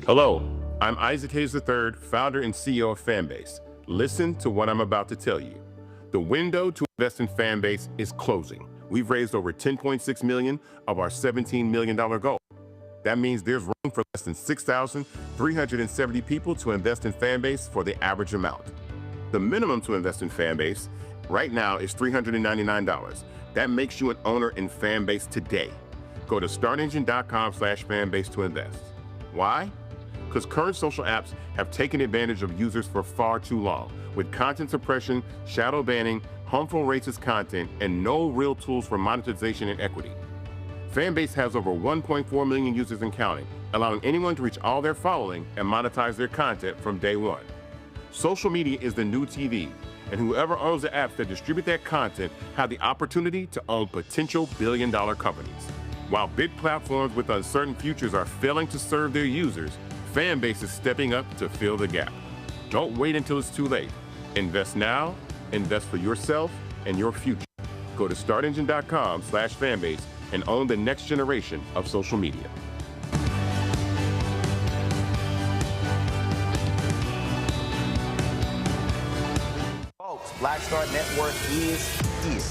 Hello, I'm Isaac Hayes III, founder and CEO of Fanbase. Listen to what I'm about to tell you. The window to invest in Fanbase is closing. We've raised over $10.6 million of our $17 million goal. That means there's room for less than 6,370 people to invest in Fanbase for the average amount. The minimum to invest in Fanbase right now is $399. That makes you an owner in Fanbase today. Go to startengine.com/fanbase to invest. Why? Because current social apps have taken advantage of users for far too long, with content suppression, shadow banning, harmful racist content, and no real tools for monetization and equity. Fanbase has over 1.4 million users and counting, allowing anyone to reach all their following and monetize their content from day one. Social media is the new TV, and whoever owns the apps that distribute that content have the opportunity to own potential billion-dollar companies. While big platforms with uncertain futures are failing to serve their users, Fanbase is stepping up to fill the gap. Don't wait until it's too late. Invest now, invest for yourself and your future. Go to startengine.com/fanbase and own the next generation of social media. Folks, Black Star Network is here.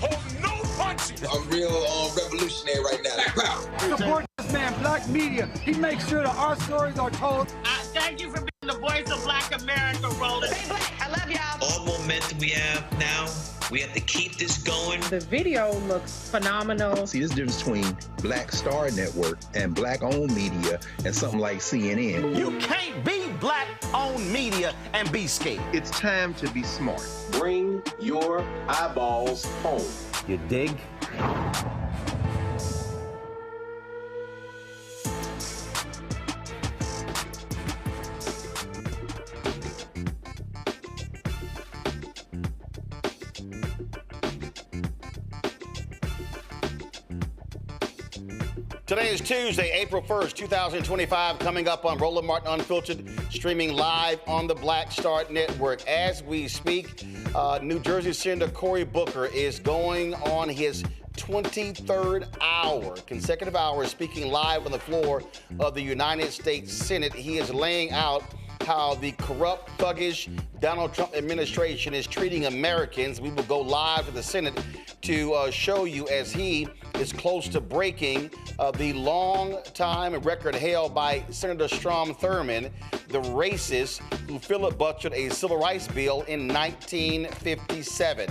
Hold no punches! I'm real revolutionary right now. Black power. Support this man, Black media. He makes sure that our stories are told. Thank you for being the voice of Black America, Roland. Stay black. I love y'all. All momentum we have now, we have to keep this going. The video looks phenomenal. See, this difference between Black Star Network and Black-owned media and something like CNN. You can't be Black-owned media and be scared. It's time to be smart. Bring your eyeballs home. You dig? Today is Tuesday, April 1st, 2025, coming up on Roland Martin Unfiltered, streaming live on the Black Star Network. As we speak, New Jersey Senator Cory Booker is going on his 23rd consecutive hour, speaking live on the floor of the United States Senate. He is laying out how the corrupt, thuggish Donald Trump administration is treating Americans. We will go live to the Senate to show you as he is close to breaking the long-time record held by Senator Strom Thurmond, the racist who filibustered a civil rights bill in 1957.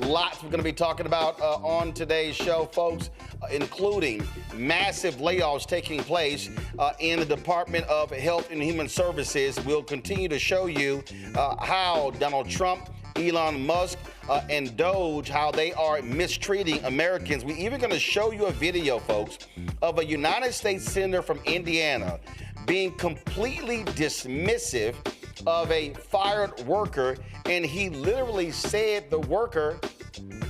Lots we're going to be talking about on today's show, folks, including massive layoffs taking place in the Department of Health and Human Services. We'll continue to show you how Donald Trump, Elon Musk, and Doge, how they are mistreating Americans. We're even going to show you a video, folks, of a United States senator from Indiana being completely dismissive of a fired worker, and he literally said the worker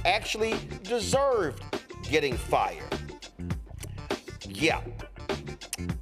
actually deserved getting fired. Yeah.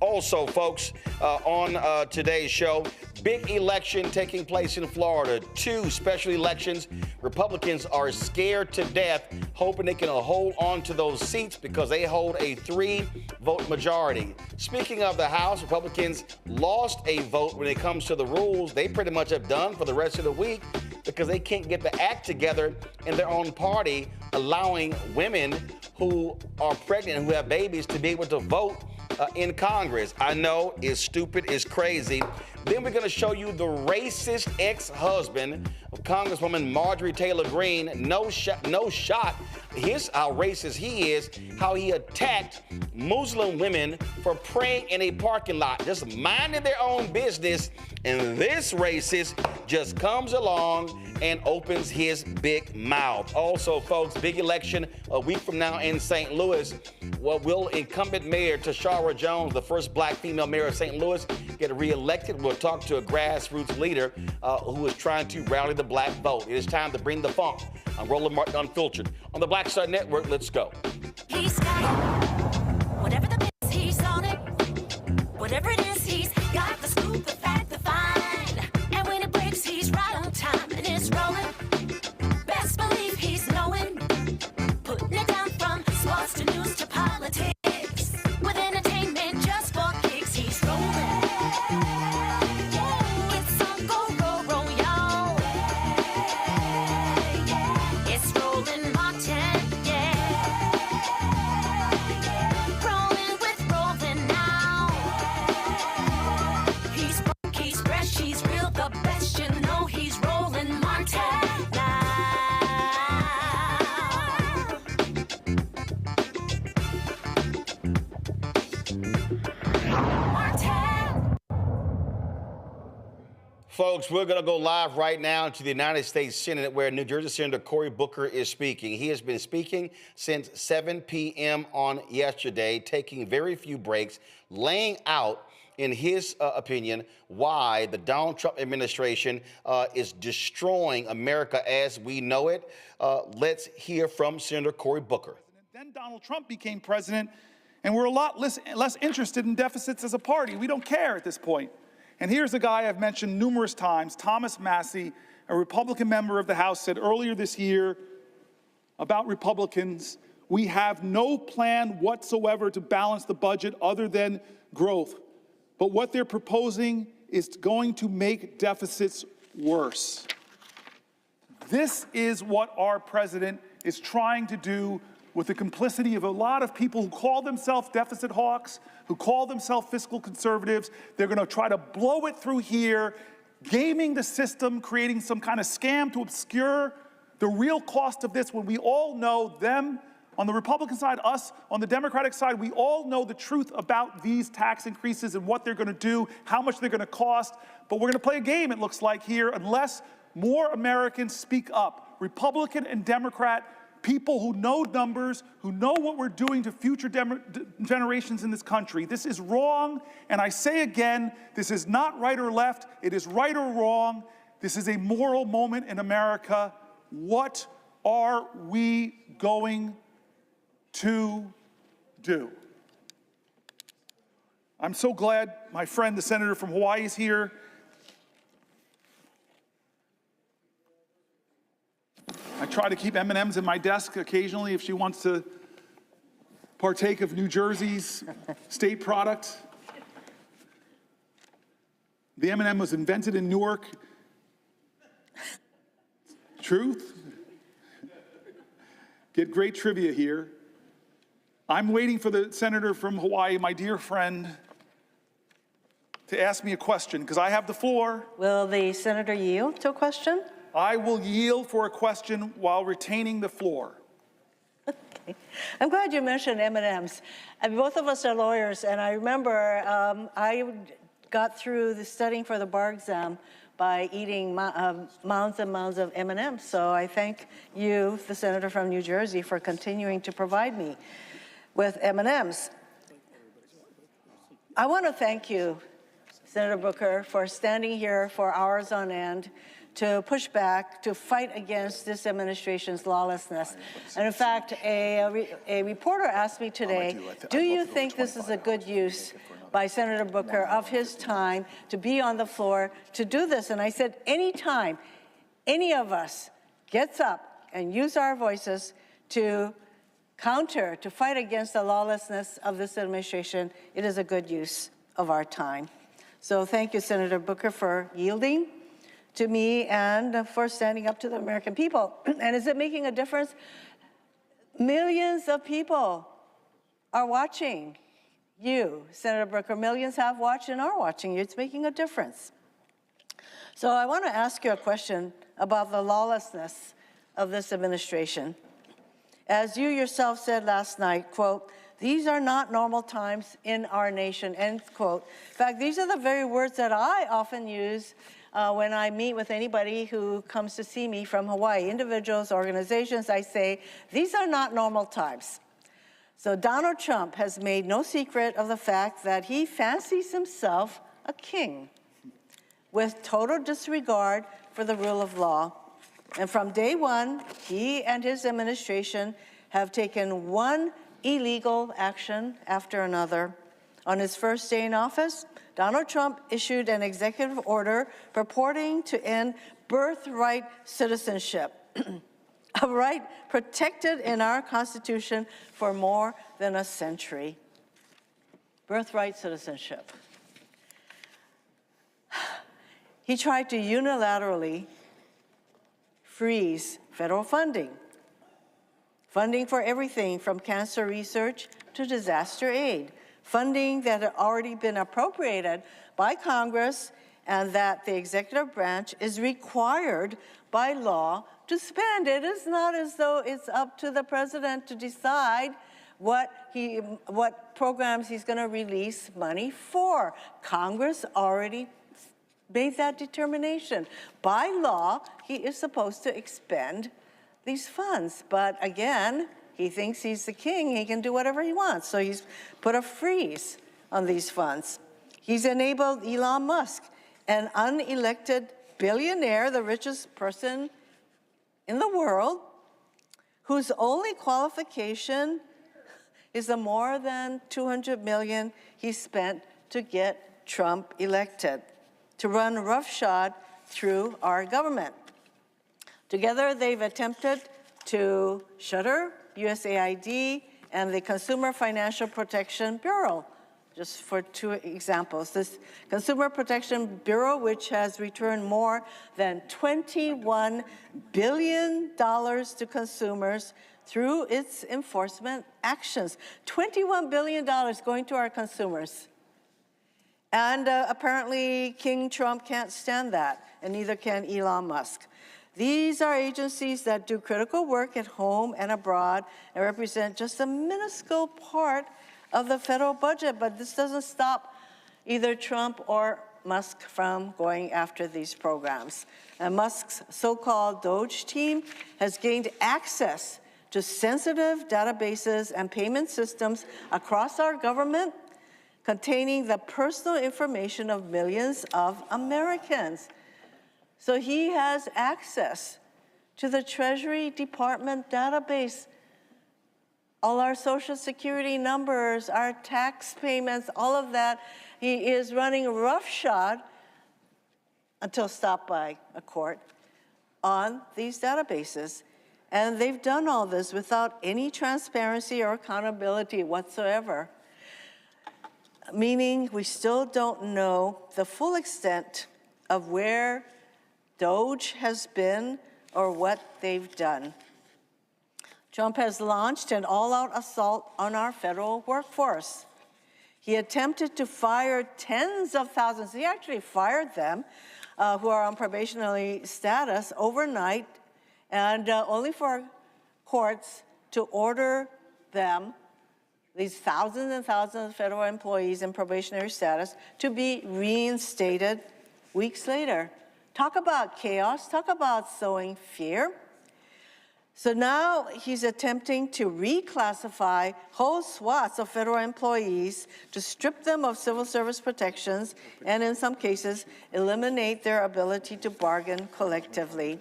Also, folks, on today's show, big election taking place in Florida. 2 special elections. Republicans are scared to death, hoping they can hold on to those seats because they hold a 3-vote majority. Speaking of the House, Republicans lost a vote when it comes to the rules. They pretty much have done for the rest of the week because they can't get the act together in their own party, allowing women who are pregnant and who have babies to be able to vote in Congress. I know it's stupid, it's crazy. Then we're going to show you the racist ex-husband of Congresswoman Marjorie Taylor Greene. No shot. Here's how racist he is, how he attacked Muslim women for praying in a parking lot, just minding their own business. And this racist just comes along and opens his big mouth. Also, folks, big election a week from now in St. Louis. Well, will incumbent Mayor Tashara Jones, the first Black female mayor of St. Louis, get reelected? We'll talk to a grassroots leader who is trying to rally the Black vote. It is time to bring the funk. I'm Roland Martin Unfiltered on the Black Star Network. Let's go. He's got it. Whatever the biz, he's on it. Whatever it is, he's got the scoop, the fact, the find. And when it breaks, he's right on time and it's rolling. Best believe he's knowing. Putting it down from sports to news to politics. With entertainment just for kicks, he's rolling. He's funk, he's fresh, he's real, the best. You know he's rolling Martell now. Martell. Folks, we're going to go live right now to the United States Senate where New Jersey Senator Cory Booker is speaking. He has been speaking since 7 p.m. on yesterday, taking very few breaks, laying out, in his opinion, why the Donald Trump administration is destroying America as we know it. Let's hear from Senator Cory Booker. Then Donald Trump became president, and we're a lot less interested in deficits as a party. We don't care at this point. And here's a guy I've mentioned numerous times, Thomas Massie, a Republican member of the House, said earlier this year about Republicans, we have no plan whatsoever to balance the budget other than growth. But what they're proposing is going to make deficits worse. This is what our president is trying to do with the complicity of a lot of people who call themselves deficit hawks, who call themselves fiscal conservatives. They're going to try to blow it through here, gaming the system, creating some kind of scam to obscure the real cost of this when we all know, them on the Republican side, us on the Democratic side, we all know the truth about these tax increases and what they're going to do, how much they're going to cost. But we're going to play a game, it looks like here, unless more Americans speak up, Republican and Democrat, people who know numbers, who know what we're doing to future generations in this country. This is wrong, and I say again, this is not right or left, it is right or wrong. This is a moral moment in America. What are we going to do? I'm so glad my friend, the senator from Hawaii, is here. I try to keep M&Ms in my desk occasionally if she wants to partake of New Jersey's state product. The M&M was invented in Newark. Truth? Get great trivia here. I'm waiting for the senator from Hawaii, my dear friend, to ask me a question, because I have the floor. Will the senator yield to a question? I will yield for a question while retaining the floor. Okay. I'm glad you mentioned M&Ms. Both of us are lawyers, and I remember I got through the studying for the bar exam by eating mounds and mounds of M&Ms. So I thank you, the senator from New Jersey, for continuing to provide me with M&Ms. I want to thank you, Senator Booker, for standing here for hours on end to push back, to fight against this administration's lawlessness. And in fact, a reporter asked me today, do you think this is a good use by Senator Booker of his time to be on the floor to do this? And I said, anytime any of us gets up and use our voices to counter, to fight against the lawlessness of this administration, it is a good use of our time. So thank you, Senator Booker, for yielding to me and for standing up to the American people. And is it making a difference? Millions of people are watching you, Senator Booker. Millions have watched and are watching you. It's making a difference. So I want to ask you a question about the lawlessness of this administration. As you yourself said last night, quote, these are not normal times in our nation, end quote. In fact, these are the very words that I often use when I meet with anybody who comes to see me from Hawaii, individuals, organizations. I say, these are not normal times. So Donald Trump has made no secret of the fact that he fancies himself a king with total disregard for the rule of law. And from day one, he and his administration have taken one illegal action after another. On his first day in office, Donald Trump issued an executive order purporting to end birthright citizenship, a right protected in our Constitution for more than a century. Birthright citizenship. He tried to unilaterally freeze federal funding for everything from cancer research to disaster aid, funding that had already been appropriated by Congress and that the executive branch is required by law to spend. It is not as though it's up to the president to decide what programs he's going to release money for. Congress already made that determination. By law, he is supposed to expend these funds. But again, he thinks he's the king. He can do whatever he wants. So he's put a freeze on these funds. He's enabled Elon Musk, an unelected billionaire, the richest person in the world, whose only qualification is the more than $200 million he spent to get Trump elected, to run roughshod through our government. Together, they've attempted to shutter USAID and the Consumer Financial Protection Bureau, just for two examples. This Consumer Protection Bureau, which has returned more than $21 billion to consumers through its enforcement actions. $21 billion going to our consumers. And apparently King Trump can't stand that, and neither can Elon Musk. These are agencies that do critical work at home and abroad and represent just a minuscule part of the federal budget, but this doesn't stop either Trump or Musk from going after these programs. And Musk's so-called DOGE team has gained access to sensitive databases and payment systems across our government containing the personal information of millions of Americans. So he has access to the Treasury Department database, all our Social Security numbers, our tax payments, all of that. He is running roughshod until stopped by a court on these databases. And they've done all this without any transparency or accountability whatsoever, meaning we still don't know the full extent of where DOGE has been or what they've done. Trump has launched an all-out assault on our federal workforce. He attempted to fire tens of thousands, he actually fired them, who are on probationary status overnight, and only for courts to order them, these thousands and thousands of federal employees in probationary status, to be reinstated weeks later. Talk about chaos, talk about sowing fear. So now he's attempting to reclassify whole swaths of federal employees to strip them of civil service protections and in some cases eliminate their ability to bargain collectively.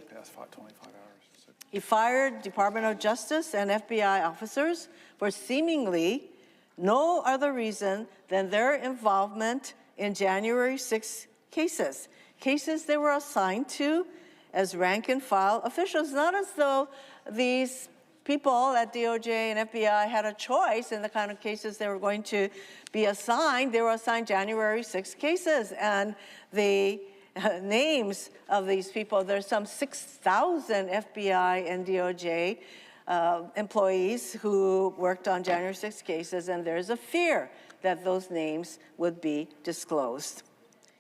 He fired Department of Justice and FBI officers for seemingly no other reason than their involvement in January 6 cases. Cases they were assigned to as rank and file officials, not as though these people at DOJ and FBI had a choice in the kind of cases they were going to be assigned. They were assigned January 6 cases, and the names of these people, there's some 6,000 FBI and DOJ employees who worked on January 6 cases, and there's a fear that those names would be disclosed.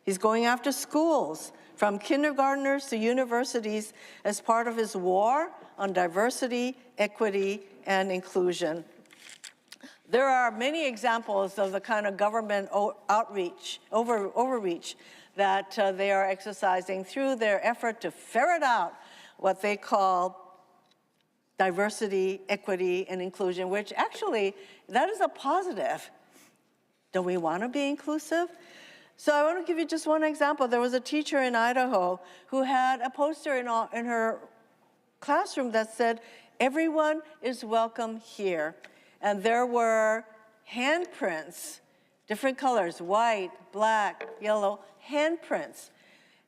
He's going after schools, from kindergartners to universities, as part of his war on diversity, equity, and inclusion. There are many examples of the kind of government overreach that they are exercising through their effort to ferret out what they call diversity, equity, and inclusion, which actually, that is a positive. Don't we want to be inclusive? So I want to give you just one example. There was a teacher in Idaho who had a poster in her classroom that said, "Everyone is welcome here." And there were handprints, different colors, white, black, yellow, handprints.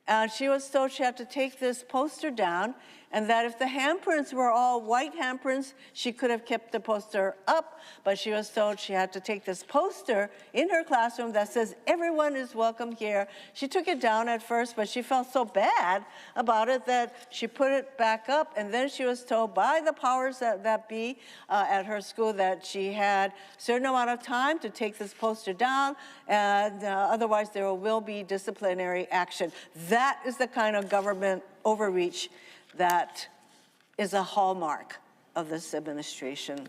And she was told she had to take this poster down, and that if the handprints were all white handprints, she could have kept the poster up, but she was told she had to take this poster in her classroom that says, "Everyone is welcome here." She took it down at first, but she felt so bad about it that she put it back up, and then she was told by the powers that be at her school that she had a certain amount of time to take this poster down, and otherwise there will be disciplinary action. That is the kind of government overreach that is a hallmark of this administration.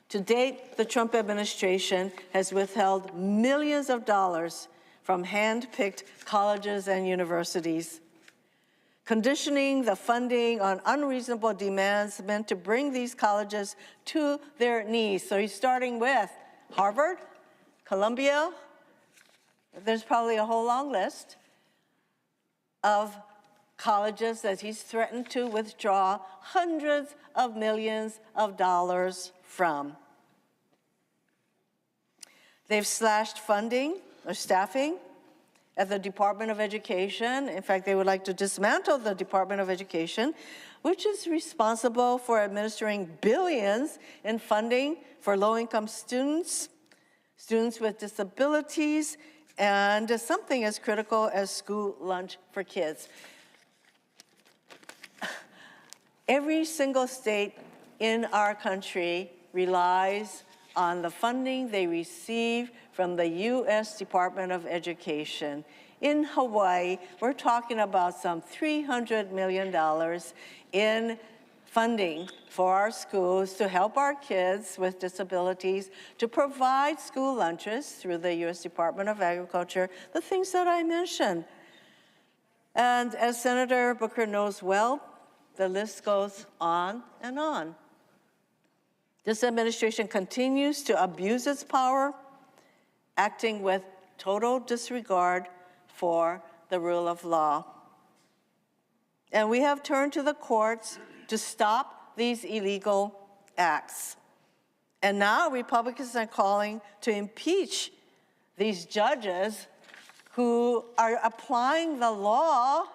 To date, the Trump administration has withheld millions of dollars from hand-picked colleges and universities, conditioning the funding on unreasonable demands meant to bring these colleges to their knees. So he's starting with Harvard, Columbia, there's probably a whole long list of colleges that he's threatened to withdraw hundreds of millions of dollars from. They've slashed funding or staffing at the Department of Education. In fact, they would like to dismantle the Department of Education, which is responsible for administering billions in funding for low-income students, students with disabilities, and something as critical as school lunch for kids. Every single state in our country relies on the funding they receive from the U.S. Department of Education. In Hawaii, we're talking about some $300 million in funding for our schools to help our kids with disabilities, to provide school lunches through the U.S. Department of Agriculture, the things that I mentioned. And as Senator Booker knows well, the list goes on and on. This administration continues to abuse its power, acting with total disregard for the rule of law. And we have turned to the courts to stop these illegal acts. And now Republicans are calling to impeach these judges who are applying the law,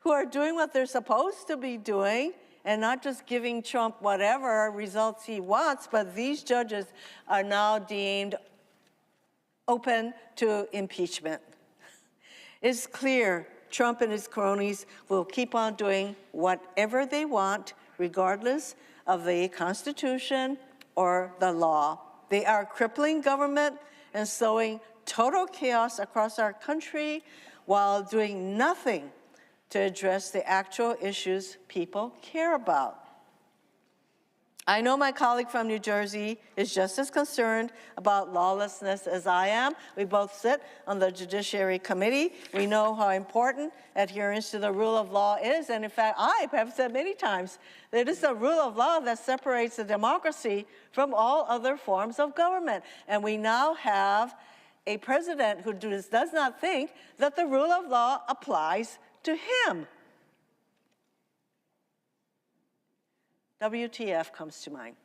who are doing what they're supposed to be doing, and not just giving Trump whatever results he wants, but these judges are now deemed open to impeachment. It's clear Trump and his cronies will keep on doing whatever they want, regardless of the Constitution or the law. They are crippling government and sowing total chaos across our country while doing nothing to address the actual issues people care about. I know my colleague from New Jersey is just as concerned about lawlessness as I am. We both sit on the Judiciary Committee. We know how important adherence to the rule of law is. And in fact, I have said many times that it is the rule of law that separates the democracy from all other forms of government. And we now have a president who does not think that the rule of law applies to him. WTF comes to mind.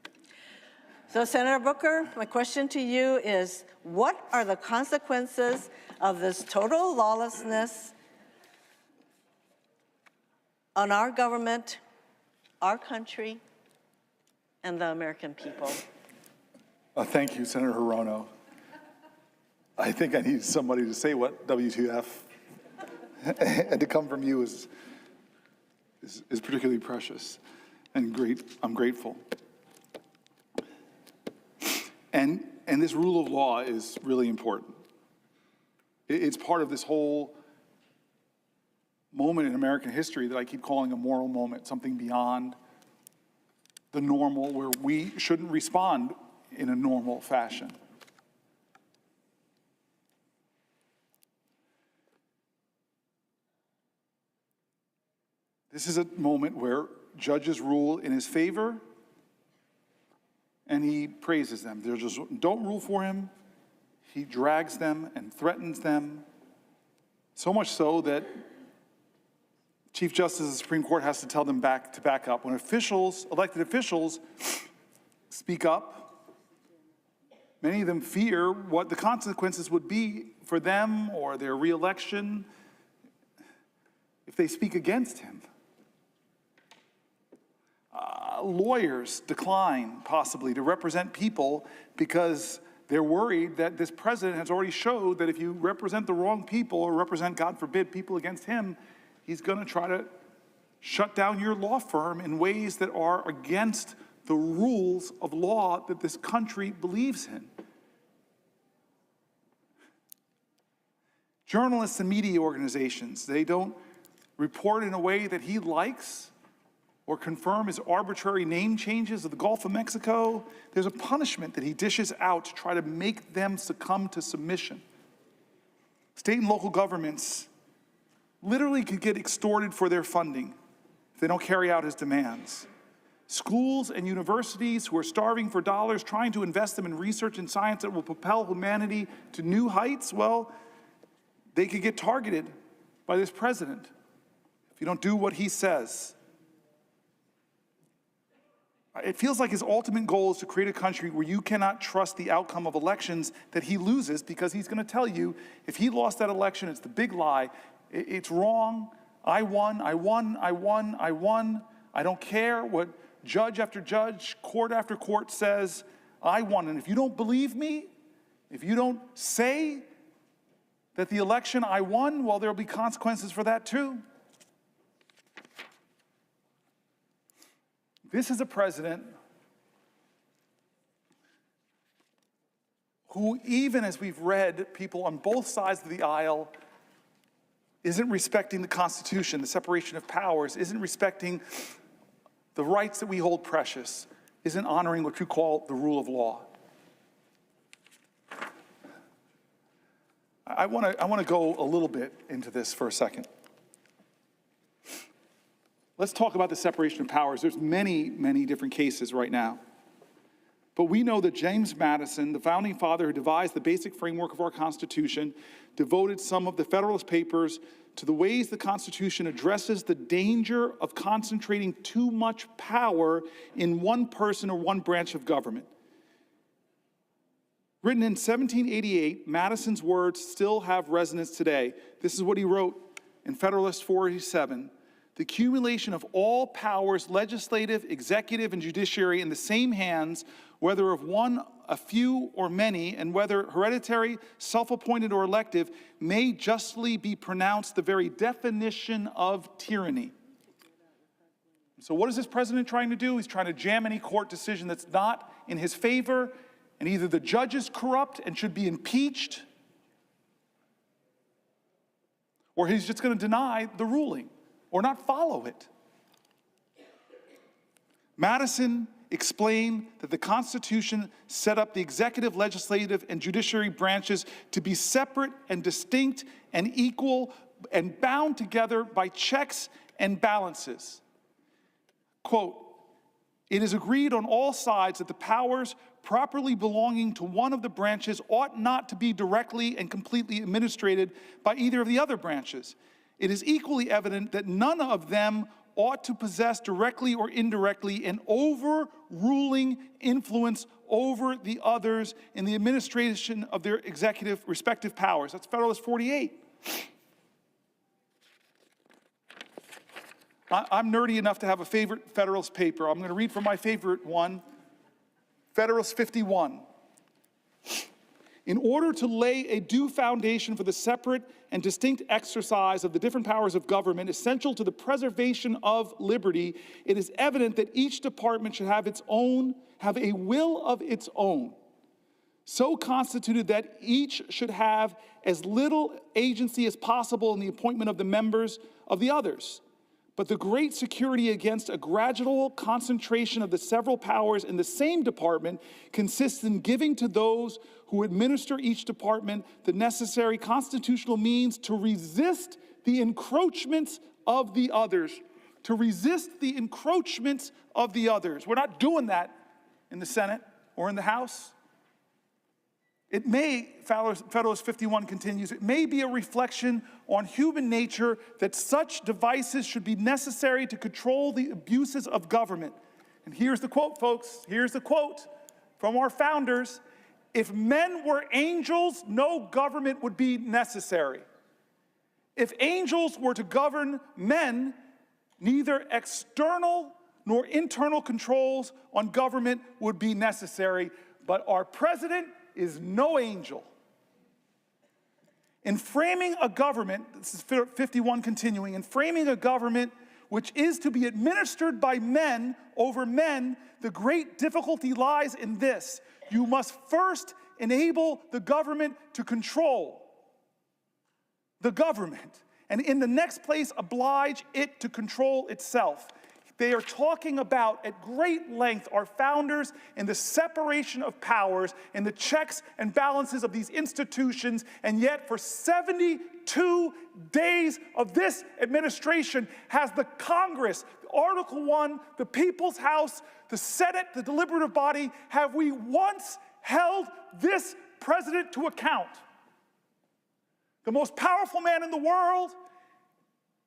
So, Senator Booker, my question to you is, what are the consequences of this total lawlessness on our government, our country, and the American people? Thank you, Senator Hirono. I think I need somebody to say what WTF, and to come from you is particularly precious. And I'm grateful. And this rule of law is really important. It's part of this whole moment in American history that I keep calling a moral moment, something beyond the normal, where we shouldn't respond in a normal fashion. This is a moment where judges rule in his favor, and he praises them. They just don't rule for him. He drags them and threatens them, so much so that Chief Justice of the Supreme Court has to tell them to back up. When elected officials, speak up, many of them fear what the consequences would be for them or their reelection if they speak against him. Lawyers decline, possibly, to represent people because they're worried that this president has already showed that if you represent the wrong people or represent, God forbid, people against him, he's going to try to shut down your law firm in ways that are against the rules of law that this country believes in. Journalists and media organizations, they don't report in a way that he likes or confirm his arbitrary name changes of the Gulf of Mexico. There's a punishment that he dishes out to try to make them succumb to submission. State and local governments literally could get extorted for their funding if they don't carry out his demands. Schools and universities who are starving for dollars, trying to invest them in research and science that will propel humanity to new heights, well, they could get targeted by this president if you don't do what he says. It feels like his ultimate goal is to create a country where you cannot trust the outcome of elections that he loses, because he's going to tell you if he lost that election, it's the big lie. It's wrong. I won. I don't care what judge after judge, court after court says. I won. And if you don't believe me, if you don't say that the election I won, well, there'll be consequences for that too. This is a president who, even as we've read, people on both sides of the aisle, isn't respecting the Constitution, the separation of powers, isn't respecting the rights that we hold precious, isn't honoring what you call the rule of law. I want to go a little bit into this for a second. Let's talk about the separation of powers. There's many, many different cases right now. But we know that James Madison, the founding father who devised the basic framework of our Constitution, devoted some of the Federalist Papers to the ways the Constitution addresses the danger of concentrating too much power in one person or one branch of government. Written in 1788, Madison's words still have resonance today. This is what he wrote in Federalist 487. The accumulation of all powers, legislative, executive, and judiciary in the same hands, whether of one, a few, or many, and whether hereditary, self-appointed, or elective, may justly be pronounced the very definition of tyranny. So what is this president trying to do? He's trying to jam any court decision that's not in his favor, and either the judge is corrupt and should be impeached, or he's just going to deny the ruling or not follow it. Madison explained that the Constitution set up the executive, legislative, and judiciary branches to be separate and distinct and equal and bound together by checks and balances. Quote, "It is agreed on all sides that the powers properly belonging to one of the branches ought not to be directly and completely administered by either of the other branches. It is equally evident that none of them ought to possess directly or indirectly an overruling influence over the others in the administration of their executive respective powers." That's Federalist 48. I'm nerdy enough to have a favorite Federalist paper. I'm going to read from my favorite one, Federalist 51. In order to lay a due foundation for the separate and distinct exercise of the different powers of government essential to the preservation of liberty, it is evident that each department should have a will of its own, so constituted that each should have as little agency as possible in the appointment of the members of the others. But the great security against a gradual concentration of the several powers in the same department consists in giving to those who administer each department the necessary constitutional means to resist the encroachments of the others. To resist the encroachments of the others. We're not doing that in the Senate or in the House. It may, Federalist 51 continues, it may be a reflection on human nature that such devices should be necessary to control the abuses of government. And here's the quote, folks. Here's the quote from our founders. "If men were angels, no government would be necessary. If angels were to govern men, neither external nor internal controls on government would be necessary. But our president is no angel. In framing a government, this is 51 continuing, in framing a government which is to be administered by men over men, the great difficulty lies in this. You must first enable the government to control the government, and in the next place, oblige it to control itself. They are talking about, at great length, our founders and the separation of powers and the checks and balances of these institutions, and yet for 72 days of this administration has the Congress, Article 1, the People's House, the Senate, the deliberative body, have we once held this president to account? The most powerful man in the world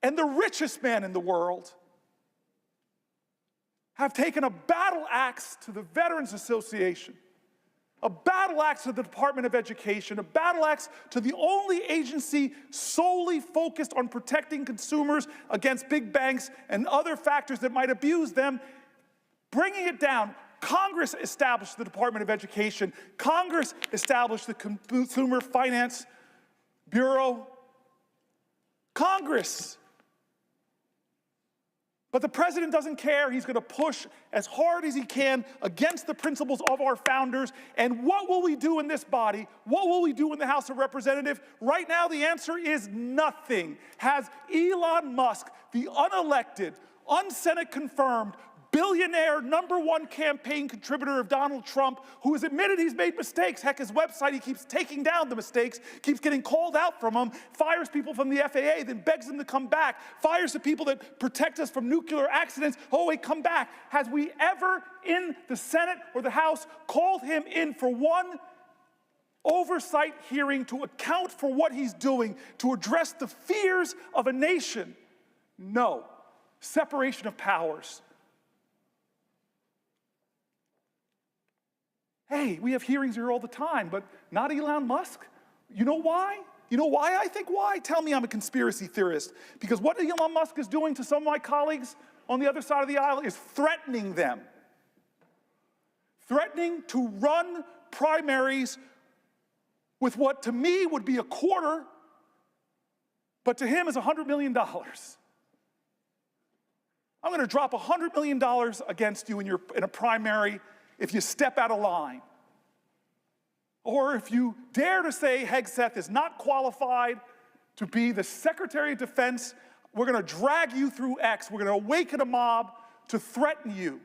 and the richest man in the world have taken a battle axe to the Veterans Association, a battle axe to the Department of Education, a battle axe to the only agency solely focused on protecting consumers against big banks and other factors that might abuse them, bringing it down. Congress established the Department of Education. Congress established the Consumer Finance Bureau. Congress. But the president doesn't care. He's going to push as hard as he can against the principles of our founders. And what will we do in this body? What will we do in the House of Representatives? Right now, the answer is nothing. Has Elon Musk, the unelected, un-Senate confirmed, billionaire, #1 campaign contributor of Donald Trump, who has admitted he's made mistakes. Heck, his website, he keeps taking down the mistakes, keeps getting called out from them, fires people from the FAA, then begs them to come back, fires the people that protect us from nuclear accidents. Oh, wait, come back. Has we ever in the Senate or the House called him in for one oversight hearing to account for what he's doing, to address the fears of a nation? No. Separation of powers. Hey, we have hearings here all the time, but not Elon Musk. You know why? You know why I think why? Tell me I'm a conspiracy theorist. Because what Elon Musk is doing to some of my colleagues on the other side of the aisle is threatening them. Threatening to run primaries with what to me would be a quarter, but to him is $100 million. I'm going to drop $100 million against you in a primary if you step out of line. Or if you dare to say Hegseth is not qualified to be the Secretary of Defense, we're going to drag you through X. We're going to awaken a mob to threaten you.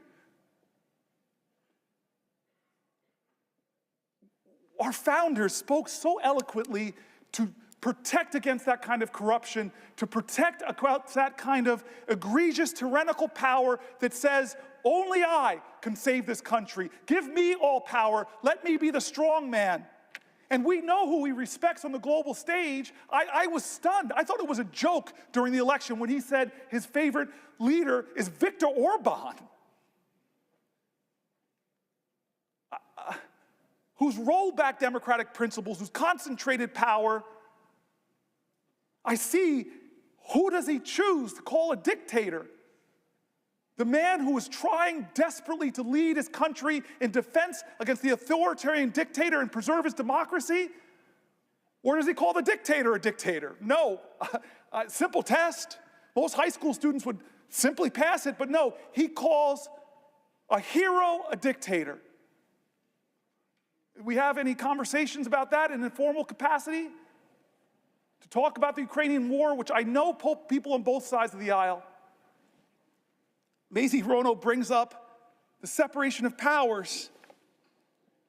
Our founders spoke so eloquently to protect against that kind of corruption, to protect against that kind of egregious tyrannical power that says, only I can save this country. Give me all power. Let me be the strong man. And we know who he respects on the global stage. I was stunned. I thought it was a joke during the election when he said his favorite leader is Viktor Orban, who's rolled back democratic principles, who's concentrated power. I see, who does he choose to call a dictator? The man who is trying desperately to lead his country in defense against the authoritarian dictator and preserve his democracy? Or does he call the dictator a dictator? No, simple test. Most high school students would simply pass it, but no, he calls a hero a dictator. Do we have any conversations about that in an informal capacity? To talk about the Ukrainian war, which I know people on both sides of the aisle. Mazie Hirono brings up the separation of powers.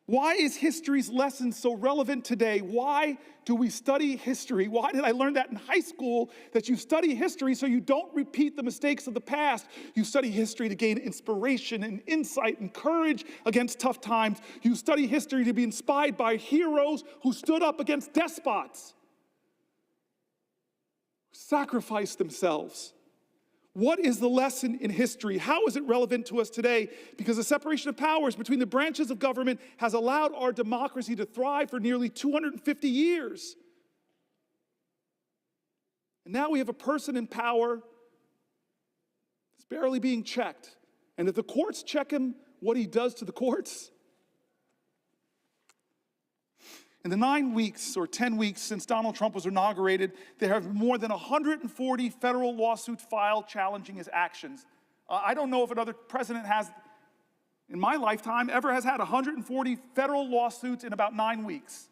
Why is history's lesson so relevant today? Why do we study history? Why did I learn that in high school, that you study history so you don't repeat the mistakes of the past? You study history to gain inspiration and insight and courage against tough times. You study history to be inspired by heroes who stood up against despots, sacrificed themselves. What is the lesson in history? How is it relevant to us today? Because the separation of powers between the branches of government has allowed our democracy to thrive for nearly 250 years. And now we have a person in power that's barely being checked. And if the courts check him, what he does to the courts? In the 9 weeks or 10 weeks since Donald Trump was inaugurated, there have been more than 140 federal lawsuits filed challenging his actions. I don't know if another president has, in my lifetime, ever has had 140 federal lawsuits in about 9 weeks.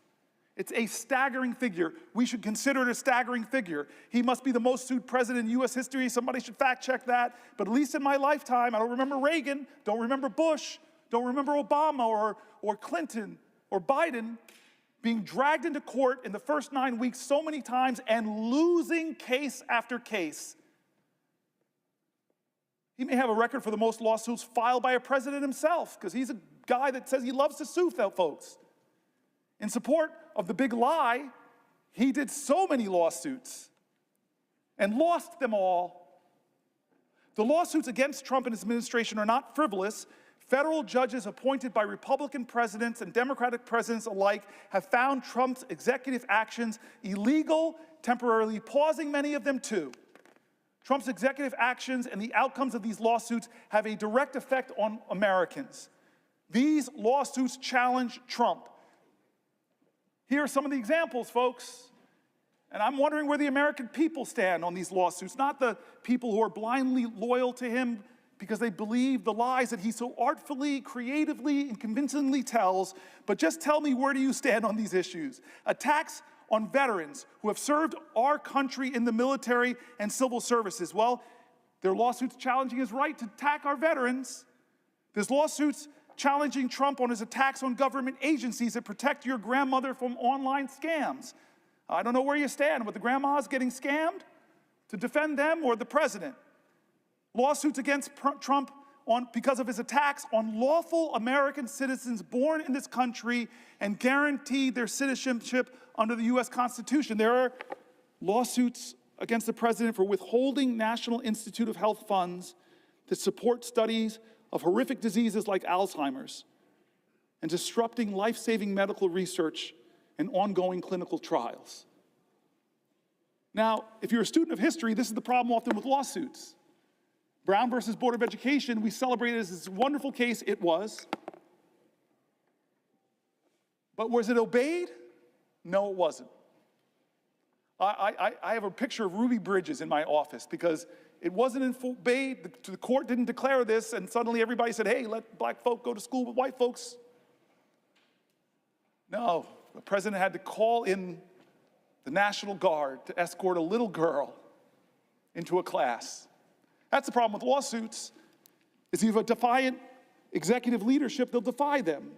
It's a staggering figure. We should consider it a staggering figure. He must be the most sued president in U.S. history. Somebody should fact check that. But at least in my lifetime, I don't remember Reagan, don't remember Bush, don't remember Obama or Clinton or Biden being dragged into court in the first 9 weeks so many times and losing case after case. He may have a record for the most lawsuits filed by a president himself, because he's a guy that says he loves to sue folks. In support of the big lie, he did so many lawsuits and lost them all. The lawsuits against Trump and his administration are not frivolous. Federal judges appointed by Republican presidents and Democratic presidents alike have found Trump's executive actions illegal, temporarily pausing many of them too. Trump's executive actions and the outcomes of these lawsuits have a direct effect on Americans. These lawsuits challenge Trump. Here are some of the examples, folks. And I'm wondering where the American people stand on these lawsuits, not the people who are blindly loyal to him because they believe the lies that he so artfully, creatively, and convincingly tells, but just tell me, where do you stand on these issues? Attacks on veterans who have served our country in the military and civil services. Well, there are lawsuits challenging his right to attack our veterans. There's lawsuits challenging Trump on his attacks on government agencies that protect your grandmother from online scams. I don't know where you stand with the grandmas getting scammed, to defend them, or the president. Lawsuits against Trump because of his attacks on lawful American citizens born in this country and guaranteed their citizenship under the U.S. Constitution. There are lawsuits against the president for withholding National Institute of Health funds that support studies of horrific diseases like Alzheimer's and disrupting life-saving medical research and ongoing clinical trials. Now, if you're a student of history, this is the problem often with lawsuits. Brown versus Board of Education, we celebrated as this wonderful case. It was. But was it obeyed? No, it wasn't. I have a picture of Ruby Bridges in my office because it wasn't obeyed. The court didn't declare this, and suddenly everybody said, hey, let black folk go to school with white folks. No, the president had to call in the National Guard to escort a little girl into a class. That's the problem with lawsuits, is you have a defiant executive leadership, they'll defy them.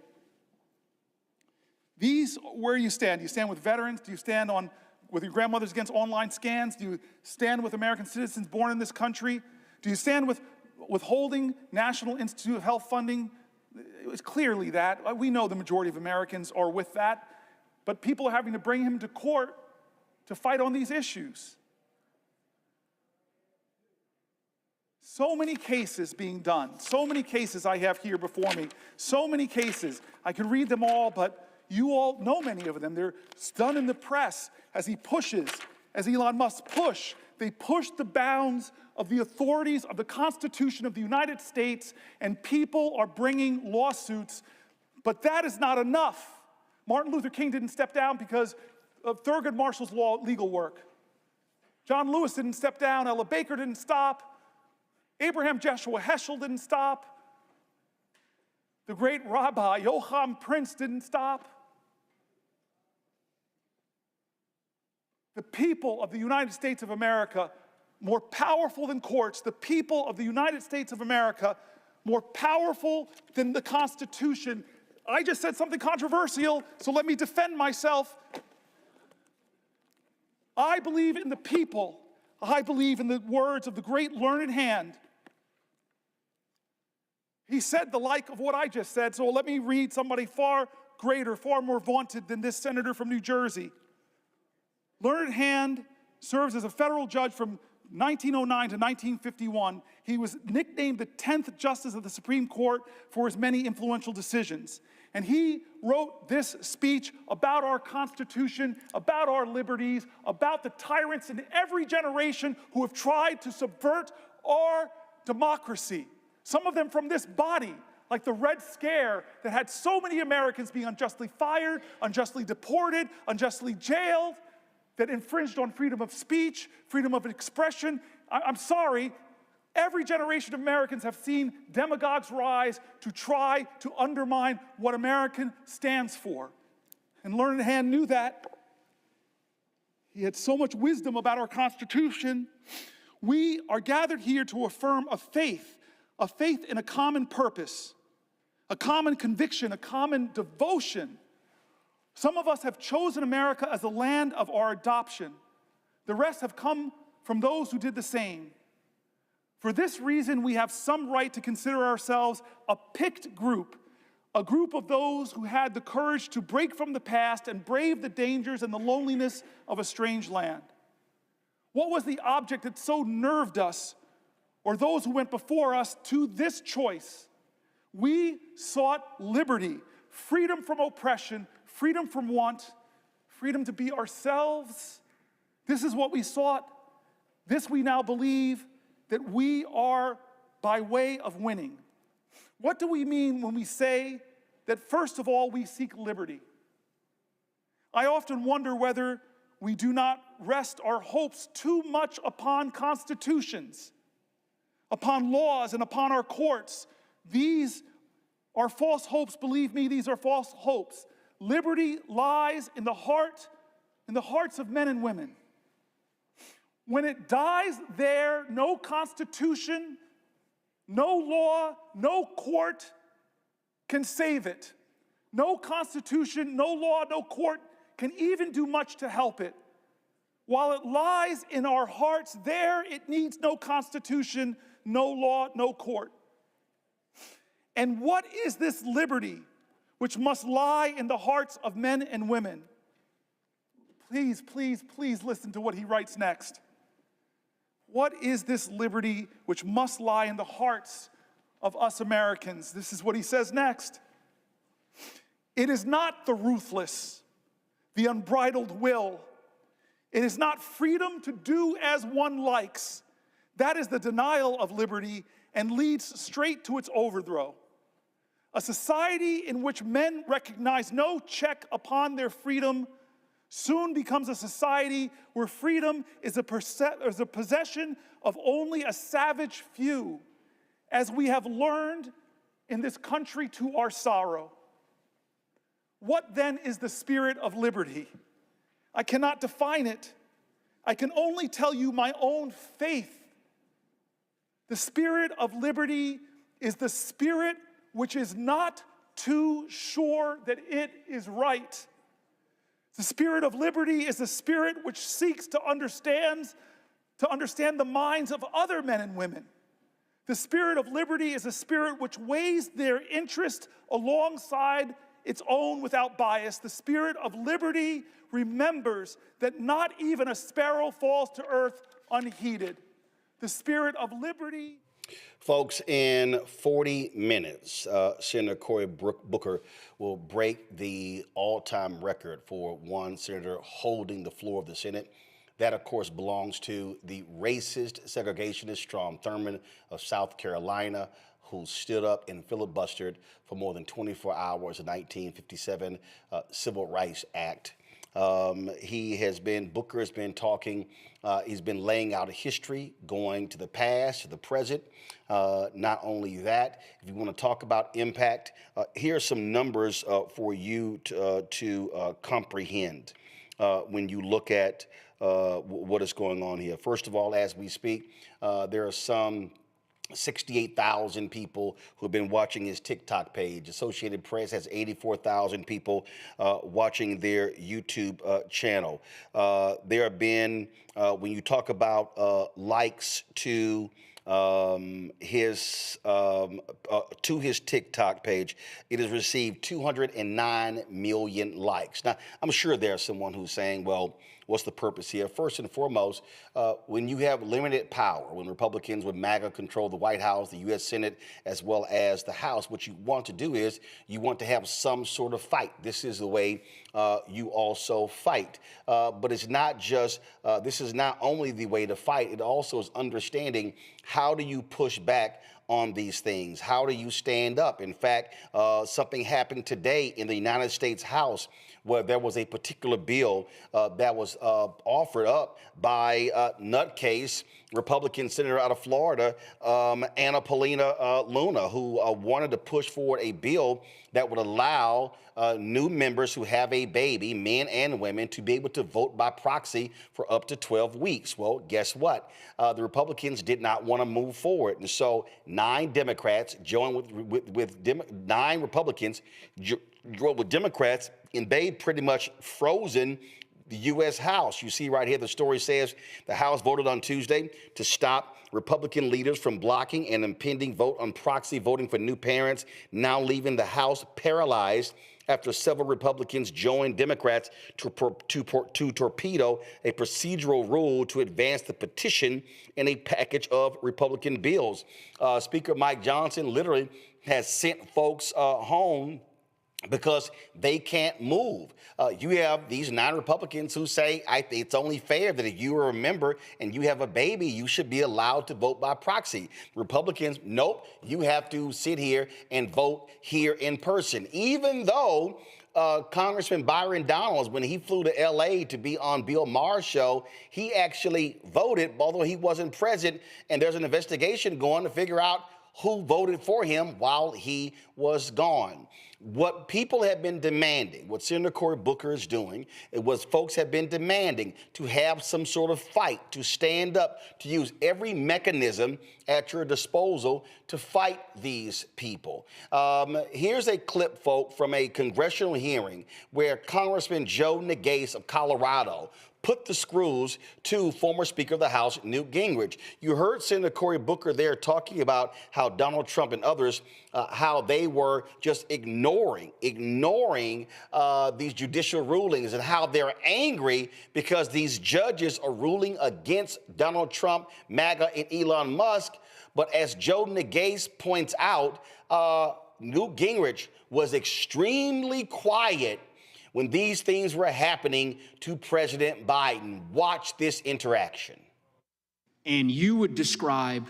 These, where you stand? Do you stand with veterans? Do you stand with your grandmothers against online scams? Do you stand with American citizens born in this country? Do you stand with withholding National Institute of Health funding? It was clearly that. We know the majority of Americans are with that, but people are having to bring him to court to fight on these issues. So many cases being done. So many cases I have here before me. So many cases. I could read them all, but you all know many of them. They're done in the press as he pushes, as Elon Musk push. They push the bounds of the authorities of the Constitution of the United States, and people are bringing lawsuits. But that is not enough. Martin Luther King didn't step down because of Thurgood Marshall's legal work. John Lewis didn't step down. Ella Baker didn't stop. Abraham Joshua Heschel didn't stop. The great Rabbi Joachim Prince didn't stop. The people of the United States of America, more powerful than courts, the people of the United States of America, more powerful than the Constitution. I just said something controversial, so let me defend myself. I believe in the people. I believe in the words of the great learned hand. He said the like of what I just said, so let me read somebody far greater, far more vaunted than this senator from New Jersey. Learned Hand serves as a federal judge from 1909 to 1951. He was nicknamed the 10th Justice of the Supreme Court for his many influential decisions. And he wrote this speech about our Constitution, about our liberties, about the tyrants in every generation who have tried to subvert our democracy. Some of them from this body, like the Red Scare that had so many Americans being unjustly fired, unjustly deported, unjustly jailed, that infringed on freedom of speech, freedom of expression. I'm sorry, every generation of Americans have seen demagogues rise to try to undermine what American stands for. And Learned Hand knew that. He had so much wisdom about our Constitution. We are gathered here to affirm a faith in a common purpose, a common conviction, a common devotion. Some of us have chosen America as the land of our adoption. The rest have come from those who did the same. For this reason, we have some right to consider ourselves a picked group, a group of those who had the courage to break from the past and brave the dangers and the loneliness of a strange land. What was the object that so nerved us, or those who went before us, to this choice? We sought liberty, freedom from oppression, freedom from want, freedom to be ourselves. This is what we sought. This we now believe that we are by way of winning. What do we mean when we say that, first of all, we seek liberty? I often wonder whether we do not rest our hopes too much upon constitutions, upon laws, and upon our courts. These are false hopes. Believe me, these are false hopes. Liberty lies in the hearts of men and women. When it dies there, no constitution, no law, no court can save it. No constitution, no law, no court can even do much to help it. While it lies in our hearts, there it needs no constitution, no law, no court. And what is this liberty which must lie in the hearts of men and women? Please, please, please listen to what he writes next. What is this liberty which must lie in the hearts of us Americans? This is what he says next. It is not the ruthless, the unbridled will. It is not freedom to do as one likes. That is the denial of liberty and leads straight to its overthrow. A society in which men recognize no check upon their freedom soon becomes a society where freedom is a possession of only a savage few, as we have learned in this country to our sorrow. What then is the spirit of liberty? I cannot define it. I can only tell you my own faith. The spirit of liberty is the spirit which is not too sure that it is right. The spirit of liberty is the spirit which seeks to understand the minds of other men and women. The spirit of liberty is a spirit which weighs their interest alongside its own without bias. The spirit of liberty remembers that not even a sparrow falls to earth unheeded. The spirit of liberty. Folks, in 40 minutes, Senator Cory Booker will break the all-time record for one senator holding the floor of the Senate. That, of course, belongs to the racist segregationist Strom Thurmond of South Carolina, who stood up and filibustered for more than 24 hours in the 1957 Civil Rights Act. Booker has been talking, he's been laying out a history going to the past, to the present. Not only that, if you want to talk about impact, here are some numbers for you to comprehend when you look at what is going on here. First of all, as we speak, there are some 68,000 people who have been watching his TikTok page. Associated Press has 84,000 people watching their YouTube channel. There have been, when you talk about likes to to his TikTok page. It has received 209 million likes. Now, I'm sure there's someone who's saying, well, what's the purpose here? First and foremost, when you have limited power, when Republicans with MAGA control the White House, the U.S. Senate, as well as the House, what you want to do is you want to have some sort of fight. This is the way you also fight. But it's not just, this is not only the way to fight, it also is understanding how do you push back on these things? How do you stand up? In fact, something happened today in the United States House where there was a particular bill that was offered up by nutcase Republican senator out of Florida, Anna Paulina Luna, who wanted to push forward a bill that would allow new members who have a baby, men and women, to be able to vote by proxy for up to 12 weeks. Well, guess what? The Republicans did not want to move forward. And so 9 Democrats joined with 9 Republicans joined with Democrats, and they pretty much frozen the U.S. House. You see right here, the story says the House voted on Tuesday to stop Republican leaders from blocking an impending vote on proxy voting for new parents, now leaving the House paralyzed after several Republicans joined Democrats to torpedo a procedural rule to advance the petition in a package of Republican bills. Speaker Mike Johnson literally has sent folks home because they can't move. You have these 9 Republicans who say, it's only fair that if you are a member and you have a baby, you should be allowed to vote by proxy. Republicans, nope, you have to sit here and vote here in person. Even though Congressman Byron Donalds, when he flew to L.A. to be on Bill Maher's show, he actually voted, although he wasn't present, and there's an investigation going to figure out who voted for him while he was gone. What people have been demanding, what Senator Cory Booker is doing, it was folks have been demanding to have some sort of fight, to stand up, to use every mechanism at your disposal to fight these people. Here's a clip, folk, from a congressional hearing where Congressman Joe Nagase of Colorado put the screws to former Speaker of the House, Newt Gingrich. You heard Senator Cory Booker there talking about how Donald Trump and others, how they were just ignoring these judicial rulings and how they're angry because these judges are ruling against Donald Trump, MAGA, and Elon Musk. But as Joe Nagase points out, Newt Gingrich was extremely quiet when these things were happening to President Biden. Watch this interaction. And you would describe,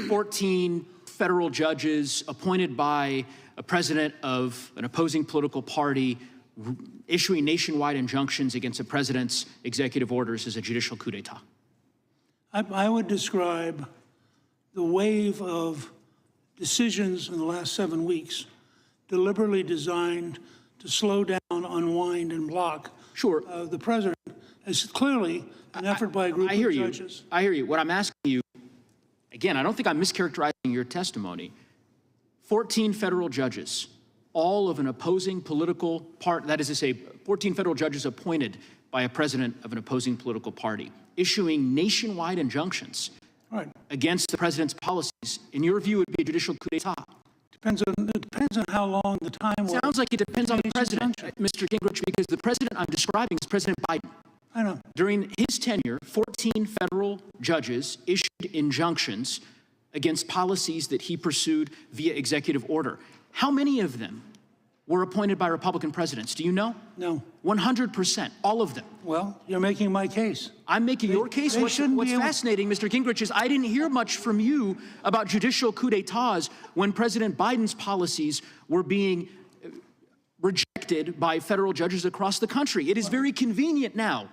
14 federal judges appointed by a president of an opposing political party issuing nationwide injunctions against the president's executive orders as a judicial coup d'etat. I would describe the wave of decisions in the last 7 weeks deliberately designed to slow down, unwind, and block the president as clearly an effort by a group of judges. I hear you. What I'm asking you, again, I don't think I'm mischaracterizing your testimony. 14 federal judges, all of an opposing political party, that is to say, 14 federal judges appointed by a president of an opposing political party, issuing nationwide injunctions against the president's policies, in your view, would be a judicial coup d'etat. It depends on how long the time was. Sounds like it depends on the president, Mr. Gingrich, because the president I'm describing is President Biden. I know. During his tenure, 14 federal judges issued injunctions against policies that he pursued via executive order. How many of them were appointed by Republican presidents? Do you know? No. 100%, all of them. Well, you're making my case. I'm making your case. What's fascinating, Mr. Gingrich, is I didn't hear much from you about judicial coup d'etats when President Biden's policies were being rejected by federal judges across the country. It is very convenient now.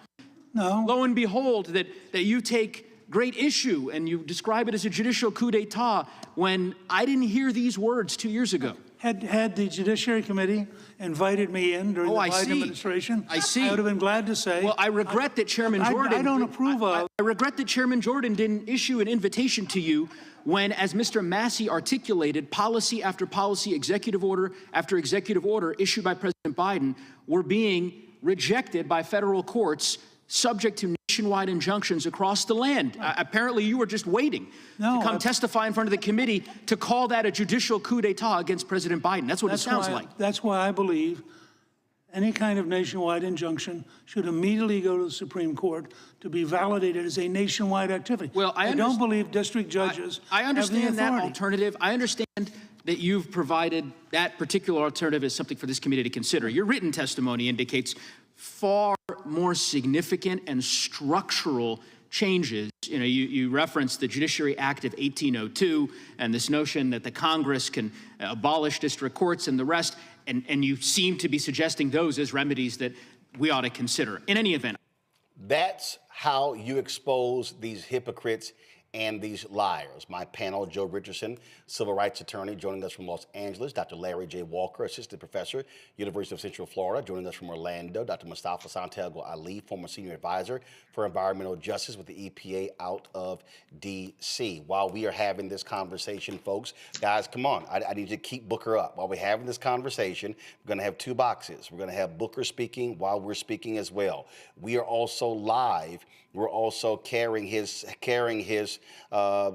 No. Lo and behold, that you take great issue and you describe it as a judicial coup d'etat when I didn't hear these words 2 years ago. Had the Judiciary Committee invited me in during the Biden administration, I would have been glad to say. Well, I regret that Chairman Jordan. I don't approve of. I regret that Chairman Jordan didn't issue an invitation to you when, as Mr. Massey articulated, policy after policy, executive order after executive order issued by President Biden were being rejected by federal courts, subject to nationwide injunctions across the land. Apparently, you were just waiting to come testify in front of the committee to call that a judicial coup d'etat against President Biden. That's what it sounds like. That's why I believe any kind of nationwide injunction should immediately go to the Supreme Court to be validated as a nationwide activity. Well, I don't believe district judges I understand have the authority. that alternative. I understand that you've provided that particular alternative as something for this committee to consider. Your written testimony indicates far more significant and structural changes. You know, you referenced the Judiciary Act of 1802 and this notion that the Congress can abolish district courts and the rest, and you seem to be suggesting those as remedies that we ought to consider. In any event. That's how you expose these hypocrites and these liars. My panel, Joe Richardson, civil rights attorney, joining us from Los Angeles. Dr. Larry J. Walker, assistant professor, University of Central Florida, joining us from Orlando. Dr. Mustafa Santiago Ali, former senior advisor for environmental justice with the EPA out of D.C. While we are having this conversation, folks, guys, come on. I need to keep Booker up. While we're having this conversation, we're going to have two boxes. We're going to have Booker speaking while we're speaking as well. We are also live. We're also carrying his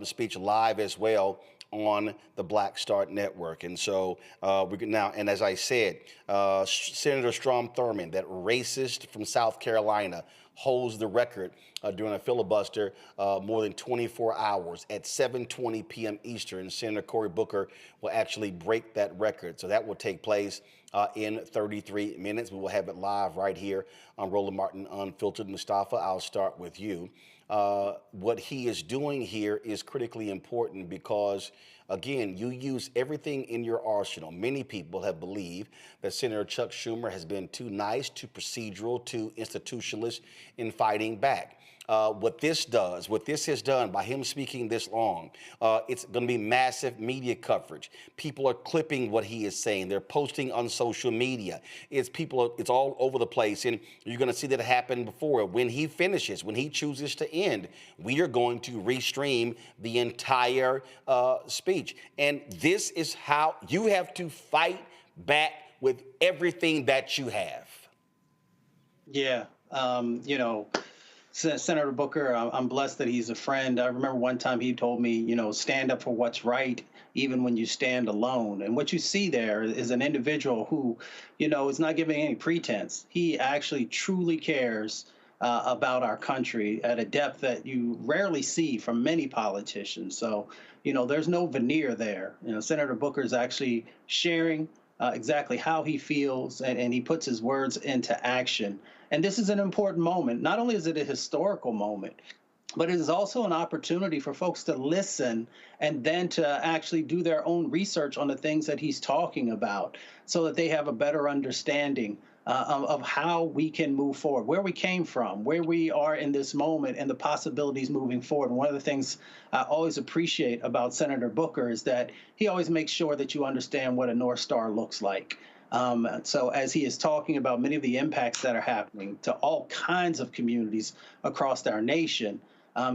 speech live as well on the Black Start Network. And so now, and as I said, Senator Strom Thurmond, that racist from South Carolina, holds the record during a filibuster more than 24 hours at 7:20 p.m. Eastern. Senator Cory Booker will actually break that record. So that will take place in 33 minutes. We will have it live right here on Roland Martin Unfiltered. Mustafa, I'll start with you. What he is doing here is critically important because, again, you use everything in your arsenal. Many people have believed that Senator Chuck Schumer has been too nice, too procedural, too institutionalist in fighting back. What this has done by him speaking this long, it's going to be massive media coverage. People are clipping what he is saying. They're posting on social media. It's all over the place, and you're going to see that happen before. When he finishes, when he chooses to end, we are going to restream the entire speech. And this is how you have to fight back with everything that you have. Yeah, you know, Senator Booker, I'm blessed that he's a friend. I remember one time he told me, you know, stand up for what's right, even when you stand alone. And what you see there is an individual who, you know, is not giving any pretense. He actually truly cares about our country at a depth that you rarely see from many politicians. So, you know, there's no veneer there. You know, Senator Booker is actually sharing exactly how he feels, and he puts his words into action. And this is an important moment. Not only is it a historical moment, but it is also an opportunity for folks to listen and then to actually do their own research on the things that he's talking about so that they have a better understanding of how we can move forward, where we came from, where we are in this moment, and the possibilities moving forward. And one of the things I always appreciate about Senator Booker is that he always makes sure that you understand what a North Star looks like. So as he is talking about many of the impacts that are happening to all kinds of communities across our nation,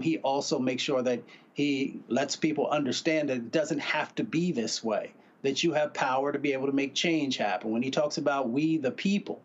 he also makes sure that he lets people understand that it doesn't have to be this way, that you have power to be able to make change happen. When he talks about we the people,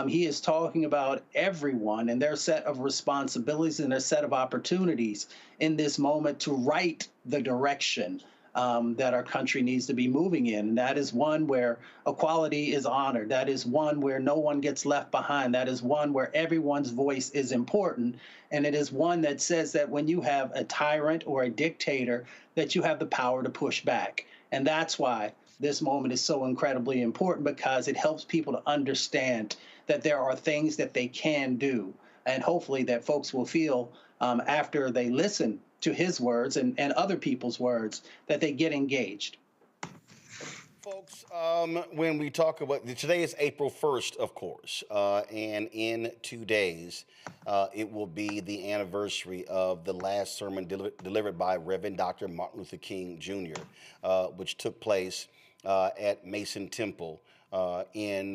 he is talking about everyone and their set of responsibilities and their set of opportunities in this moment to right the direction that our country needs to be moving in. And that is one where equality is honored. That is one where no one gets left behind. That is one where everyone's voice is important. And it is one that says that when you have a tyrant or a dictator, that you have the power to push back. And that's why this moment is so incredibly important, because it helps people to understand that there are things that they can do. And hopefully that folks will feel after they listen to his words and other people's words, that they get engaged. Folks, when we talk about, today is April 1st, of course, and in 2 days, it will be the anniversary of the last sermon delivered by Reverend Dr. Martin Luther King Jr., which took place at Mason Temple in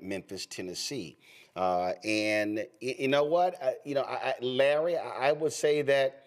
Memphis, Tennessee. And you know what, Larry, I would say that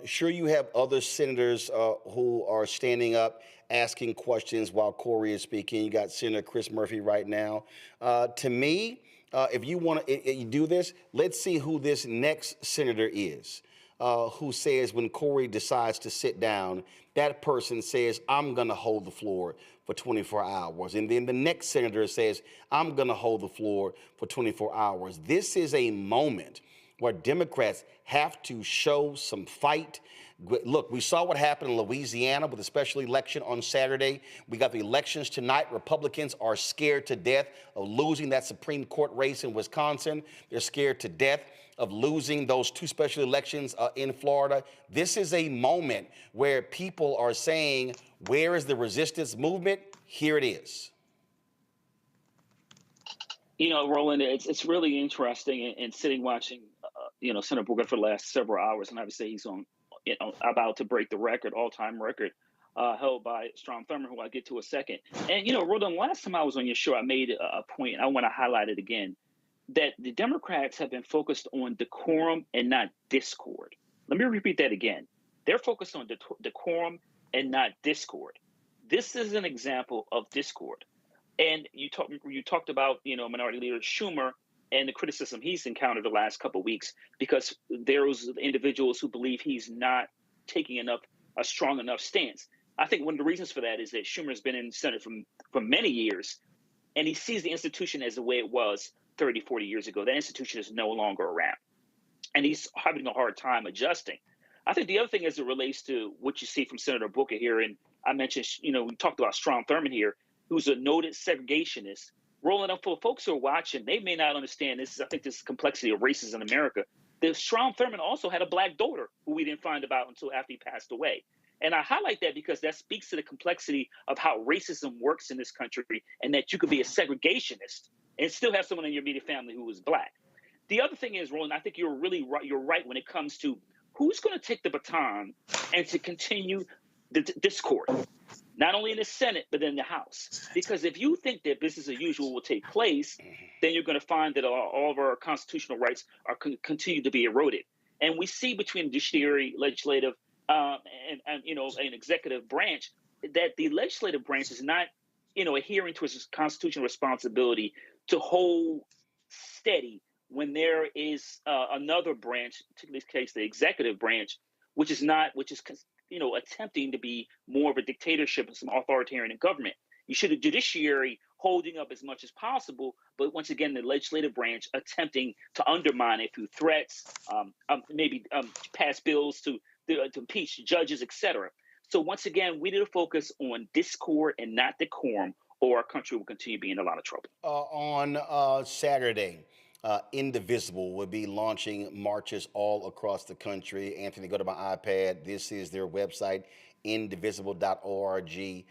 sure, you have other senators who are standing up asking questions while Cory is speaking. You got Senator Chris Murphy right now. To me, if you want to do this, let's see who this next senator is, who says when Cory decides to sit down, that person says, I'm going to hold the floor for 24 hours. And then the next senator says, I'm going to hold the floor for 24 hours. This is a moment where Democrats have to show some fight. Look, we saw what happened in Louisiana with the special election on Saturday. We got the elections tonight. Republicans are scared to death of losing that Supreme Court race in Wisconsin. They're scared to death of losing those 2 special elections in Florida. This is a moment where people are saying, where is the resistance movement? Here it is. You know, Roland, it's really interesting and sitting watching, Senator Booker for the last several hours, and obviously he's on, about to break the record, all-time record, held by Strom Thurmond, who I'll get to in a second. And, Roland, last time I was on your show, I made a point, and I want to highlight it again, that the Democrats have been focused on decorum and not discord. Let me repeat that again. They're focused on decorum and not discord. This is an example of discord. And you talked about, Minority Leader Schumer and the criticism he's encountered the last couple of weeks because there's individuals who believe he's not taking a strong enough stance. I think one of the reasons for that is that Schumer's been in the Senate for many years, and he sees the institution as the way it was 30, 40 years ago. That institution is no longer around, and he's having a hard time adjusting. I think the other thing as it relates to what you see from Senator Booker here, and I mentioned, we talked about Strom Thurmond here, who's a noted segregationist. Rolling up for folks who are watching, they may not understand this. I think this is the complexity of racism in America. The Strom Thurmond also had a black daughter who we didn't find about until after he passed away. And I highlight that because that speaks to the complexity of how racism works in this country, and that you could be a segregationist and still have someone in your immediate family who is black. The other thing is, Roland, I think you're really right. You're right when it comes to who's going to take the baton and to continue the discord, not only in the Senate, but in the House. Because if you think that business as usual will take place, then you're going to find that all of our constitutional rights are continue to be eroded. And we see between the judiciary, legislative, and executive branch that the legislative branch is not, adhering to its constitutional responsibility to hold steady when there is another branch, in this case, the executive branch, which is attempting to be more of a dictatorship and some authoritarian government. You should have judiciary holding up as much as possible, but once again, the legislative branch attempting to undermine it through threats, maybe pass bills to impeach judges, etc. So once again, we need to focus on discord and not decorum, or our country will continue being in a lot of trouble. On Saturday, Indivisible will be launching marches all across the country. Anthony, go to my iPad. This is their website, indivisible.org.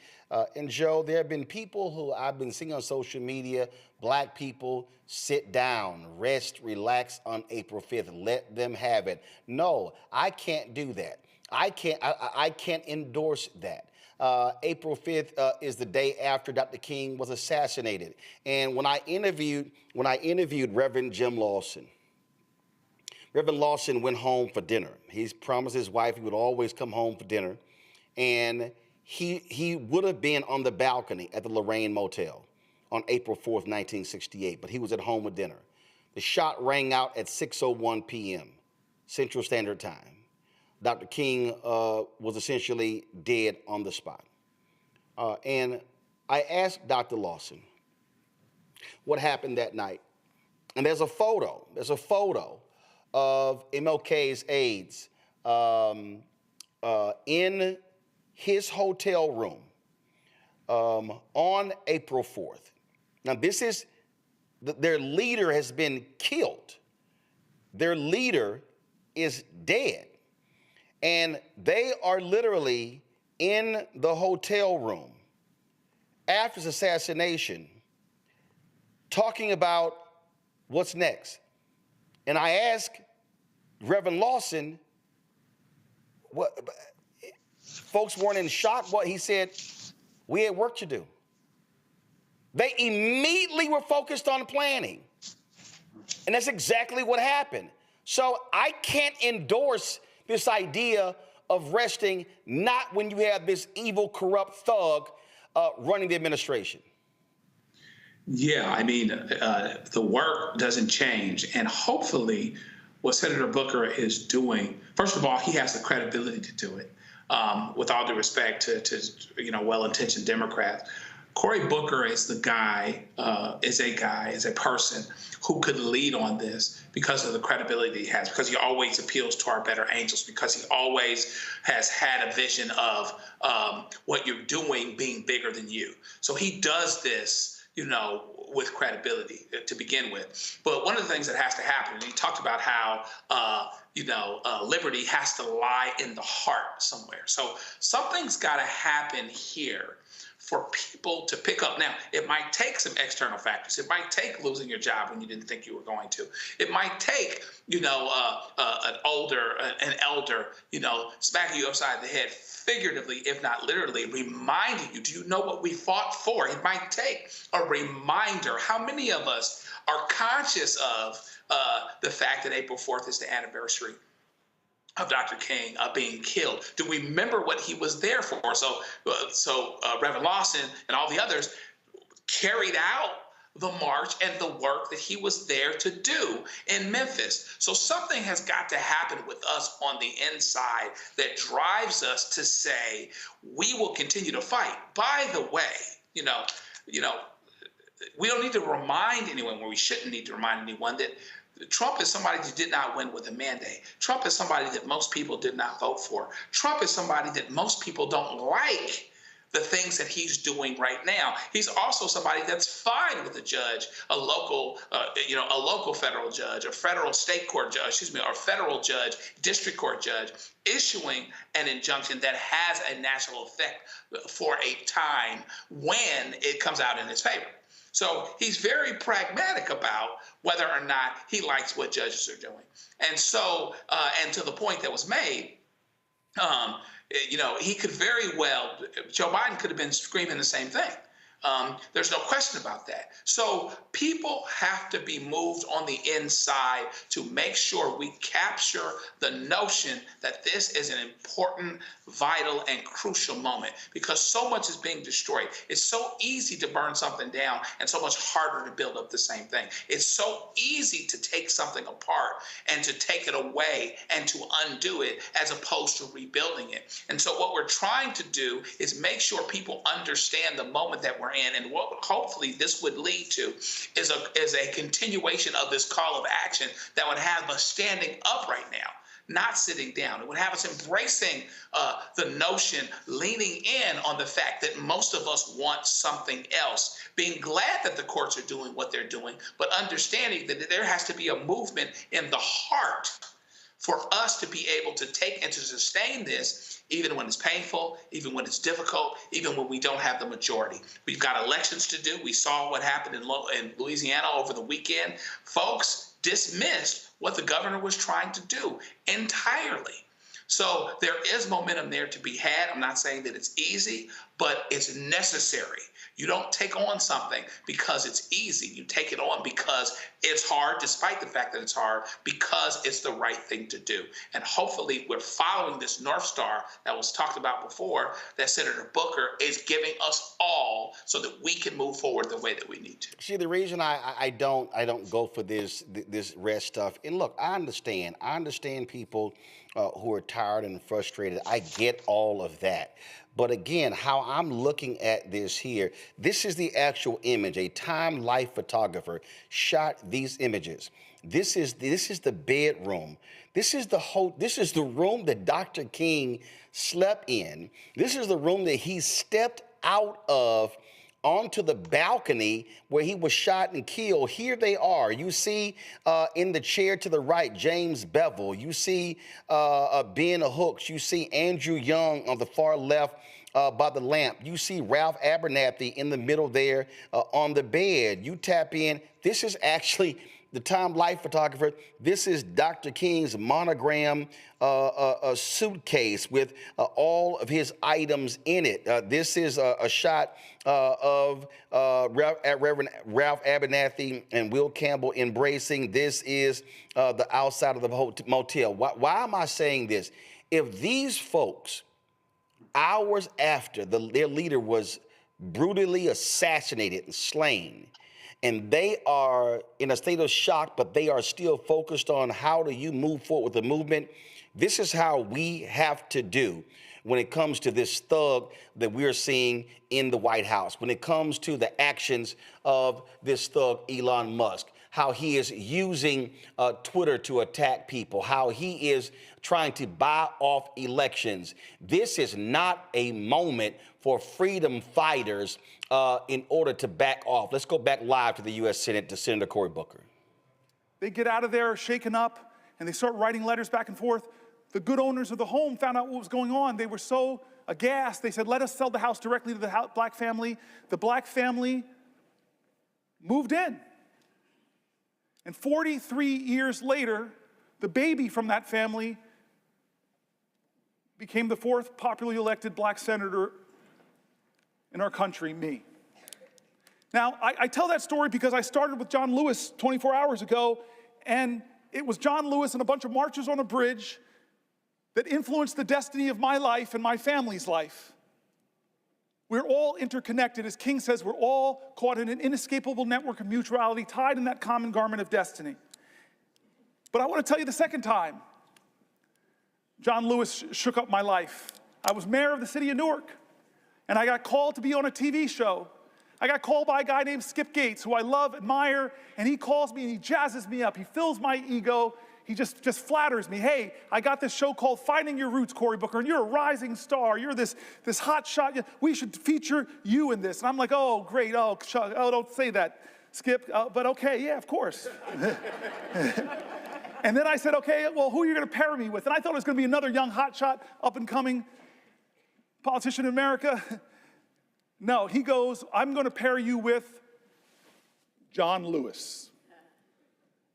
And Joe, there have been people who I've been seeing on social media, black people, sit down, rest, relax on April 5th. Let them have it. No, I can't do that. I can't endorse that. April 5th is the day after Dr. King was assassinated. And when I interviewed Reverend Jim Lawson, Reverend Lawson went home for dinner. He's promised his wife he would always come home for dinner. And he would have been on the balcony at the Lorraine Motel on April 4th, 1968, but he was at home with dinner. The shot rang out at 6:01 p.m. Central Standard Time. Dr. King was essentially dead on the spot. And I asked Dr. Lawson what happened that night. And there's a photo of MLK's aides in his hotel room on April 4th. Now, this is, their leader has been killed. Their leader is dead. And they are literally in the hotel room after his assassination talking about what's next. And I asked Reverend Lawson, what, folks weren't in shock. What he said, we had work to do. They immediately were focused on planning. And that's exactly what happened. So I can't endorse this idea of resting, not when you have this evil, corrupt thug running the administration. Yeah, I mean, the work doesn't change. And hopefully what Senator Booker is doing, first of all, he has the credibility to do it. With all due respect to well-intentioned Democrats, Cory Booker is the guy, is a person who could lead on this because of the credibility he has, because he always appeals to our better angels, because he always has had a vision of what you're doing being bigger than you. So he does this, with credibility to begin with. But one of the things that has to happen, and he talked about how, liberty has to lie in the heart somewhere. So something's got to happen here for people to pick up. Now, it might take some external factors. It might take losing your job when you didn't think you were going to. It might take, an elder, smacking you upside the head, figuratively, if not literally, reminding you, do you know what we fought for? It might take a reminder. How many of us are conscious of the fact that April 4th is the anniversary of Dr. King being killed? Do we remember what he was there for? So Reverend Lawson and all the others carried out the march and the work that he was there to do in Memphis. So something has got to happen with us on the inside that drives us to say, we will continue to fight. By the way, we don't need to remind anyone, or we shouldn't need to remind anyone, that Trump is somebody that did not win with a mandate. Trump is somebody that most people did not vote for. Trump is somebody that most people don't like the things that he's doing right now. He's also somebody that's fine with a judge, a local federal judge, a federal state court judge, or federal judge, district court judge, issuing an injunction that has a national effect for a time when it comes out in his favor. So he's very pragmatic about whether or not he likes what judges are doing. And so, and to the point that was made, he could very well, Joe Biden could have been screaming the same thing. There's no question about that. So people have to be moved on the inside to make sure we capture the notion that this is an important, vital, and crucial moment, because so much is being destroyed. It's so easy to burn something down and so much harder to build up the same thing. It's so easy to take something apart and to take it away and to undo it as opposed to rebuilding it. And so what we're trying to do is make sure people understand the moment that we're in, and what hopefully this would lead to is a continuation of this call of action that would have us standing up right now, not sitting down. It would have us embracing the notion, leaning in on the fact that most of us want something else, being glad that the courts are doing what they're doing, but understanding that there has to be a movement in the heart for us to be able to take and to sustain this, even when it's painful, even when it's difficult, even when we don't have the majority. We've got elections to do. We saw what happened in Louisiana over the weekend. Folks dismissed what the governor was trying to do entirely. So there is momentum there to be had. I'm not saying that it's easy, but it's necessary. You don't take on something because it's easy. You take it on because it's hard, despite the fact that it's hard, because it's the right thing to do. And hopefully we're following this North Star that was talked about before, that Senator Booker is giving us all so that we can move forward the way that we need to. See, the reason I don't go for this rest stuff, and look, I understand people who are tired and frustrated. I get all of that. But again, how I'm looking at this here, this is the actual image. A Time Life photographer shot these images. This is the bedroom. This is the room that Dr. King slept in. This is the room that he stepped out of onto the balcony where he was shot and killed. Here they are. You see in the chair to the right, James Bevel. You see Ben Hooks. You see Andrew Young on the far left by the lamp. You see Ralph Abernathy in the middle there on the bed. You tap in. This is actually the Time Life photographer. This is Dr. King's monogram suitcase with all of his items in it. This is a shot of Reverend Ralph Abernathy and Will Campbell embracing. This is the outside of the motel. Why am I saying this? If these folks, hours after their leader was brutally assassinated and slain, and they are in a state of shock, but they are still focused on how do you move forward with the movement. This is how we have to do when it comes to this thug that we're seeing in the White House, when it comes to the actions of this thug, Elon Musk, how he is using Twitter to attack people, how he is trying to buy off elections. This is not a moment for freedom fighters in order to back off. Let's go back live to the U.S. Senate to Senator Cory Booker. They get out of there shaken up, and they start writing letters back and forth. The good owners of the home found out what was going on. They were so aghast. They said, let us sell the house directly to the black family. The black family moved in. And 43 years later, the baby from that family became the 4th popularly elected black senator in our country, me. Now, I tell that story because I started with John Lewis 24 hours ago, and it was John Lewis and a bunch of marchers on a bridge that influenced the destiny of my life and my family's life. We're all interconnected. As King says, we're all caught in an inescapable network of mutuality, tied in that common garment of destiny. But I want to tell you the second time John Lewis shook up my life. I was mayor of the city of Newark, and I got called to be on a TV show. I got called by a guy named Skip Gates, who I love, admire, and he calls me and he jazzes me up. He fills my ego. He just flatters me. Hey, I got this show called Finding Your Roots, Cory Booker, and you're a rising star. You're this hot shot. We should feature you in this. And I'm like, oh, great. Oh, don't say that, Skip. But okay, yeah, of course. And then I said, okay, well, who are you going to pair me with? And I thought it was going to be another young hotshot, up-and-coming politician in America. No, he goes, I'm going to pair you with John Lewis.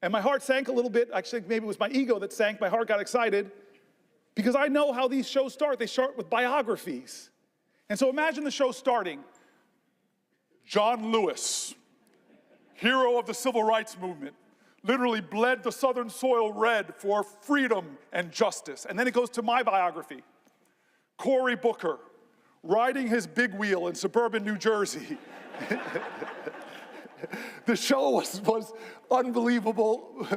And my heart sank a little bit. Actually, maybe it was my ego that sank. My heart got excited because I know how these shows start. They start with biographies. And so imagine the show starting. John Lewis, hero of the civil rights movement, literally bled the southern soil red for freedom and justice. And then it goes to my biography. Cory Booker, riding his big wheel in suburban New Jersey. The show was unbelievable,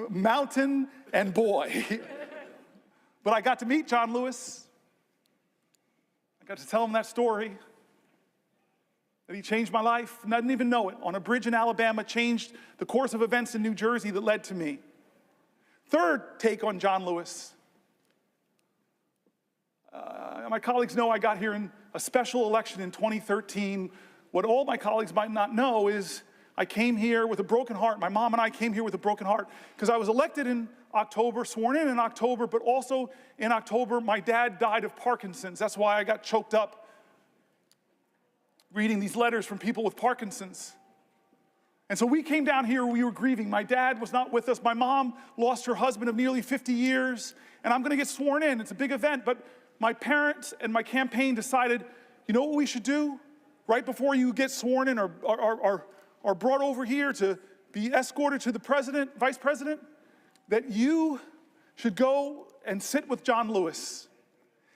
mountain and boy. But I got to meet John Lewis. I got to tell him that story, that he changed my life, and I didn't even know it. On a bridge in Alabama, changed the course of events in New Jersey that led to me. Third take on John Lewis. My colleagues know I got here in a special election in 2013. What all my colleagues might not know is I came here with a broken heart. My mom and I came here with a broken heart because I was elected in October, sworn in October, but also in October, my dad died of Parkinson's. That's why I got choked up reading these letters from people with Parkinson's. And so we came down here, we were grieving. My dad was not with us. My mom lost her husband of nearly 50 years, and I'm gonna get sworn in. It's a big event, but my parents and my campaign decided, you know what we should do? Right before you get sworn in or brought over here to be escorted to the president, vice president, that you should go and sit with John Lewis.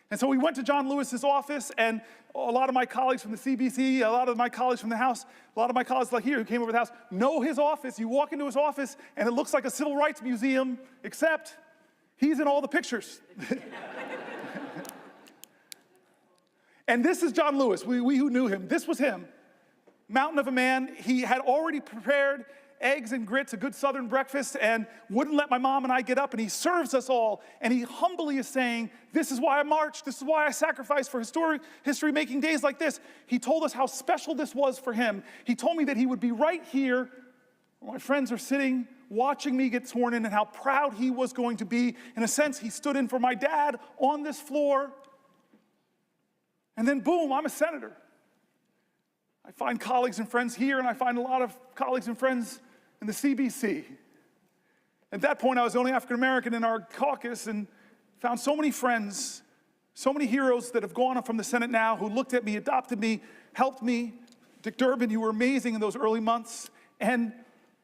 And so we went to John Lewis's office, and a lot of my colleagues from the CBC, a lot of my colleagues from the House, a lot of my colleagues like here who came over to the House know his office. You walk into his office, and it looks like a civil rights museum, except he's in all the pictures. And this is John Lewis, we who knew him. This was him, mountain of a man. He had already prepared eggs and grits, a good Southern breakfast, and wouldn't let my mom and I get up, and he serves us all, and he humbly is saying, this is why I marched, this is why I sacrificed for history-making days like this. He told us how special this was for him. He told me that he would be right here where my friends are sitting, watching me get sworn in, and how proud he was going to be. In a sense, he stood in for my dad on this floor. And then boom, I'm a senator. I find colleagues and friends here, and I find a lot of colleagues and friends in the CBC. At that point, I was the only African American in our caucus, and found so many friends, so many heroes that have gone up from the Senate now, who looked at me, adopted me, helped me. Dick Durbin, you were amazing in those early months. And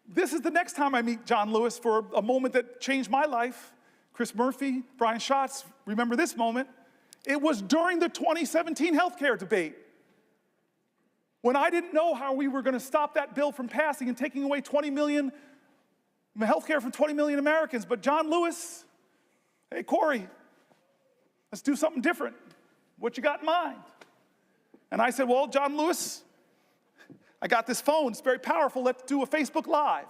this is the next time I meet John Lewis for a moment that changed my life. Chris Murphy, Brian Schatz, remember this moment. It was during the 2017 healthcare debate. when I didn't know how we were going to stop that bill from passing and taking away 20 million health care from 20 million Americans. But John Lewis, hey, Cory, let's do something different. What you got in mind? And I said, well, John Lewis, I got this phone. It's very powerful. Let's do a Facebook Live.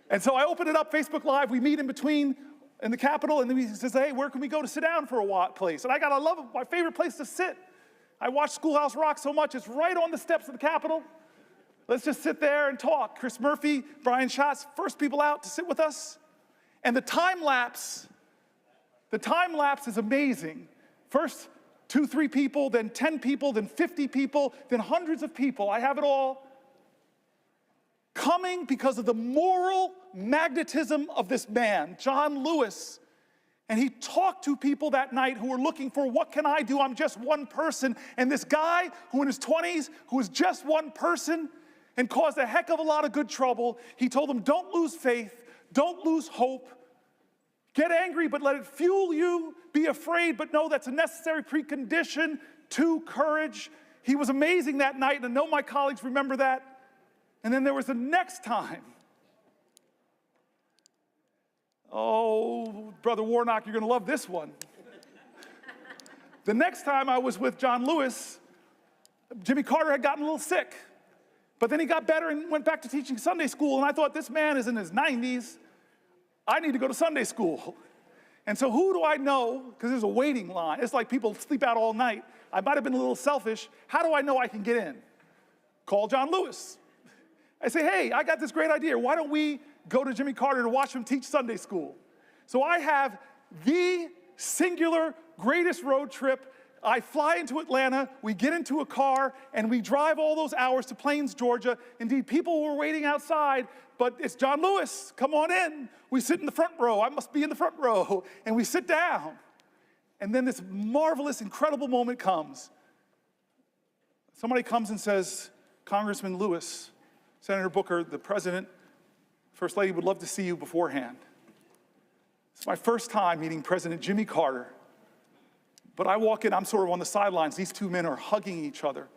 And so I open it up, Facebook Live. We meet in the Capitol, and then he says, hey, where can we go to sit down for a place? And I love my favorite place to sit. I watch Schoolhouse Rock so much. It's right on the steps of the Capitol. Let's just sit there and talk. Chris Murphy, Brian Schatz, first people out to sit with us. And the time lapse is amazing. First 2, 3 people, then 10 people, then 50 people, then hundreds of people. I have it all. Coming because of the moral magnetism of this man, John Lewis. And he talked to people that night who were looking for, what can I do? I'm just one person. And this guy who in his 20s, who was just one person and caused a heck of a lot of good trouble, he told them, don't lose faith, don't lose hope. Get angry, but let it fuel you. Be afraid, but know that's a necessary precondition to courage. He was amazing that night, and I know my colleagues remember that. And then there was the next time. Oh, Brother Warnock, you're going to love this one. The next time I was with John Lewis, Jimmy Carter had gotten a little sick. But then he got better and went back to teaching Sunday school. And I thought, this man is in his 90s. I need to go to Sunday school. And so who do I know? Because there's a waiting line. It's like people sleep out all night. I might have been a little selfish. How do I know I can get in? Call John Lewis. I say, hey, I got this great idea. Why don't we go to Jimmy Carter to watch him teach Sunday school? So I have the singular greatest road trip. I fly into Atlanta, we get into a car, and we drive all those hours to Plains, Georgia. Indeed, people were waiting outside, but it's John Lewis. Come on in. We sit in the front row. I must be in the front row. And we sit down. And then this marvelous, incredible moment comes. Somebody comes and says, Congressman Lewis, Senator Booker, the President, First Lady would love to see you beforehand. It's my first time meeting President Jimmy Carter. But I walk in, I'm sort of on the sidelines. These two men are hugging each other.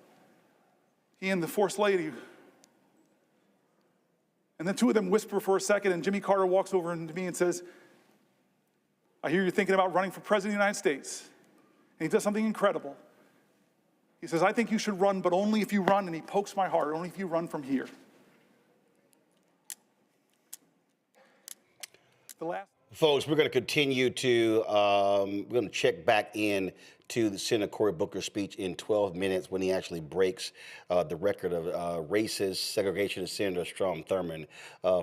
He and the First Lady. And then two of them whisper for a second, and Jimmy Carter walks over to me and says, I hear you're thinking about running for President of the United States. And he does something incredible. He says, I think you should run, but only if you run, and he pokes my heart, only if you run from here. Folks, we're going to continue to, we're going to check back in to the Senator Cory Booker speech in 12 minutes when he actually breaks the record of racist segregationist Senator Strom Thurmond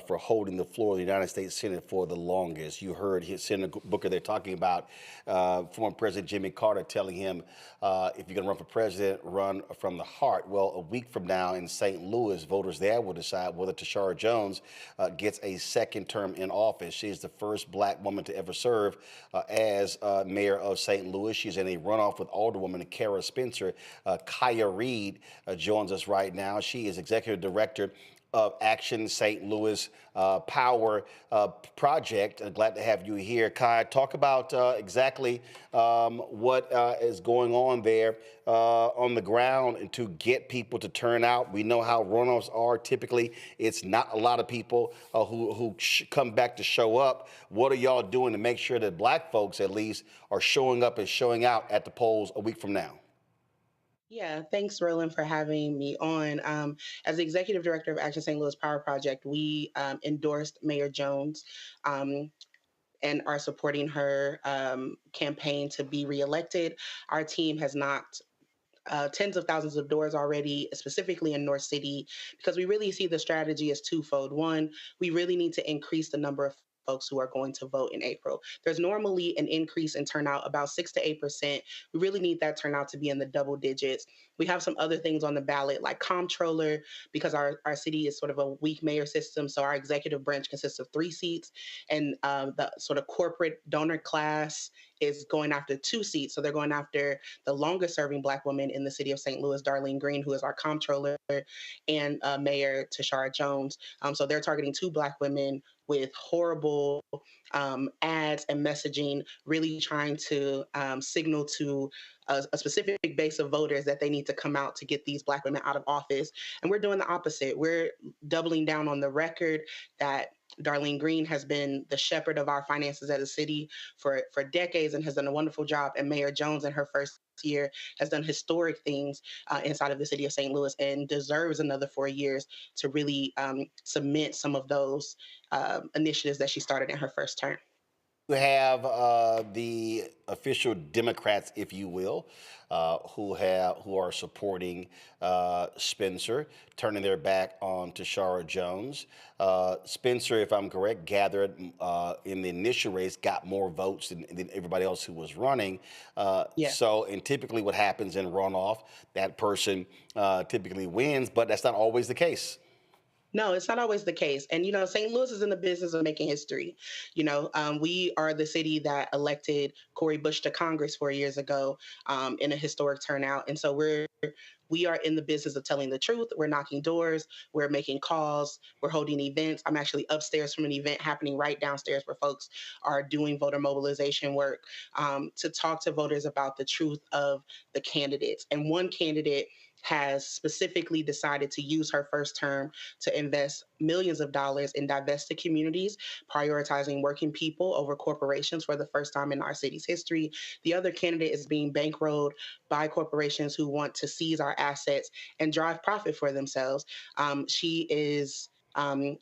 for holding the floor of the United States Senate for the longest. You heard Senator Booker there talking about former President Jimmy Carter telling him, if you're going to run for president, run from the heart. Well, a week from now in St. Louis, voters there will decide whether Tashara Jones gets a second term in office. She is the first black woman to ever serve as mayor of St. Louis. She's in a runoff with Alderwoman Kara Spencer. Kaya Reed joins us right now. She is executive director of Action St. Louis Power Project. Glad to have you here. Kaya, talk about exactly what is going on there on the ground and to get people to turn out. We know how runoffs are. Typically, it's not a lot of people who come back to show up. What are y'all doing to make sure that black folks, at least, are showing up and showing out at the polls a week from now? Yeah, thanks, Roland, for having me on. As the executive director of Action St. Louis Power Project, we endorsed Mayor Jones and are supporting her campaign to be reelected. Our team has knocked tens of thousands of doors already, specifically in North City, because we really see the strategy as twofold. One, we really need to increase the number of folks who are going to vote in April. There's normally an increase in turnout, about 6 to 8%. We really need that turnout to be in the double digits. We have some other things on the ballot like comptroller, because our city is sort of a weak mayor system. So our executive branch consists of 3 seats, and the sort of corporate donor class is going after 2 seats. So they're going after the longest serving black woman in the city of St. Louis, Darlene Green, who is our comptroller, and Mayor Tashara Jones. So they're targeting 2 black women with horrible ads and messaging, really trying to signal to a specific base of voters that they need to come out to get these Black women out of office. And we're doing the opposite. We're doubling down on the record that Darlene Green has been the shepherd of our finances as a city for decades and has done a wonderful job. And Mayor Jones in her first year has done historic things inside of the city of St. Louis and deserves another 4 years to really cement some of those initiatives that she started in her first term. You have the official Democrats, if you will, who are supporting Spencer, turning their back on Tashara Jones. Spencer, if I'm correct, gathered in the initial race, got more votes than everybody else who was running. So, and typically what happens in runoff, that person typically wins, but that's not always the case. No, it's not always the case. And, St. Louis is in the business of making history. We are the city that elected Cory Bush to Congress 4 years ago in a historic turnout. And so we are in the business of telling the truth. We're knocking doors. We're making calls. We're holding events. I'm actually upstairs from an event happening right downstairs where folks are doing voter mobilization work to talk to voters about the truth of the candidates. And one candidate has specifically decided to use her first term to invest millions of dollars in divested communities, prioritizing working people over corporations for the first time in our city's history. The other candidate is being bankrolled by corporations who want to seize our assets and drive profit for themselves. She is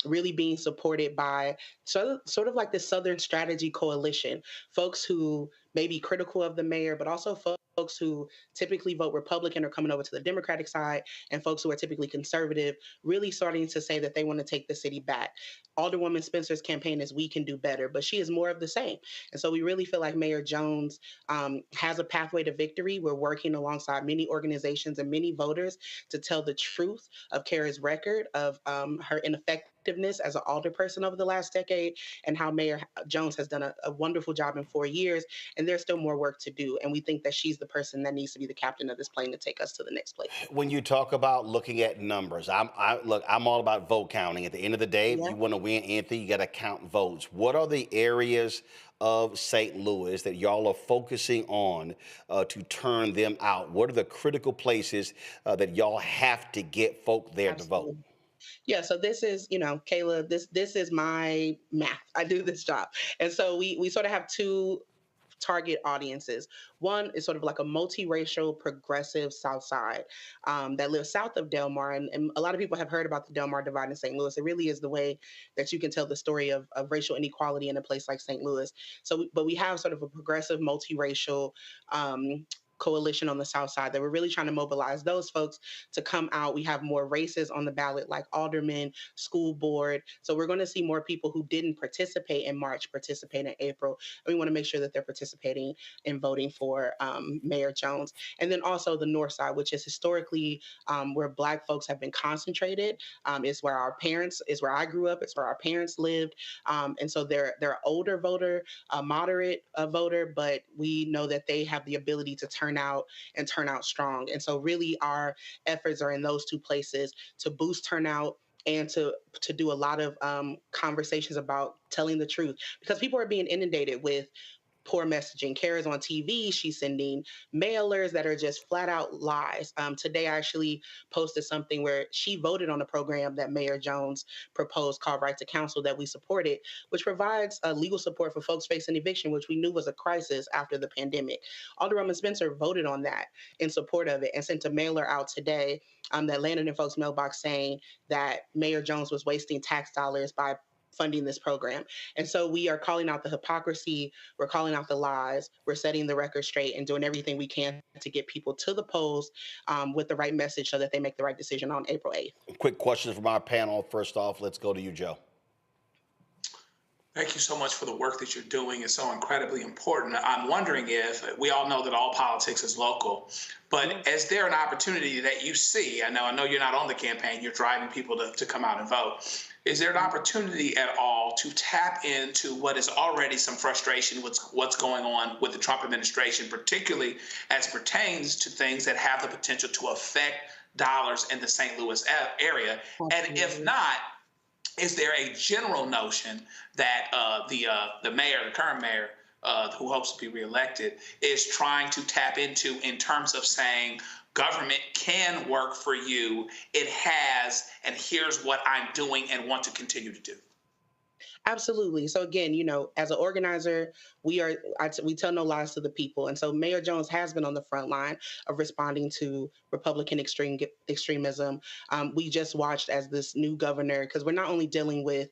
really being supported by sort of like the Southern Strategy Coalition, folks who may be critical of the mayor, but also folks who typically vote Republican are coming over to the Democratic side, and folks who are typically conservative really starting to say that they want to take the city back. Alderwoman Spencer's campaign is "We Can Do Better," but she is more of the same. And so we really feel like Mayor Jones has a pathway to victory. We're working alongside many organizations and many voters to tell the truth of Kara's record, of her ineffectiveness as an alderperson over the last decade, and how Mayor Jones has done a wonderful job in 4 years. And there's still more work to do. And we think that she's the person that needs to be the captain of this plane to take us to the next place. When you talk about looking at numbers, I'm all about vote counting. At the end of the day, if you want to win anything, you got to count votes. What are the areas of St. Louis that y'all are focusing on to turn them out? What are the critical places that y'all have to get folk there to vote? Yeah, so this is, Kayla, this is my math. I do this job. And so we sort of have two target audiences. One is sort of like a multiracial, progressive South Side that lives south of Del Mar. And a lot of people have heard about the Del Mar divide in St. Louis. It really is the way that you can tell the story of racial inequality in a place like St. Louis. But we have sort of a progressive, multiracial coalition on the South Side that we're really trying to mobilize those folks to come out. We have more races on the ballot like aldermen, school board. So we're going to see more people who didn't participate in March participate in April. And we want to make sure that they're participating in voting for Mayor Jones. And then also the North Side, which is historically where Black folks have been concentrated. It's where I grew up. It's where our parents lived. And so they're an older voter, a moderate voter, but we know that they have the ability to turn out strong. And so really our efforts are in those two places to boost turnout and to do a lot of conversations about telling the truth, because people are being inundated with poor messaging. Kara's on TV. She's sending mailers that are just flat out lies. Today, I actually posted something where she voted on a program that Mayor Jones proposed called Right to Counsel that we supported, which provides legal support for folks facing eviction, which we knew was a crisis after the pandemic. Alderwoman Spencer voted on that in support of it and sent a mailer out today that landed in folks' mailbox saying that Mayor Jones was wasting tax dollars by funding this program. And so we are calling out the hypocrisy, we're calling out the lies, we're setting the record straight and doing everything we can to get people to the polls with the right message so that they make the right decision on April 8th. Quick questions from our panel. First off, let's go to you, Joe. Thank you so much for the work that you're doing. It's so incredibly important. I'm wondering if we all know that all politics is local, but is there an opportunity that you see? I know you're not on the campaign, you're driving people to come out and vote. Is there an opportunity at all to tap into what is already some frustration with what's going on with the Trump administration, particularly as pertains to things that have the potential to affect dollars in the St. Louis area? And if not, is there a general notion that the mayor, the current mayor, who hopes to be reelected, is trying to tap into in terms of saying government can work for you, it has, and here's what I'm doing and want to continue to do? Absolutely. So again, as an organizer, we tell no lies to the people, and so Mayor Jones has been on the front line of responding to Republican extremism. We just watched as this new governor, because we're not only dealing with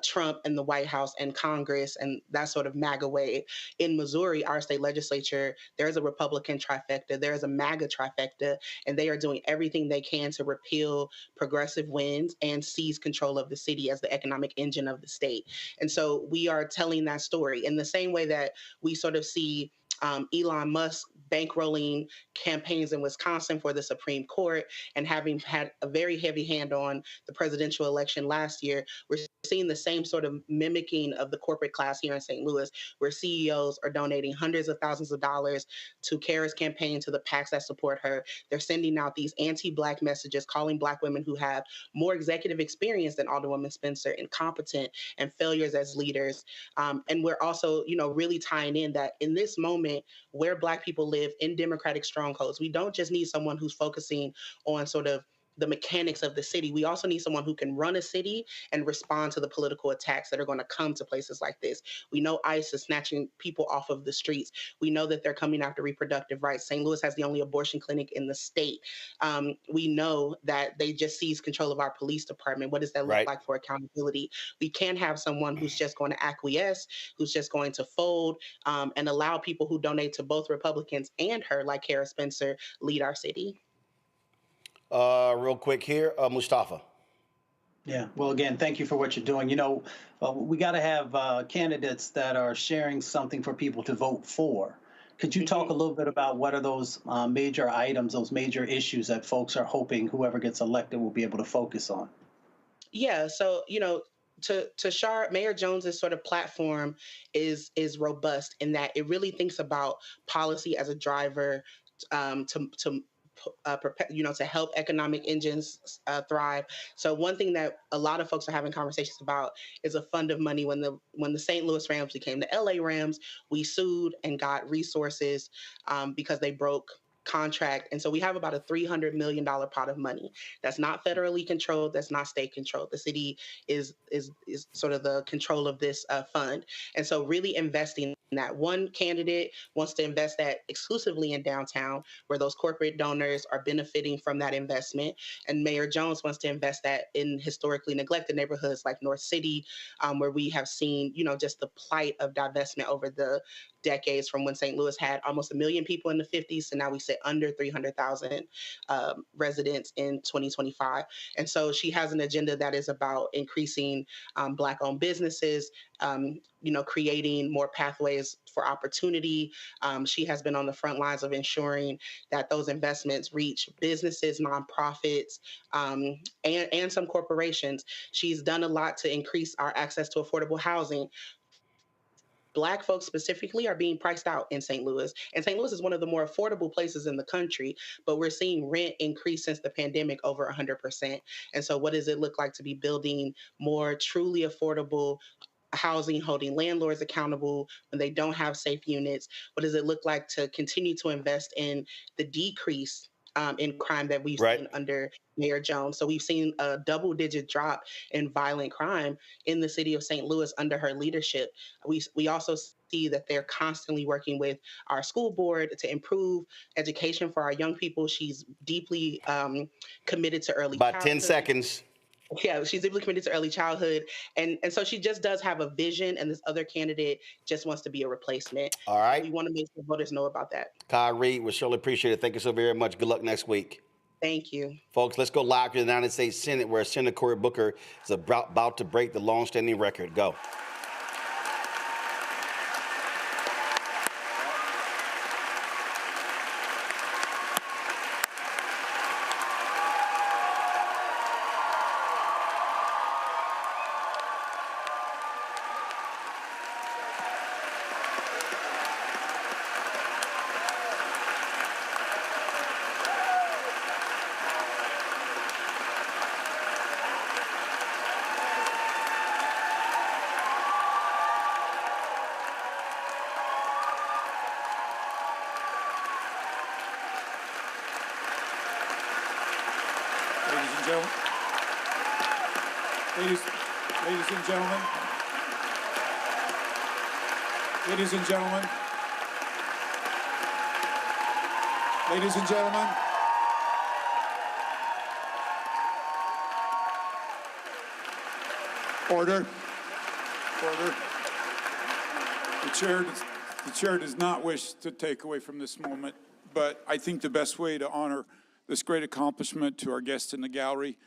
Trump and the White House and Congress and that sort of MAGA wave. In Missouri, our state legislature, there is a Republican trifecta, there is a MAGA trifecta, and they are doing everything they can to repeal progressive wins and seize control of the city as the economic engine of the state. And so we are telling that story in the same way that we sort of see Elon Musk bankrolling campaigns in Wisconsin for the Supreme Court and having had a very heavy hand on the presidential election last year. We're seeing the same sort of mimicking of the corporate class here in St. Louis, where CEOs are donating hundreds of thousands of dollars to Kara's campaign, to the PACs that support her. They're sending out these anti-Black messages, calling Black women who have more executive experience than Alderwoman Spencer incompetent and failures as leaders. And we're also, really tying in that in this moment where Black people live in Democratic strongholds, we don't just need someone who's focusing on sort of the mechanics of the city. We also need someone who can run a city and respond to the political attacks that are going to come to places like this. We know ICE is snatching people off of the streets. We know that they're coming after reproductive rights. St. Louis has the only abortion clinic in the state. We know that they just seized control of our police department. What does that look like for accountability? We can't have someone who's just going to acquiesce, who's just going to fold, and allow people who donate to both Republicans and her, like Kara Spencer, lead our city. Real quick here, Mustafa. Yeah, well, again, thank you for what you're doing. We got to have candidates that are sharing something for people to vote for. Could you talk a little bit about what are those major items, those major issues that folks are hoping whoever gets elected will be able to focus on? Yeah, so, to Shar, Mayor Jones's sort of platform is robust in that it really thinks about policy as a driver to help economic engines thrive. So one thing that a lot of folks are having conversations about is a fund of money. When the St. Louis Rams became the LA Rams, we sued and got resources because they broke contract. And so we have about a $300 million pot of money that's not federally controlled, that's not state controlled. The city is sort of the control of this fund. And so really investing in that. One candidate wants to invest that exclusively in downtown, where those corporate donors are benefiting from that investment. And Mayor Jones wants to invest that in historically neglected neighborhoods like North City, where we have seen, just the plight of divestment over the decades, from when St. Louis had almost 1 million people in the 50s to now we sit under 300,000 residents in 2025. And so she has an agenda that is about increasing Black-owned businesses, creating more pathways for opportunity. She has been on the front lines of ensuring that those investments reach businesses, nonprofits, and some corporations. She's done a lot to increase our access to affordable housing. Black folks specifically are being priced out in St. Louis. And St. Louis is one of the more affordable places in the country, but we're seeing rent increase since the pandemic over 100%. And so what does it look like to be building more truly affordable housing, holding landlords accountable when they don't have safe units? What does it look like to continue to invest in the decrease in crime that we've seen under Mayor Jones? So we've seen a double-digit drop in violent crime in the city of St. Louis under her leadership. We also see that they're constantly working with our school board to improve education for our young people. She's deeply committed to early childhood. About 10 seconds. Yeah, she's deeply committed to early childhood. And so she just does have a vision, and this other candidate just wants to be a replacement. All right. We want to make sure voters know about that. Cory, we surely appreciate it. Thank you so very much. Good luck next week. Thank you. Folks, let's go live to the United States Senate, where Senator Cory Booker is about to break the long-standing record. Go. gentlemen. Ladies and gentlemen. Ladies and gentlemen. Ladies and gentlemen. Order. Order. The chair does not wish to take away from this moment, but I think the best way to honor this great accomplishment to our guests in the gallery,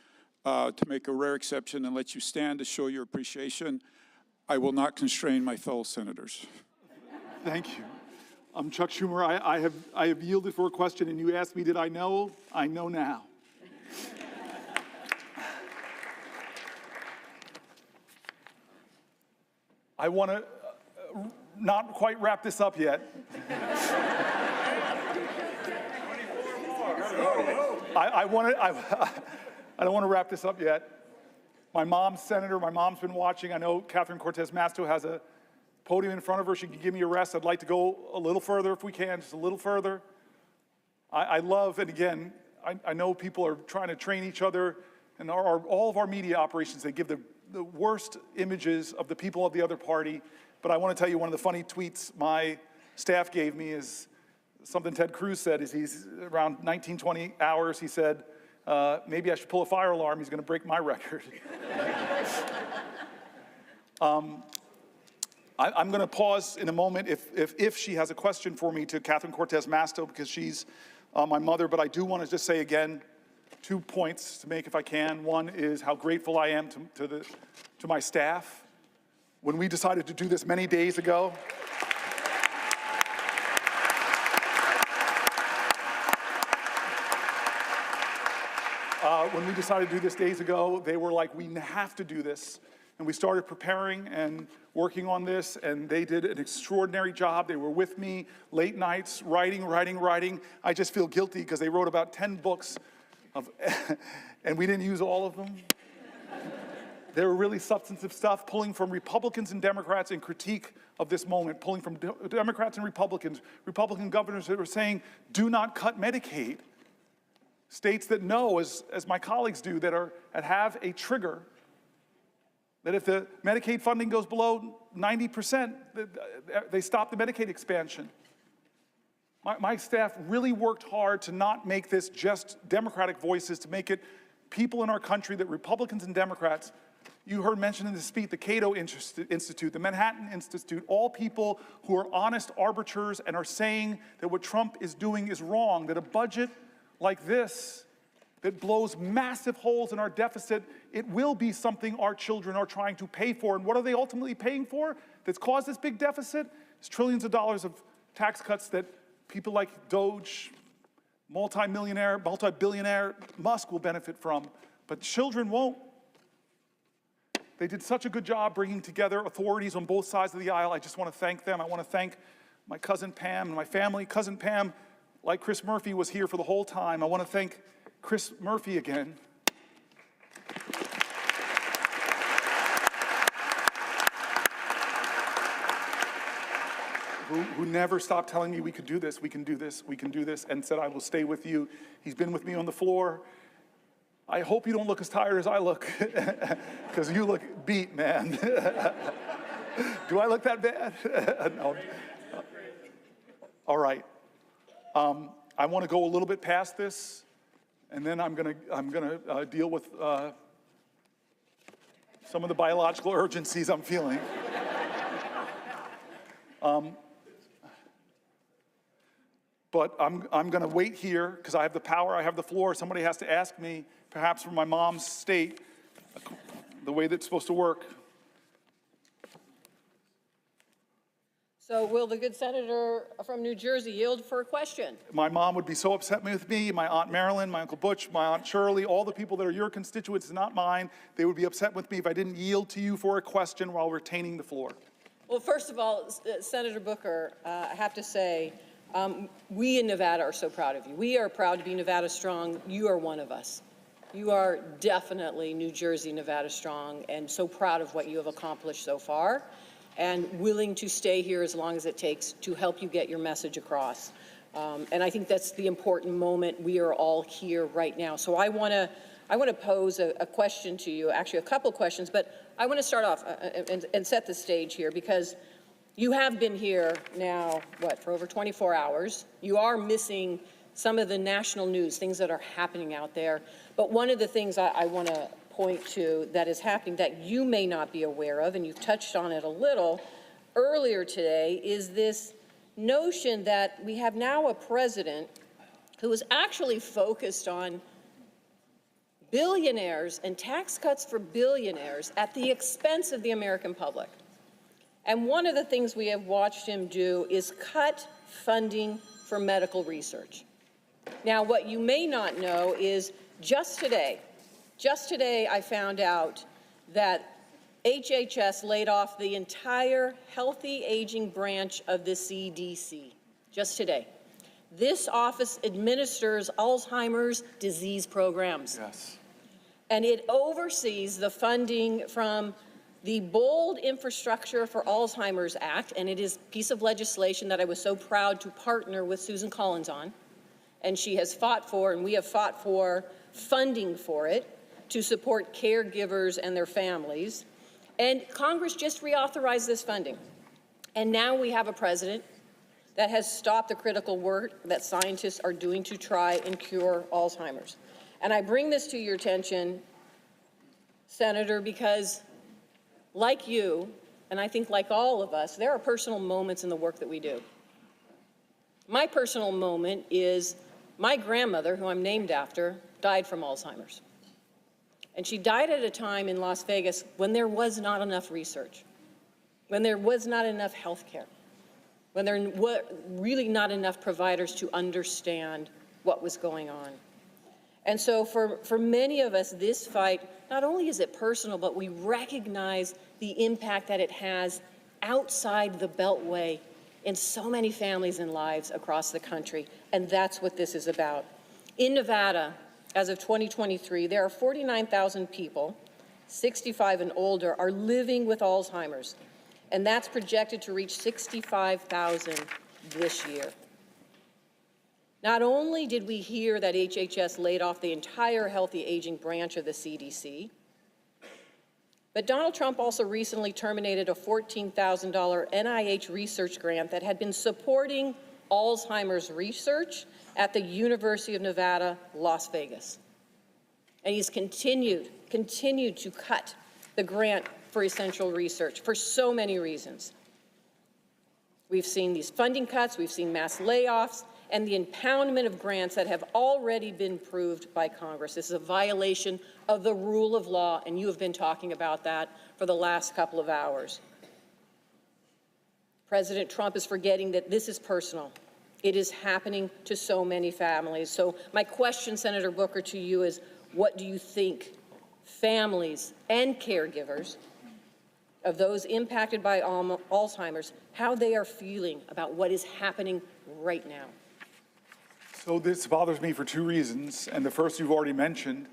to make a rare exception and let you stand to show your appreciation, I will not constrain my fellow senators. Thank you. I'm Chuck Schumer. I have yielded for a question, and you asked me, did I know? I know now. I want to not quite wrap this up yet. I don't want to wrap this up yet. My mom's senator, my mom's been watching. I know Catherine Cortez Masto has a podium in front of her. She can give me a rest. I'd like to go a little further if we can, just a little further. I love, and again, I know people are trying to train each other, and all of our media operations, they give the worst images of the people of the other party. But I want to tell you, one of the funny tweets my staff gave me is something Ted Cruz said. Is he's around 19, 20 hours, he said, maybe I should pull a fire alarm. He's going to break my record. I'm going to pause in a moment if she has a question for me to Catherine Cortez Masto, because she's my mother. But I do want to just say again, 2 points to make if I can. One is how grateful I am to my staff. When we decided to do this many days ago, they were like, we have to do this. And we started preparing and working on this, and they did an extraordinary job. They were with me late nights, writing. I just feel guilty because they wrote about 10 books, and we didn't use all of them. They were really substantive stuff, pulling from Republicans and Democrats in critique of this moment, pulling from Democrats and Republicans, Republican governors that were saying, do not cut Medicaid. States that know, as my colleagues do, that have a trigger, that if the Medicaid funding goes below 90%, they stop the Medicaid expansion. My staff really worked hard to not make this just Democratic voices, to make it people in our country, that Republicans and Democrats, you heard mentioned in the speech, the Cato Institute, the Manhattan Institute, all people who are honest arbiters and are saying that what Trump is doing is wrong, that a budget like this that blows massive holes in our deficit, it will be something our children are trying to pay for. And what are they ultimately paying for that's caused this big deficit? It's trillions of dollars of tax cuts that people like Doge, multi-billionaire Musk will benefit from, but children won't. They did such a good job bringing together authorities on both sides of the aisle. I just want to thank them. I want to thank my cousin Pam and my family. Cousin Pam, like Chris Murphy, was here for the whole time. I want to thank Chris Murphy again. Who never stopped telling me we could do this, we can do this, we can do this, and said, I will stay with you. He's been with me on the floor. I hope you don't look as tired as I look, because you look beat, man. Do I look that bad? No. All right. I want to go a little bit past this, and then I'm gonna deal with some of the biological urgencies I'm feeling. But I'm going to wait here because I have the power, I have the floor. Somebody has to ask me, perhaps from my mom's state, the way that's supposed to work. So will the good senator from New Jersey yield for a question? My mom would be so upset with me, my Aunt Marilyn, my Uncle Butch, my Aunt Shirley, all the people that are your constituents, not mine. They would be upset with me if I didn't yield to you for a question while retaining the floor. Well, first of all, Senator Booker, I have to say, we in Nevada are so proud of you. We are proud to be Nevada Strong. You are one of us. You are definitely New Jersey, Nevada Strong, and so proud of what you have accomplished so far, and willing to stay here as long as it takes to help you get your message across. And I think that's the important moment. We are all here right now. So I want I want to pose a question to you, actually a couple questions, but I want to start off and set the stage here, because you have been here now, for over 24 hours. You are missing some of the national news, things that are happening out there. But one of the things I want to point to that is happening that you may not be aware of, and you've touched on it a little earlier today, is this notion that we have now a president who is actually focused on billionaires and tax cuts for billionaires at the expense of the American public. And one of the things we have watched him do is cut funding for medical research. Now, what you may not know is just today I found out that HHS laid off the entire healthy aging branch of the CDC, just today. This office administers Alzheimer's disease programs. Yes. And it oversees the funding from the Bold Infrastructure for Alzheimer's Act, and it is a piece of legislation that I was so proud to partner with Susan Collins on. And she has fought for, and we have fought for, funding for it to support caregivers and their families. And Congress just reauthorized this funding. And now we have a president that has stopped the critical work that scientists are doing to try and cure Alzheimer's. And I bring this to your attention, Senator, because like you, and I think like all of us, there are personal moments in the work that we do. My personal moment is my grandmother, who I'm named after, died from Alzheimer's. And she died at a time in Las Vegas when there was not enough research, when there was not enough health care, when there were really not enough providers to understand what was going on. And so for many of us, this fight, not only is it personal, but we recognize the impact that it has outside the Beltway in so many families and lives across the country. And that's what this is about. In Nevada, as of 2023, there are 49,000 people, 65 and older, are living with Alzheimer's. And that's projected to reach 65,000 this year. Not only did we hear that HHS laid off the entire healthy aging branch of the CDC, but Donald Trump also recently terminated a $14,000 NIH research grant that had been supporting Alzheimer's research at the University of Nevada, Las Vegas. And he's continued to cut the grant for essential research for so many reasons. We've seen these funding cuts, we've seen mass layoffs, and the impoundment of grants that have already been approved by Congress. This is a violation of the rule of law, and you have been talking about that for the last couple of hours. President Trump is forgetting that this is personal. It is happening to so many families. So my question, Senator Booker, to you is, what do you think families and caregivers of those impacted by Alzheimer's, how they are feeling about what is happening right now? So this bothers me for two reasons, and the first you've already mentioned,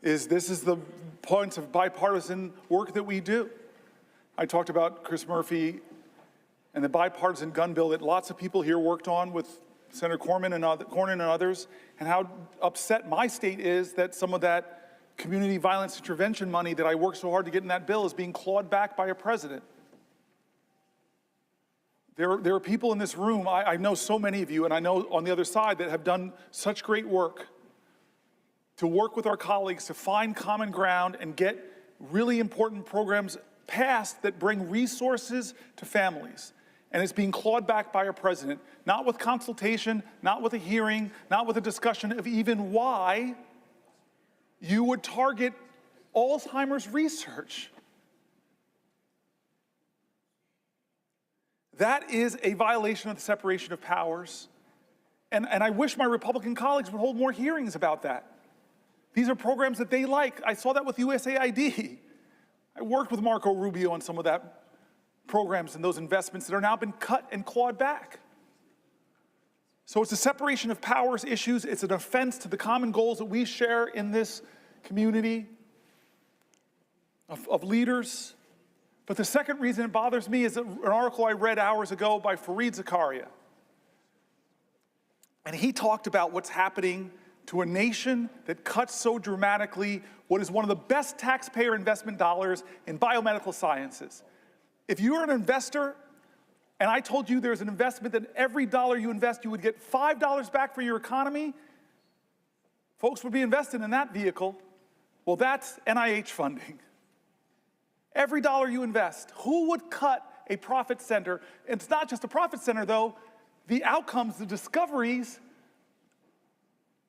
is this is the points of bipartisan work that we do. I talked about Chris Murphy and the bipartisan gun bill that lots of people here worked on with Senator Cornyn and others, and how upset my state is that some of that community violence intervention money that I worked so hard to get in that bill is being clawed back by a president. There are people in this room, I know so many of you, and I know on the other side, that have done such great work to work with our colleagues to find common ground and get really important programs passed that bring resources to families. And it's being clawed back by a president, not with consultation, not with a hearing, not with a discussion of even why you would target Alzheimer's research. That is a violation of the separation of powers. And I wish my Republican colleagues would hold more hearings about that. These are programs that they like. I saw that with USAID. I worked with Marco Rubio on some of that programs and those investments that are now been cut and clawed back. So it's a separation of powers issues. It's an offense to the common goals that we share in this community of leaders. But the second reason it bothers me is an article I read hours ago by Fareed Zakaria. And he talked about what's happening to a nation that cuts so dramatically what is one of the best taxpayer investment dollars in biomedical sciences. If you are an investor, and I told you there's an investment that every dollar you invest, you would get $5 back for your economy, folks would be invested in that vehicle. Well, that's NIH funding. Every dollar you invest, who would cut a profit center? It's not just a profit center, though. The outcomes, the discoveries,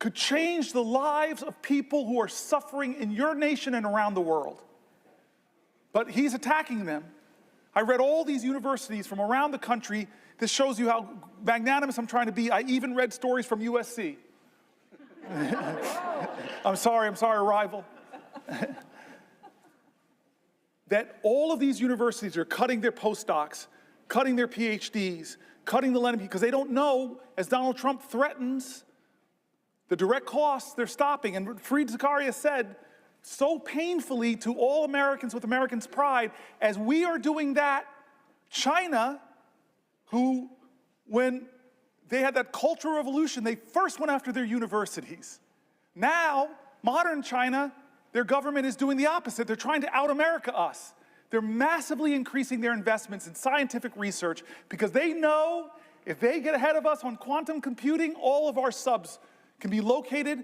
could change the lives of people who are suffering in your nation and around the world. But he's attacking them. I read all these universities from around the country. This shows you how magnanimous I'm trying to be. I even read stories from USC. I'm sorry, rival. That all of these universities are cutting their postdocs, cutting their PhDs, cutting the lending, because they don't know, as Donald Trump threatens, the direct costs they're stopping. And Fareed Zakaria said so painfully to all Americans with Americans' pride, as we are doing that, China, who, when they had that Cultural Revolution, they first went after their universities. Now, modern China, their government is doing the opposite. They're trying to out-America us. They're massively increasing their investments in scientific research because they know if they get ahead of us on quantum computing, all of our subs can be located.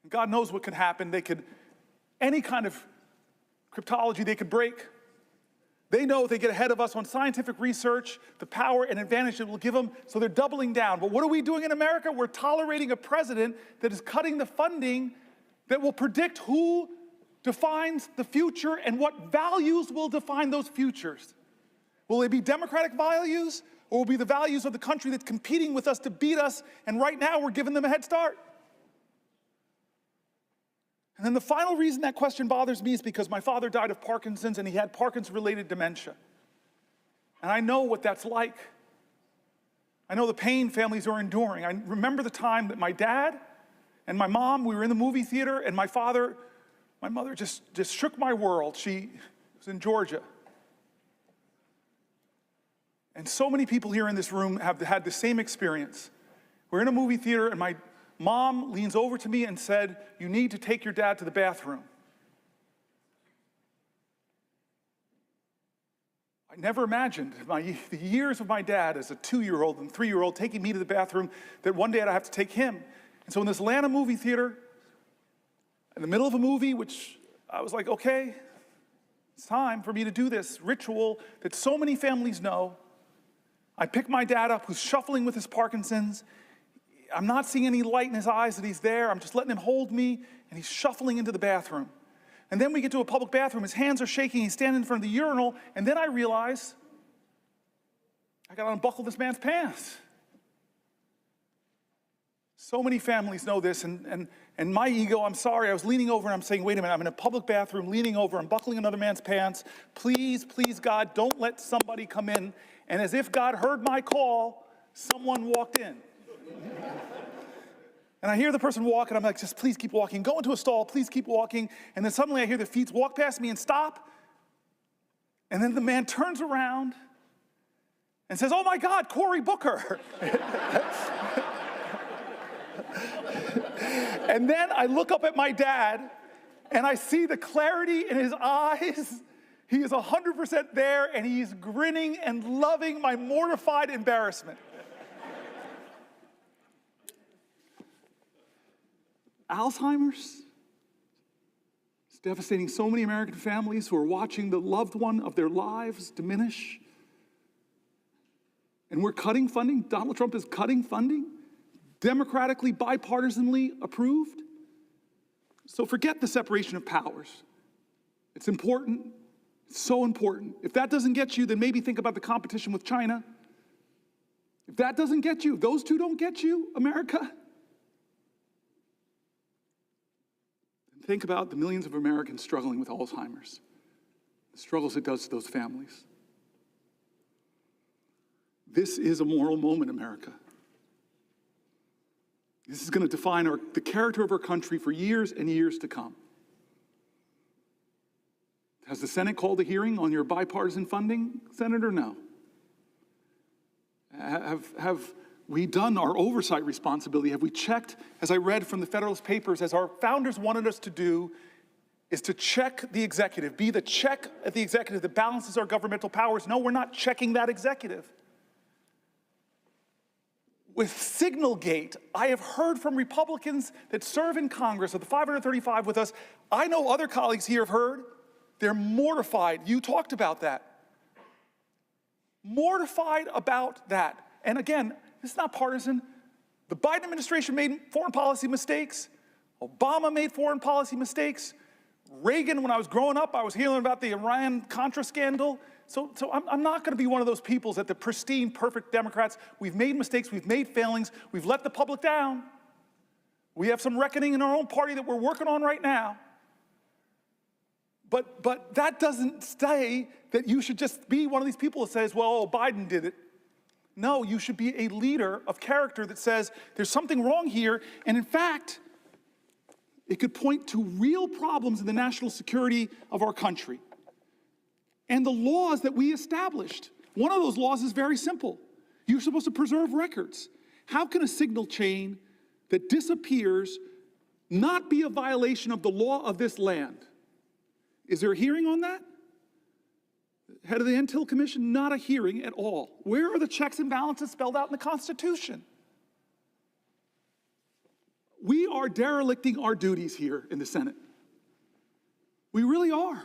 And God knows what could happen. They could, any kind of cryptology they could break. They know if they get ahead of us on scientific research, the power and advantage it will give them, so they're doubling down. But what are we doing in America? We're tolerating a president that is cutting the funding that will predict who defines the future and what values will define those futures. Will they be democratic values, or will it be the values of the country that's competing with us to beat us, and right now we're giving them a head start? And then the final reason that question bothers me is because my father died of Parkinson's, and he had Parkinson's-related dementia. And I know what that's like. I know the pain families are enduring. I remember the time that my dad and my mom, we were in the movie theater, and my mother just shook my world. She was in Georgia. And so many people here in this room have had the same experience. We're in a movie theater, and my mom leans over to me and said, "You need to take your dad to the bathroom." I never imagined the years of my dad as a 2-year-old and 3-year-old taking me to the bathroom, that one day I'd have to take him. And so in this Atlanta movie theater, in the middle of a movie, which I was like, okay, it's time for me to do this ritual that so many families know. I pick my dad up, who's shuffling with his Parkinson's. I'm not seeing any light in his eyes that he's there. I'm just letting him hold me, and he's shuffling into the bathroom. And then we get to a public bathroom. His hands are shaking. He's standing in front of the urinal. And then I realize I got to unbuckle this man's pants. So many families know this, and my ego, I'm sorry, I was leaning over and I'm saying, wait a minute, I'm in a public bathroom, leaning over, I'm buckling another man's pants. Please, please, God, don't let somebody come in. And as if God heard my call, someone walked in. And I hear the person walk, and I'm like, just please keep walking. Go into a stall, please keep walking. And then suddenly I hear the feet walk past me and stop. And then the man turns around and says, "Oh my God, Cory Booker." And then I look up at my dad, and I see the clarity in his eyes. He is 100% there, and he's grinning and loving my mortified embarrassment. Alzheimer's is devastating so many American families who are watching the loved one of their lives diminish. And we're cutting funding. Donald Trump is cutting funding, democratically, bipartisanly approved. So forget the separation of powers. It's important. It's so important. If that doesn't get you, then maybe think about the competition with China. If that doesn't get you, if those two don't get you, America, think about the millions of Americans struggling with Alzheimer's, the struggles it does to those families. This is a moral moment, America. This is going to define the character of our country for years and years to come. Has the Senate called a hearing on your bipartisan funding, Senator? No. Have we done our oversight responsibility? Have we checked, as I read from the Federalist Papers, as our founders wanted us to do, is to check the executive, be the check at the executive that balances our governmental powers? No, we're not checking that executive. With Signalgate, I have heard from Republicans that serve in Congress, of the 535 with us, I know other colleagues here have heard, they're mortified. You talked about that. Mortified about that. And again, this is not partisan. The Biden administration made foreign policy mistakes. Obama made foreign policy mistakes. Reagan, when I was growing up, I was hearing about the Iran-Contra scandal. So I'm not going to be one of those people that the pristine, perfect Democrats. We've made mistakes, we've made failings, we've let the public down. We have some reckoning in our own party that we're working on right now. But that doesn't say that you should just be one of these people that says, well, Biden did it. No, you should be a leader of character that says there's something wrong here, and in fact, it could point to real problems in the national security of our country and the laws that we established. One of those laws is very simple. You're supposed to preserve records. How can a signal chain that disappears not be a violation of the law of this land? Is there a hearing on that? Head of the Intel Commission, not a hearing at all. Where are the checks and balances spelled out in the Constitution? We are derelicting our duties here in the Senate. We really are.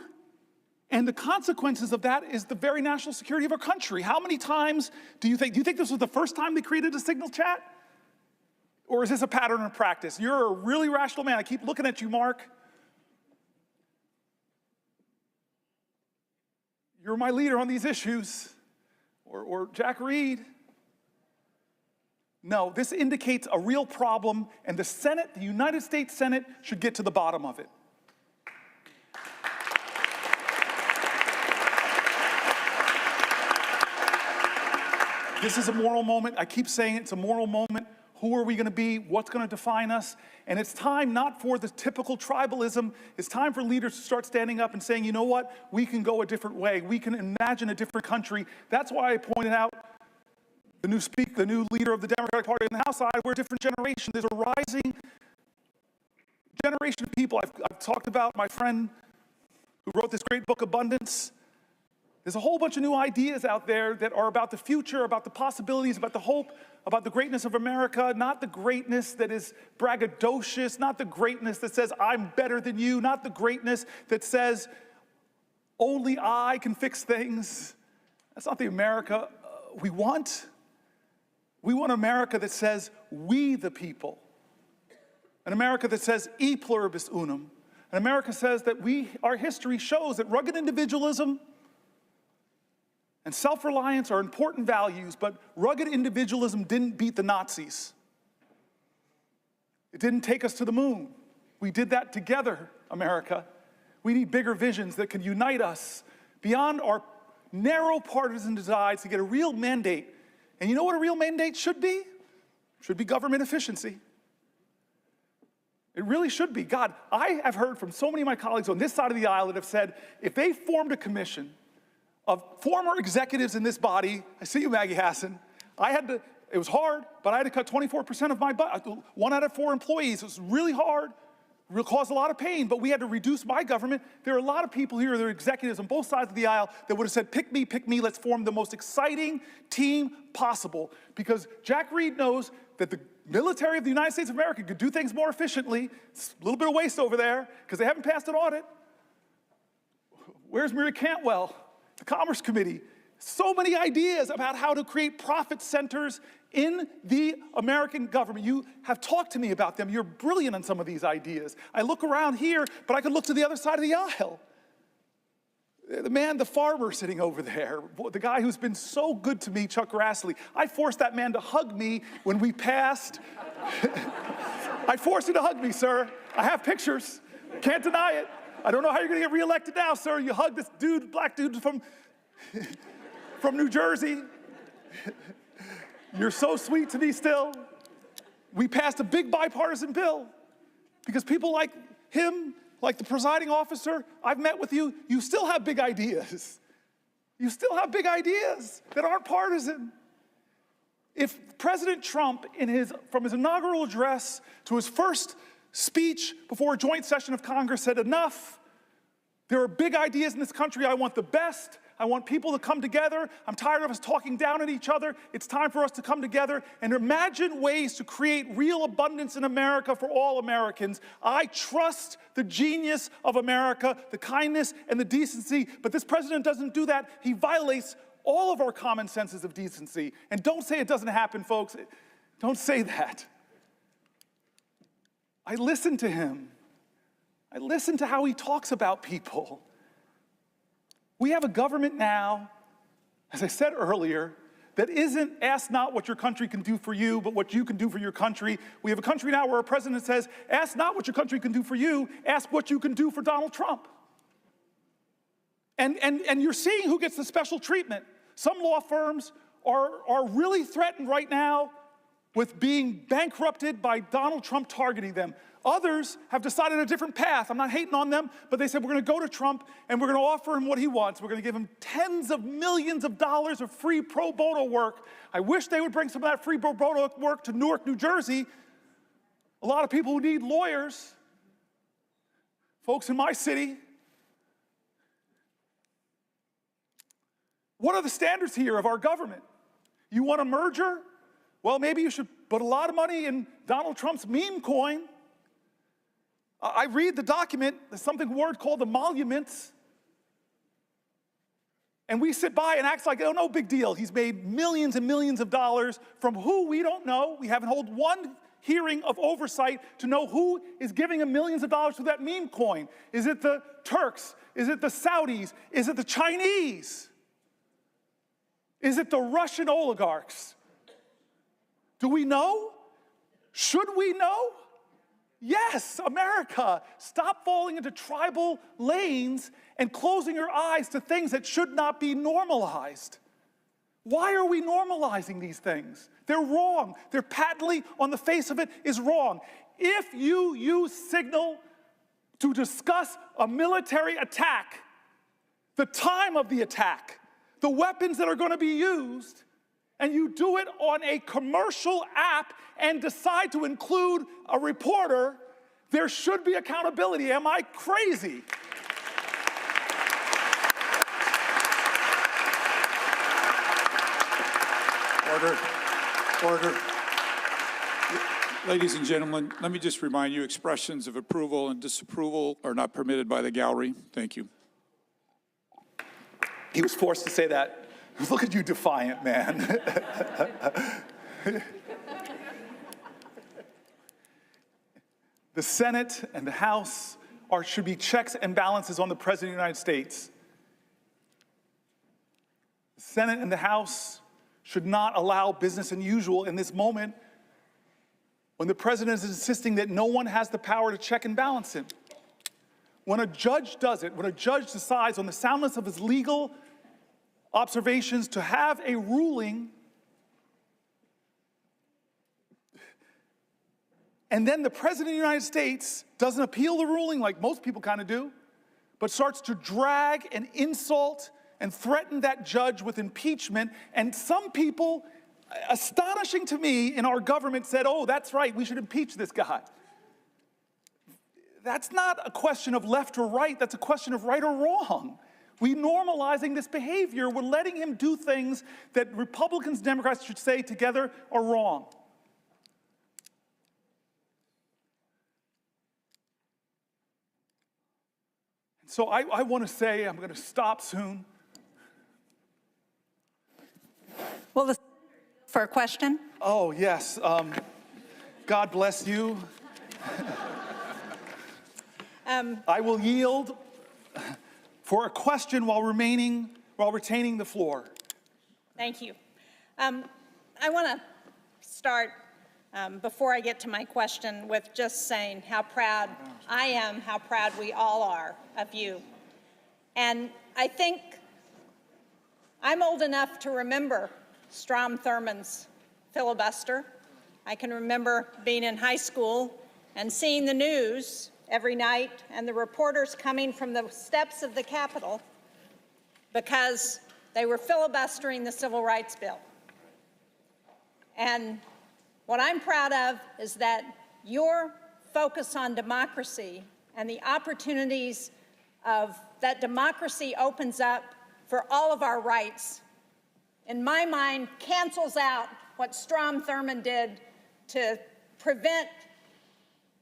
And the consequences of that is the very national security of our country. How many times do you think this was the first time they created a signal chat? Or is this a pattern of practice? You're a really rational man. I keep looking at you, Mark. You're my leader on these issues. Or Jack Reed. No, this indicates a real problem, and the Senate, the United States Senate, should get to the bottom of it. This is a moral moment. I keep saying it's a moral moment. Who are we going to be? What's going to define us? And it's time not for the typical tribalism. It's time for leaders to start standing up and saying, you know what? We can go a different way. We can imagine a different country. That's why I pointed out the new leader of the Democratic Party on the House side. We're a different generation. There's a rising generation of people. I've talked about my friend who wrote this great book, Abundance. There's a whole bunch of new ideas out there that are about the future, about the possibilities, about the hope, about the greatness of America, not the greatness that is braggadocious, not the greatness that says, I'm better than you, not the greatness that says, only I can fix things. That's not the America we want. We want America that says, we the people. An America that says, e pluribus unum. An America says that our history shows that rugged individualism and self-reliance are important values, but rugged individualism didn't beat the Nazis. It didn't take us to the moon. We did that together, America. We need bigger visions that can unite us beyond our narrow partisan divides to get a real mandate. And you know what a real mandate should be? It should be government efficiency. It really should be. God, I have heard from so many of my colleagues on this side of the aisle that have said, if they formed a commission of former executives in this body, I see you, Maggie Hassan, it was hard, but I had to cut 24% of my budget, 1 out of 4 employees. It was really hard, it caused a lot of pain, but we had to reduce my government. There are a lot of people here that are executives on both sides of the aisle that would have said, pick me, let's form the most exciting team possible. Because Jack Reed knows that the military of the United States of America could do things more efficiently. It's a little bit of waste over there, because they haven't passed an audit. Where's Maria Cantwell? The Commerce Committee, so many ideas about how to create profit centers in the American government. You have talked to me about them. You're brilliant on some of these ideas. I look around here, but I could look to the other side of the aisle. The farmer sitting over there, the guy who's been so good to me, Chuck Grassley. I forced that man to hug me when we passed. I forced him to hug me, sir. I have pictures. Can't deny it. I don't know how you're going to get reelected now, sir. You hug this dude, black dude from New Jersey. You're so sweet to me still. We passed a big bipartisan bill because people like him, like the presiding officer, I've met with you, you still have big ideas. You still have big ideas that aren't partisan. If President Trump, from his inaugural address to his first speech before a joint session of Congress, said enough, there are big ideas in this country, I want the best, I want people to come together, I'm tired of us talking down at each other, it's time for us to come together and imagine ways to create real abundance in America for all Americans. I trust the genius of America, the kindness and the decency, but this president doesn't do that. He violates all of our common senses of decency. And don't say it doesn't happen, folks. Don't say that. I listen to him. I listen to how he talks about people. We have a government now, as I said earlier, that isn't ask not what your country can do for you, but what you can do for your country. We have a country now where a president says, ask not what your country can do for you, ask what you can do for Donald Trump. And you're seeing who gets the special treatment. Some law firms are really threatened right now with being bankrupted by Donald Trump targeting them. Others have decided a different path. I'm not hating on them, but they said we're going to go to Trump and we're going to offer him what he wants. We're going to give him tens of millions of dollars of free pro bono work. I wish they would bring some of that free pro bono work to Newark, New Jersey. A lot of people who need lawyers, folks in my city. What are the standards here of our government? You want a merger? Well, maybe you should put a lot of money in Donald Trump's meme coin. I read the document, there's something word called emoluments. And we sit by and act like, oh, no big deal. He's made millions and millions of dollars from who we don't know. We haven't held one hearing of oversight to know who is giving him millions of dollars to that meme coin. Is it the Turks? Is it the Saudis? Is it the Chinese? Is it the Russian oligarchs? Do we know? Should we know? Yes, America, stop falling into tribal lanes and closing your eyes to things that should not be normalized. Why are we normalizing these things? They're wrong. They're patently, on the face of it, is wrong. If you use signal to discuss a military attack, the time of the attack, the weapons that are going to be used, and you do it on a commercial app and decide to include a reporter, there should be accountability. Am I crazy? Order. Ladies and gentlemen, let me just remind you, expressions of approval and disapproval are not permitted by the gallery. Thank you. He was forced to say that. Look at you, defiant man. The Senate and the House should be checks and balances on the President of the United States. The Senate and the House should not allow business as usual in this moment when the President is insisting that no one has the power to check and balance him. When a judge does it, when a judge decides on the soundness of his legal observations to have a ruling, and then the President of the United States doesn't appeal the ruling like most people kind of do, but starts to drag and insult and threaten that judge with impeachment. And some people, astonishing to me, in our government said, oh, that's right, we should impeach this guy. That's not a question of left or right, that's a question of right or wrong. We're normalizing this behavior. We're letting him do things that Republicans and Democrats should say together are wrong. So I want to say, I'm going to stop soon. Well, for a question? Oh, yes. God bless you. I will yield for a question while retaining the floor. Thank you. I want to start, before I get to my question, with just saying how proud I am, how proud we all are of you. And I think I'm old enough to remember Strom Thurmond's filibuster. I can remember being in high school and seeing the news every night and the reporters coming from the steps of the Capitol because they were filibustering the Civil Rights Bill. And what I'm proud of is that your focus on democracy and the opportunities of that democracy opens up for all of our rights, in my mind, cancels out what Strom Thurmond did to prevent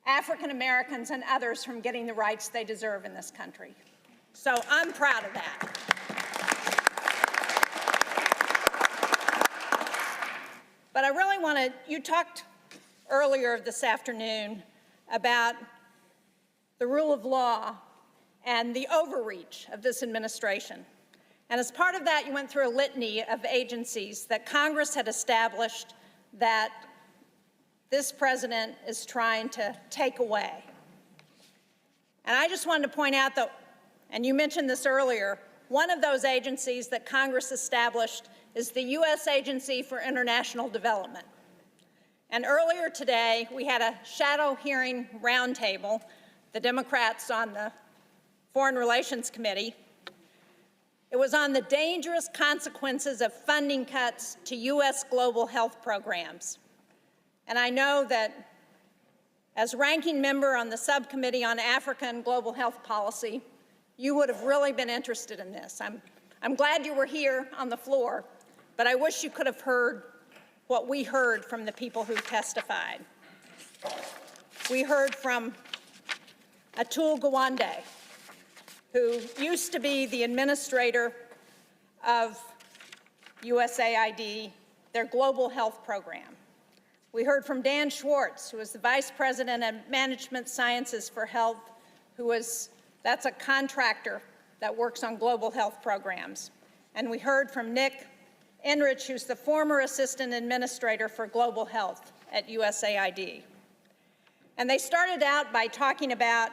African Americans and others from getting the rights they deserve in this country. So I'm proud of that. But I really want to, you talked earlier this afternoon about the rule of law and the overreach of this administration. And as part of that, you went through a litany of agencies that Congress had established that this president is trying to take away. And I just wanted to point out that, and you mentioned this earlier, one of those agencies that Congress established is the U.S. Agency for International Development. And earlier today, we had a shadow hearing roundtable, the Democrats on the Foreign Relations Committee. It was on the dangerous consequences of funding cuts to U.S. global health programs. And I know that as ranking member on the subcommittee on Africa and global health policy, you would have really been interested in this. I'm glad you were here on the floor, but I wish you could have heard what we heard from the people who testified. We heard from Atul Gawande, who used to be the administrator of USAID, their global health program. We heard from Dan Schwartz, who is the Vice President of Management Sciences for Health, that's a contractor that works on global health programs. And we heard from Nick Enrich, who's the former Assistant Administrator for Global Health at USAID. And they started out by talking about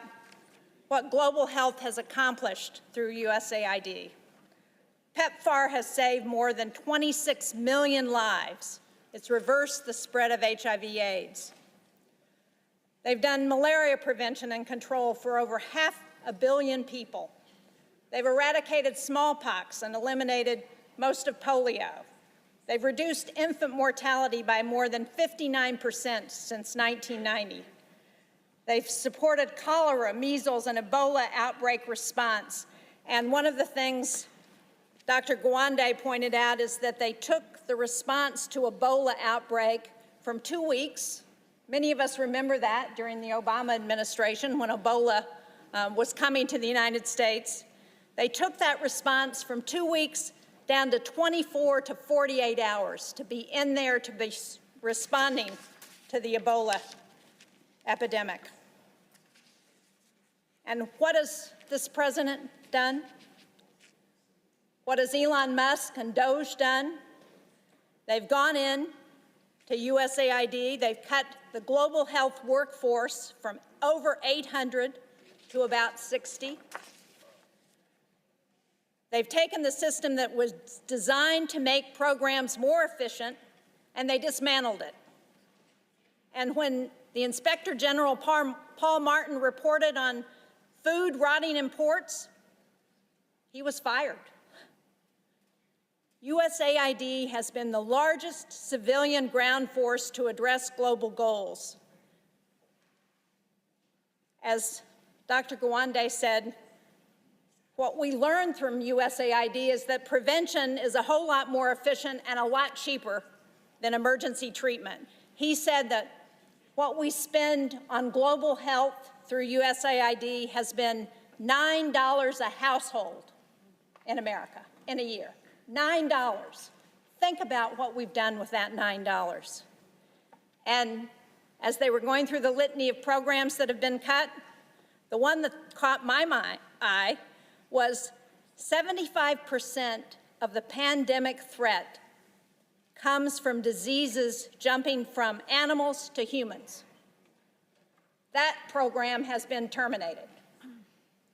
what global health has accomplished through USAID. PEPFAR has saved more than 26 million lives. It's reversed the spread of HIV/AIDS. They've done malaria prevention and control for over 500 million people. They've eradicated smallpox and eliminated most of polio. They've reduced infant mortality by more than 59% since 1990. They've supported cholera, measles, and Ebola outbreak response. And one of the things Dr. Gawande pointed out is that they took the response to Ebola outbreak from 2 weeks. Many of us remember that during the Obama administration when Ebola was coming to the United States. They took that response from 2 weeks down to 24 to 48 hours to be in there to be responding to the Ebola epidemic. And what has this president done? What has Elon Musk and Doge done? They've gone in to USAID. They've cut the global health workforce from over 800 to about 60. They've taken the system that was designed to make programs more efficient, and they dismantled it. And when the Inspector General Paul Martin reported on food rotting in ports, he was fired. USAID has been the largest civilian ground force to address global goals. As Dr. Gawande said, what we learned from USAID is that prevention is a whole lot more efficient and a lot cheaper than emergency treatment. He said that what we spend on global health through USAID has been $9 a household in America in a year. $9. Think about what we've done with that $9. And as they were going through the litany of programs that have been cut, the one that caught my eye was 75% of the pandemic threat comes from diseases jumping from animals to humans. That program has been terminated.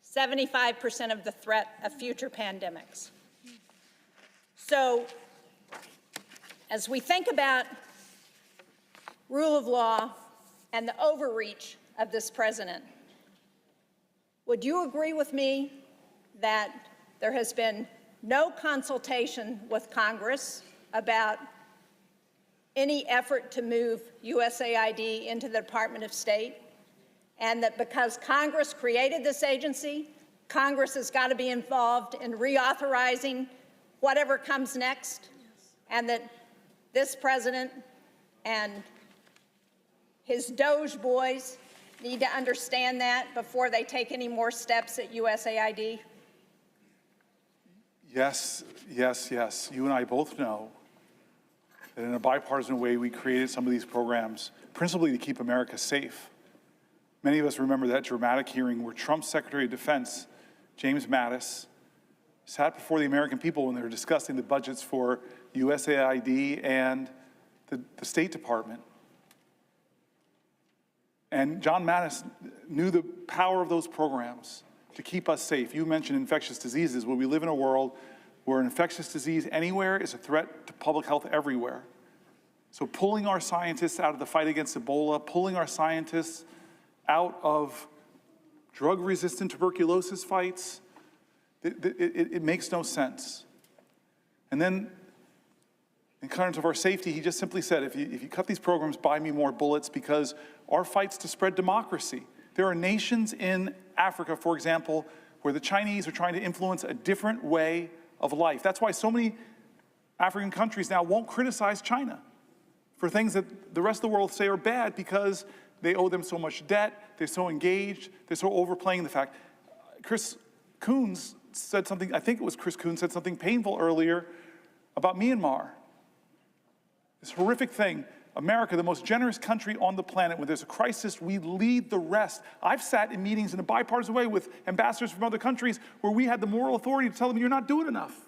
75% of the threat of future pandemics. So, as we think about rule of law and the overreach of this president, would you agree with me that there has been no consultation with Congress about any effort to move USAID into the Department of State, and that because Congress created this agency, Congress has got to be involved in reauthorizing whatever comes next, and that this president and his Doge boys need to understand that before they take any more steps at USAID? Yes, yes, yes. You and I both know that in a bipartisan way, we created some of these programs principally to keep America safe. Many of us remember that dramatic hearing where Trump's Secretary of Defense, James Mattis, sat before the American people when they were discussing the budgets for USAID and the State Department. And John Mattis knew the power of those programs to keep us safe. You mentioned infectious diseases. Well, we live in a world where an infectious disease anywhere is a threat to public health everywhere. So pulling our scientists out of the fight against Ebola, pulling our scientists out of drug-resistant tuberculosis fights, it makes no sense. And then, in terms of our safety, he just simply said, if you cut these programs, buy me more bullets, because our fight's to spread democracy. There are nations in Africa, for example, where the Chinese are trying to influence a different way of life. That's why so many African countries now won't criticize China for things that the rest of the world say are bad because they owe them so much debt, they're so engaged, they're so overplaying the fact. Chris Coons said something, I think it was Chris Coons said something painful earlier about Myanmar. This horrific thing. America, the most generous country on the planet, when there's a crisis, we lead the rest. I've sat in meetings in a bipartisan way with ambassadors from other countries where we had the moral authority to tell them, you're not doing enough.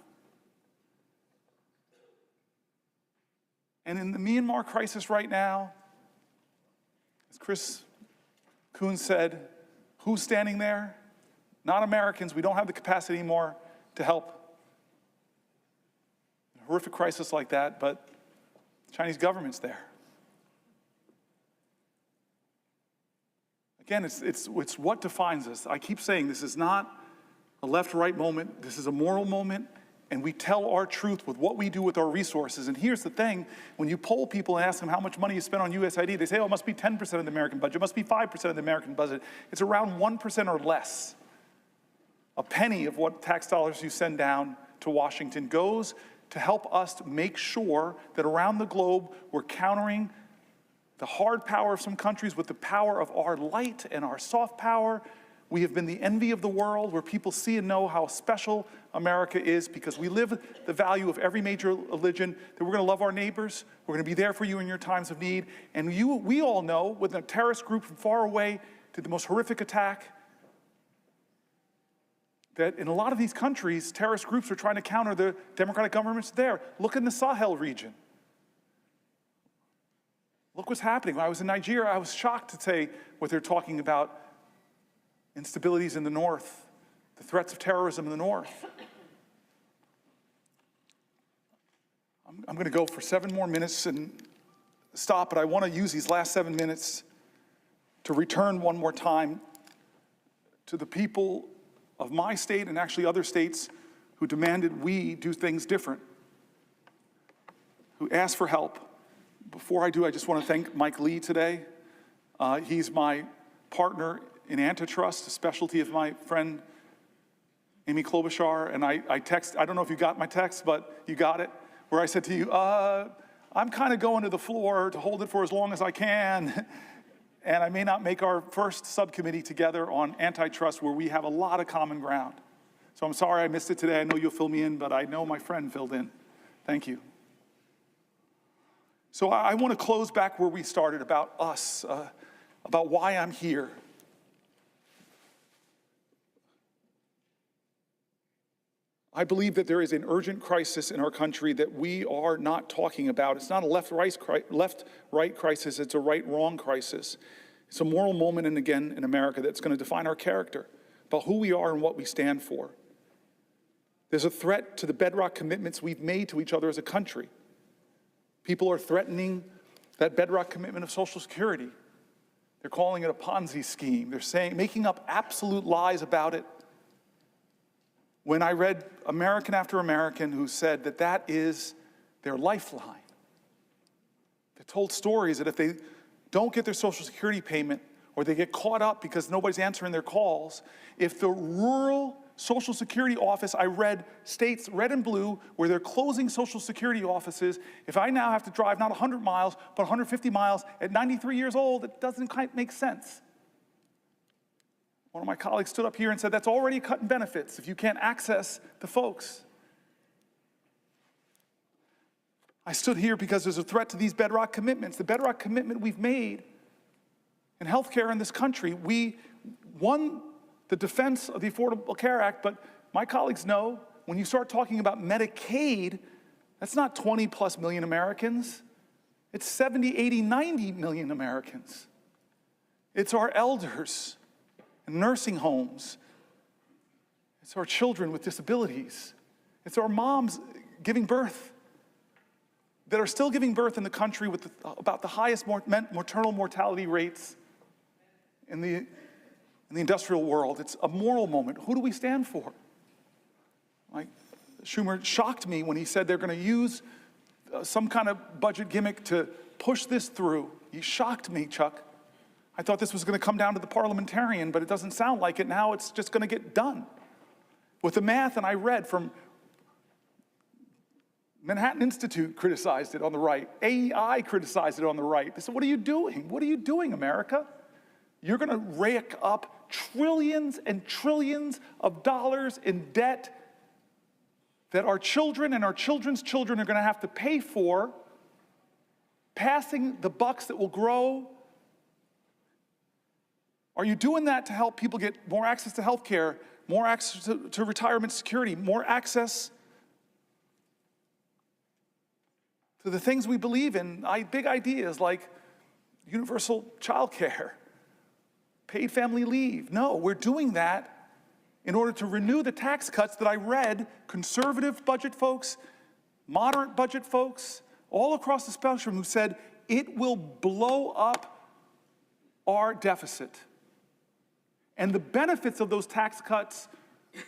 And in the Myanmar crisis right now, as Chris Coons said, who's standing there? Not Americans. We don't have the capacity anymore to help in a horrific crisis like that, but the Chinese government's there. Again, it's what defines us. I keep saying this is not a left-right moment. This is a moral moment, and we tell our truth with what we do with our resources. And here's the thing. When you poll people and ask them how much money you spend on USAID, they say, oh, it must be 10% of the American budget. It must be 5% of the American budget. It's around 1% or less. A penny of what tax dollars you send down to Washington goes to help us to make sure that around the globe we're countering the hard power of some countries with the power of our light and our soft power. We have been the envy of the world, where people see and know how special America is because we live the value of every major religion, that we're going to love our neighbors, we're going to be there for you in your times of need. And we all know, with a terrorist group from far away to the most horrific attack, that in a lot of these countries, terrorist groups are trying to counter the democratic governments there. Look in the Sahel region. Look what's happening. When I was in Nigeria, I was shocked to say what they're talking about, instabilities in the north, the threats of terrorism in the north. I'm going to go for 7 more minutes and stop, but I want to use these last 7 minutes to return one more time to the people of my state and actually other states who demanded we do things different, who asked for help. Before I do, I just want to thank Mike Lee today. He's my partner in antitrust, a specialty of my friend Amy Klobuchar. And I don't know if you got my text, but you got it, where I said to you, I'm kind of going to the floor to hold it for as long as I can. And I may not make our first subcommittee together on antitrust, where we have a lot of common ground. So I'm sorry I missed it today. I know you'll fill me in, but I know my friend filled in. Thank you. So I want to close back where we started, about us, about why I'm here. I believe that there is an urgent crisis in our country that we are not talking about. It's not a left-right crisis, it's a right-wrong crisis. It's a moral moment, and again, in America, that's going to define our character, about who we are and what we stand for. There's a threat to the bedrock commitments we've made to each other as a country. People are threatening that bedrock commitment of Social Security. They're calling it a Ponzi scheme. They're making up absolute lies about it. When I read American after American who said that that is their lifeline, told stories that if they don't get their Social Security payment or they get caught up because nobody's answering their calls, if the rural Social Security office, I read states, red and blue, where they're closing Social Security offices, if I now have to drive not 100 miles, but 150 miles at 93 years old, it doesn't quite make sense. One of my colleagues stood up here and said, that's already a cut in benefits if you can't access the folks. I stood here because there's a threat to these bedrock commitments. The bedrock commitment we've made in healthcare in this country. We won the defense of the Affordable Care Act, but my colleagues know when you start talking about Medicaid, that's not 20 plus million Americans. It's 70, 80, 90 million Americans. It's our elders in nursing homes. It's our children with disabilities. It's our moms giving birth that are still giving birth in the country with about the highest maternal mortality rates in the industrial world. It's a moral moment. Who do we stand for? Like Schumer shocked me when he said they're going to use some kind of budget gimmick to push this through. He shocked me, Chuck. I thought this was going to come down to the parliamentarian, but it doesn't sound like it. Now it's just going to get done. With the math, and I read from Manhattan Institute criticized it on the right. AEI criticized it on the right. They said, what are you doing? What are you doing, America? You're going to rake up trillions and trillions of dollars in debt that our children and our children's children are going to have to pay for, passing the bucks that will grow. Are you doing that to help people get more access to health care, more access to retirement security, more access to the things we believe in, big ideas like universal child care, paid family leave? No, we're doing that in order to renew the tax cuts that I read conservative budget folks, moderate budget folks, all across the spectrum who said it will blow up our deficit. And the benefits of those tax cuts,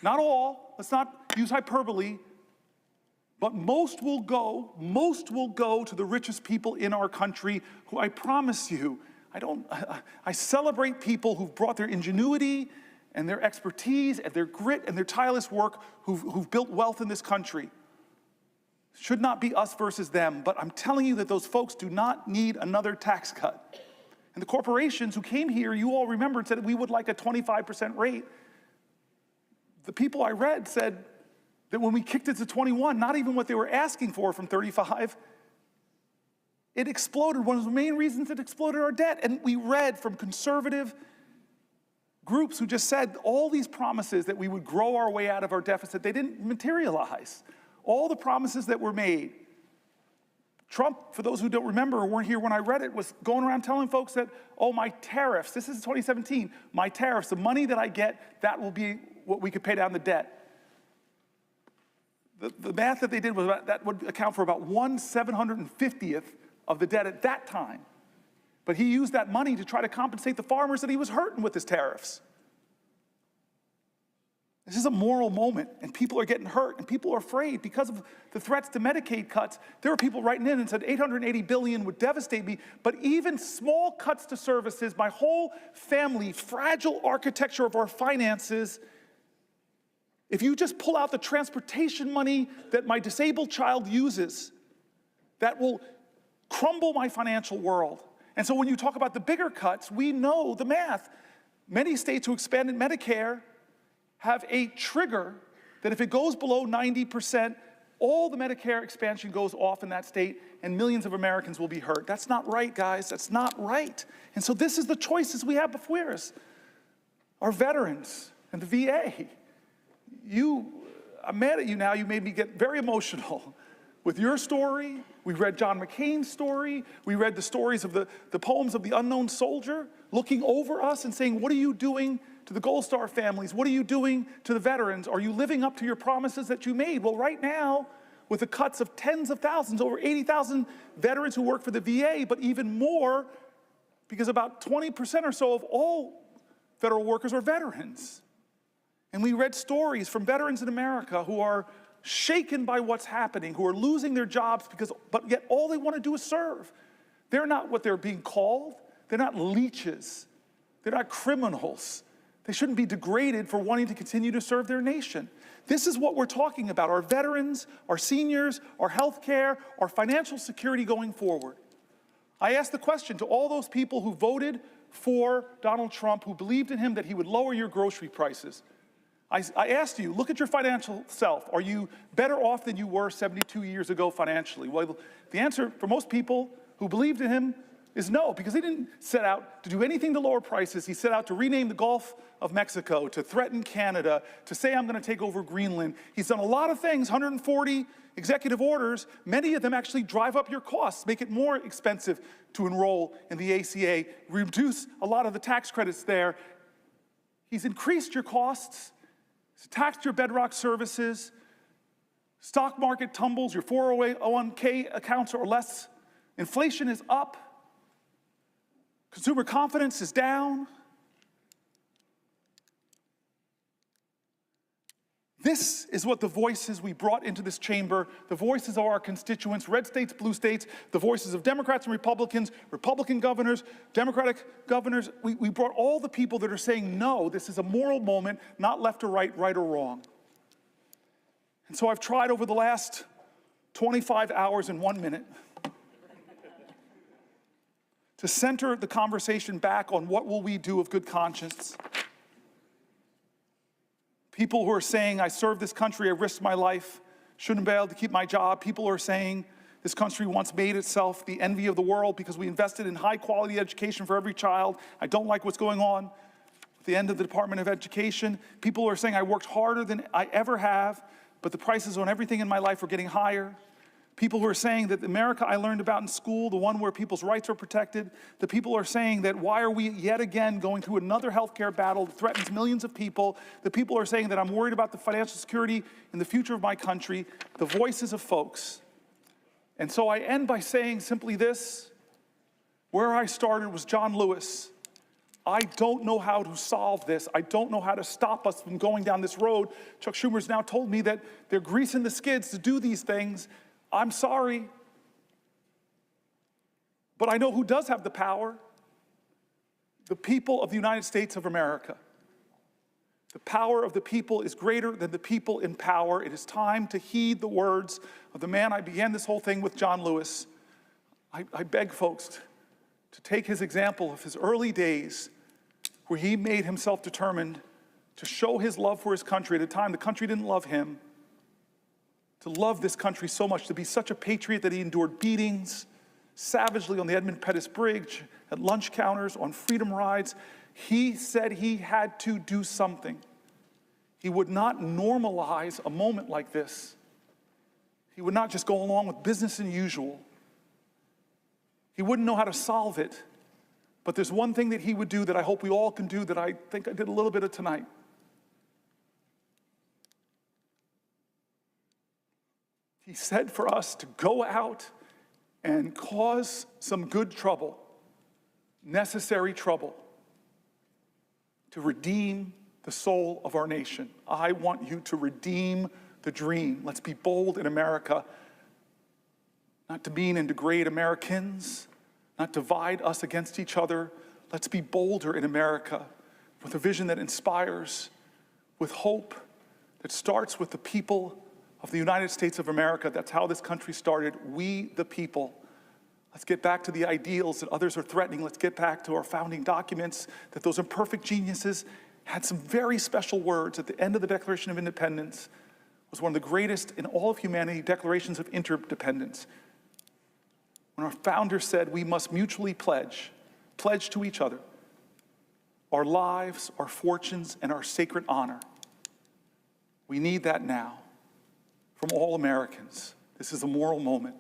not all, let's not use hyperbole, but most will go to the richest people in our country who I promise you, I celebrate people who've brought their ingenuity and their expertise and their grit and their tireless work who've built wealth in this country. Should not be us versus them, but I'm telling you that those folks do not need another tax cut. And the corporations who came here, you all remember, said we would like a 25% rate. The people I read said that when we kicked it to 21, not even what they were asking for from 35, it exploded. One of the main reasons it exploded our debt. And we read from conservative groups who just said all these promises that we would grow our way out of our deficit, they didn't materialize. All the promises that were made. Trump, for those who don't remember or weren't here when I read it, was going around telling folks that, oh, my tariffs, this is 2017, my tariffs, the money that I get, that will be what we could pay down the debt. The math that they did was that would account for about 1/750th of the debt at that time. But he used that money to try to compensate the farmers that he was hurting with his tariffs. This is a moral moment, and people are getting hurt, and people are afraid because of the threats to Medicaid cuts. There were people writing in and said $880 billion would devastate me, but even small cuts to services, my whole family, fragile architecture of our finances, if you just pull out the transportation money that my disabled child uses, that will crumble my financial world. And so when you talk about the bigger cuts, we know the math. Many states who expanded Medicare have a trigger that if it goes below 90%, all the Medicare expansion goes off in that state and millions of Americans will be hurt. That's not right, guys. That's not right. And so this is the choices we have before us. Our veterans and the VA. I'm mad at you now. You made me get very emotional with your story. We read John McCain's story. We read the stories of the poems of the unknown soldier looking over us and saying, what are you doing to the Gold Star families? What are you doing to the veterans? Are you living up to your promises that you made? Well, right now, with the cuts of tens of thousands, over 80,000 veterans who work for the VA, but even more, because about 20% or so of all federal workers are veterans. And we read stories from veterans in America who are shaken by what's happening, who are losing their jobs but yet all they want to do is serve. They're not what they're being called. They're not leeches. They're not criminals. They shouldn't be degraded for wanting to continue to serve their nation. This is what we're talking about, our veterans, our seniors, our health care, our financial security going forward. I asked the question to all those people who voted for Donald Trump, who believed in him that he would lower your grocery prices. I asked you, look at your financial self. Are you better off than you were 72 years ago financially? Well, the answer for most people who believed in him is no, because he didn't set out to do anything to lower prices. He set out to rename the Gulf of Mexico, to threaten Canada, to say I'm going to take over Greenland. He's done a lot of things, 140 executive orders. Many of them actually drive up your costs, make it more expensive to enroll in the ACA, reduce a lot of the tax credits there. He's increased your costs. He's taxed your bedrock services. Stock market tumbles, your 401k accounts are less. Inflation is up. Consumer confidence is down. This is what the voices we brought into this chamber, the voices of our constituents, red states, blue states, the voices of Democrats and Republicans, Republican governors, Democratic governors, we brought all the people that are saying, no, this is a moral moment, not left or right, right or wrong. And so I've tried over the last 25 hours and 1 minute to center the conversation back on what will we do of good conscience. People who are saying, I served this country, I risked my life, shouldn't be able to keep my job. People who are saying, this country once made itself the envy of the world because we invested in high quality education for every child. I don't like what's going on at the end of the Department of Education. People who are saying, I worked harder than I ever have, but the prices on everything in my life are getting higher. People who are saying that the America I learned about in school, the one where people's rights are protected, the people who are saying that why are we yet again going through another healthcare battle that threatens millions of people, the people who are saying that I'm worried about the financial security and the future of my country, the voices of folks. And so I end by saying simply this, where I started was John Lewis. I don't know how to solve this. I don't know how to stop us from going down this road. Chuck Schumer's now told me that they're greasing the skids to do these things. I'm sorry, but I know who does have the power. The people of the United States of America. The power of the people is greater than the people in power. It is time to heed the words of the man I began this whole thing with, John Lewis. I beg folks to take his example of his early days where he made himself determined to show his love for his country at a time the country didn't love him, to love this country so much, to be such a patriot that he endured beatings savagely on the Edmund Pettus Bridge, at lunch counters, on freedom rides. He said he had to do something. He would not normalize a moment like this. He would not just go along with business as usual. He wouldn't know how to solve it. But there's one thing that he would do that I hope we all can do that I think I did a little bit of tonight. He said for us to go out and cause some good trouble, necessary trouble, to redeem the soul of our nation. I want you to redeem the dream. Let's be bold in America, not demean and degrade Americans, not divide us against each other. Let's be bolder in America with a vision that inspires, with hope that starts with the people of the United States of America. That's how this country started. We, the people. Let's get back to the ideals that others are threatening. Let's get back to our founding documents, that those imperfect geniuses had some very special words at the end of the Declaration of Independence. It was one of the greatest in all of humanity declarations of interdependence. When our founder said we must mutually pledge to each other our lives, our fortunes, and our sacred honor. We need that now from all Americans. This is a moral moment.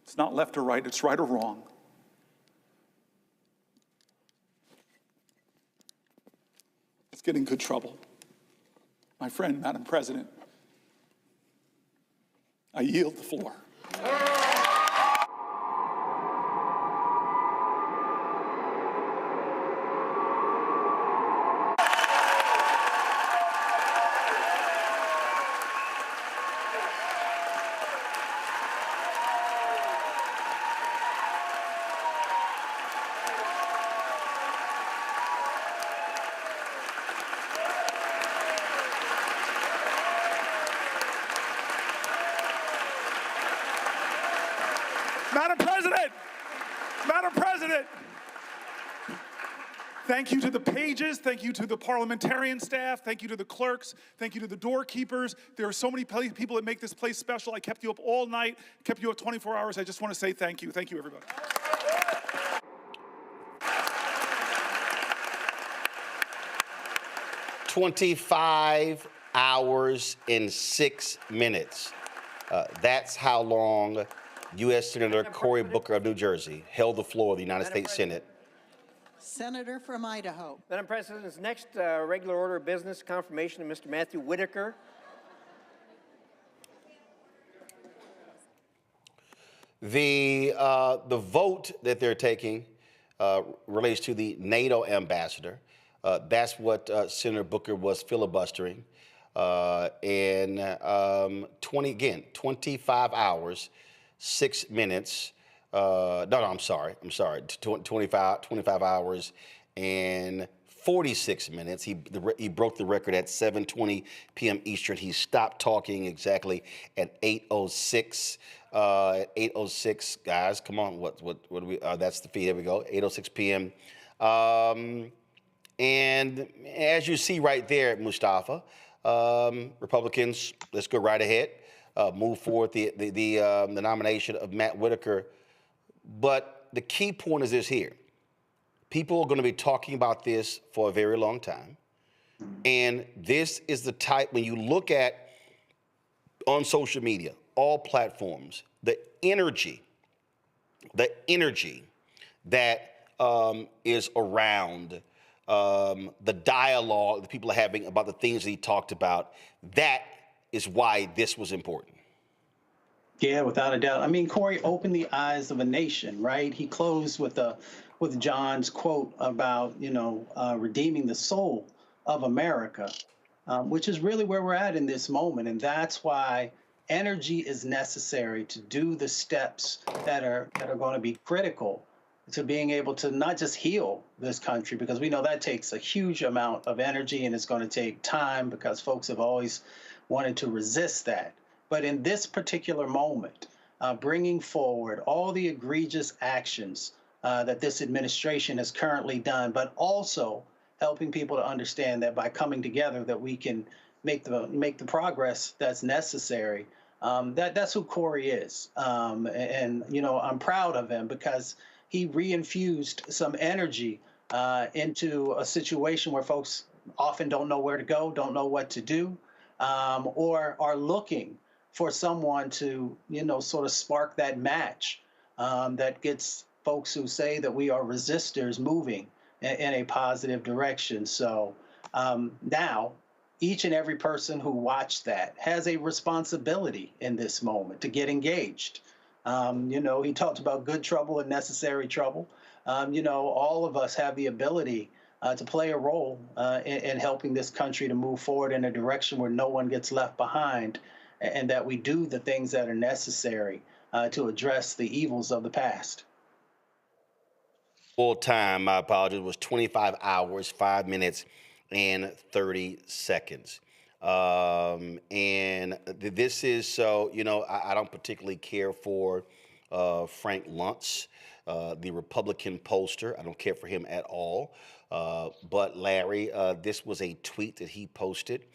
It's not left or right, it's right or wrong. Let's get in good trouble. My friend, Madam President, I yield the floor. Madam President, Madam President, thank you to the pages, thank you to the parliamentarian staff, thank you to the clerks, thank you to the doorkeepers. There are so many people that make this place special. I kept you up all night, kept you up 24 hours. I just want to say thank you. Thank you, everybody. 25 hours and 6 minutes. That's how long U.S. Senator Cory Booker of New Jersey held the floor of the United States Senate. Senator from Idaho. Madam President, this next regular order of business, confirmation of Mr. Matthew Whitaker. The vote that they're taking relates to the NATO ambassador. That's what Senator Booker was filibustering. 25 hours, 6 minutes. I'm sorry. 25 hours and 46 minutes. He broke the record at 7:20 p.m. Eastern. He stopped talking exactly at 8:06. 8:06, guys, come on. What do we? That's the feed. There we go. 8:06 p.m. And as you see right there, Mustafa, Republicans, let's go right ahead, move forward the nomination of Matt Whitaker. But the key point is this here. People are going to be talking about this for a very long time. And this is the type, when you look at on social media, all platforms, the energy that is around the dialogue that people are having about the things that he talked about, that is why this was important. Yeah, without a doubt. I mean, Cory opened the eyes of a nation, right? He closed with John's quote about, redeeming the soul of America, which is really where we're at in this moment. And that's why energy is necessary to do the steps that are going to be critical to being able to not just heal this country, because we know that takes a huge amount of energy and it's going to take time because folks have always wanted to resist that. But in this particular moment, bringing forward all the egregious actions that this administration has currently done, but also helping people to understand that by coming together that we can make the progress that's necessary. That's who Cory is. And I'm proud of him because he reinfused some energy into a situation where folks often don't know where to go, don't know what to do, or are looking for someone to, sort of spark that match that gets folks who say that we are resistors moving in a positive direction. So now, each and every person who watched that has a responsibility in this moment to get engaged. He talked about good trouble and necessary trouble. All of us have the ability to play a role in helping this country to move forward in a direction where no one gets left behind, and that we do the things that are necessary to address the evils of the past. Full time, my apologies, was 25 hours, 5 minutes, and 30 seconds. And this is so, I don't particularly care for Frank Luntz, the Republican pollster. I don't care for him at all. But Larry, this was a tweet that he posted.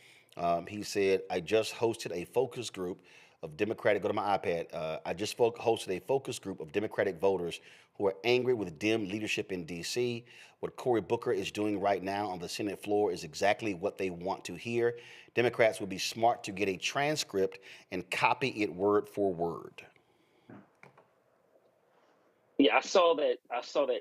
He said, I just hosted a focus group of Democratic, go to my iPad. I just hosted a focus group of Democratic voters who are angry with Dem leadership in D.C. What Cory Booker is doing right now on the Senate floor is exactly what they want to hear. Democrats would be smart to get a transcript and copy it word for word. Yeah, I saw that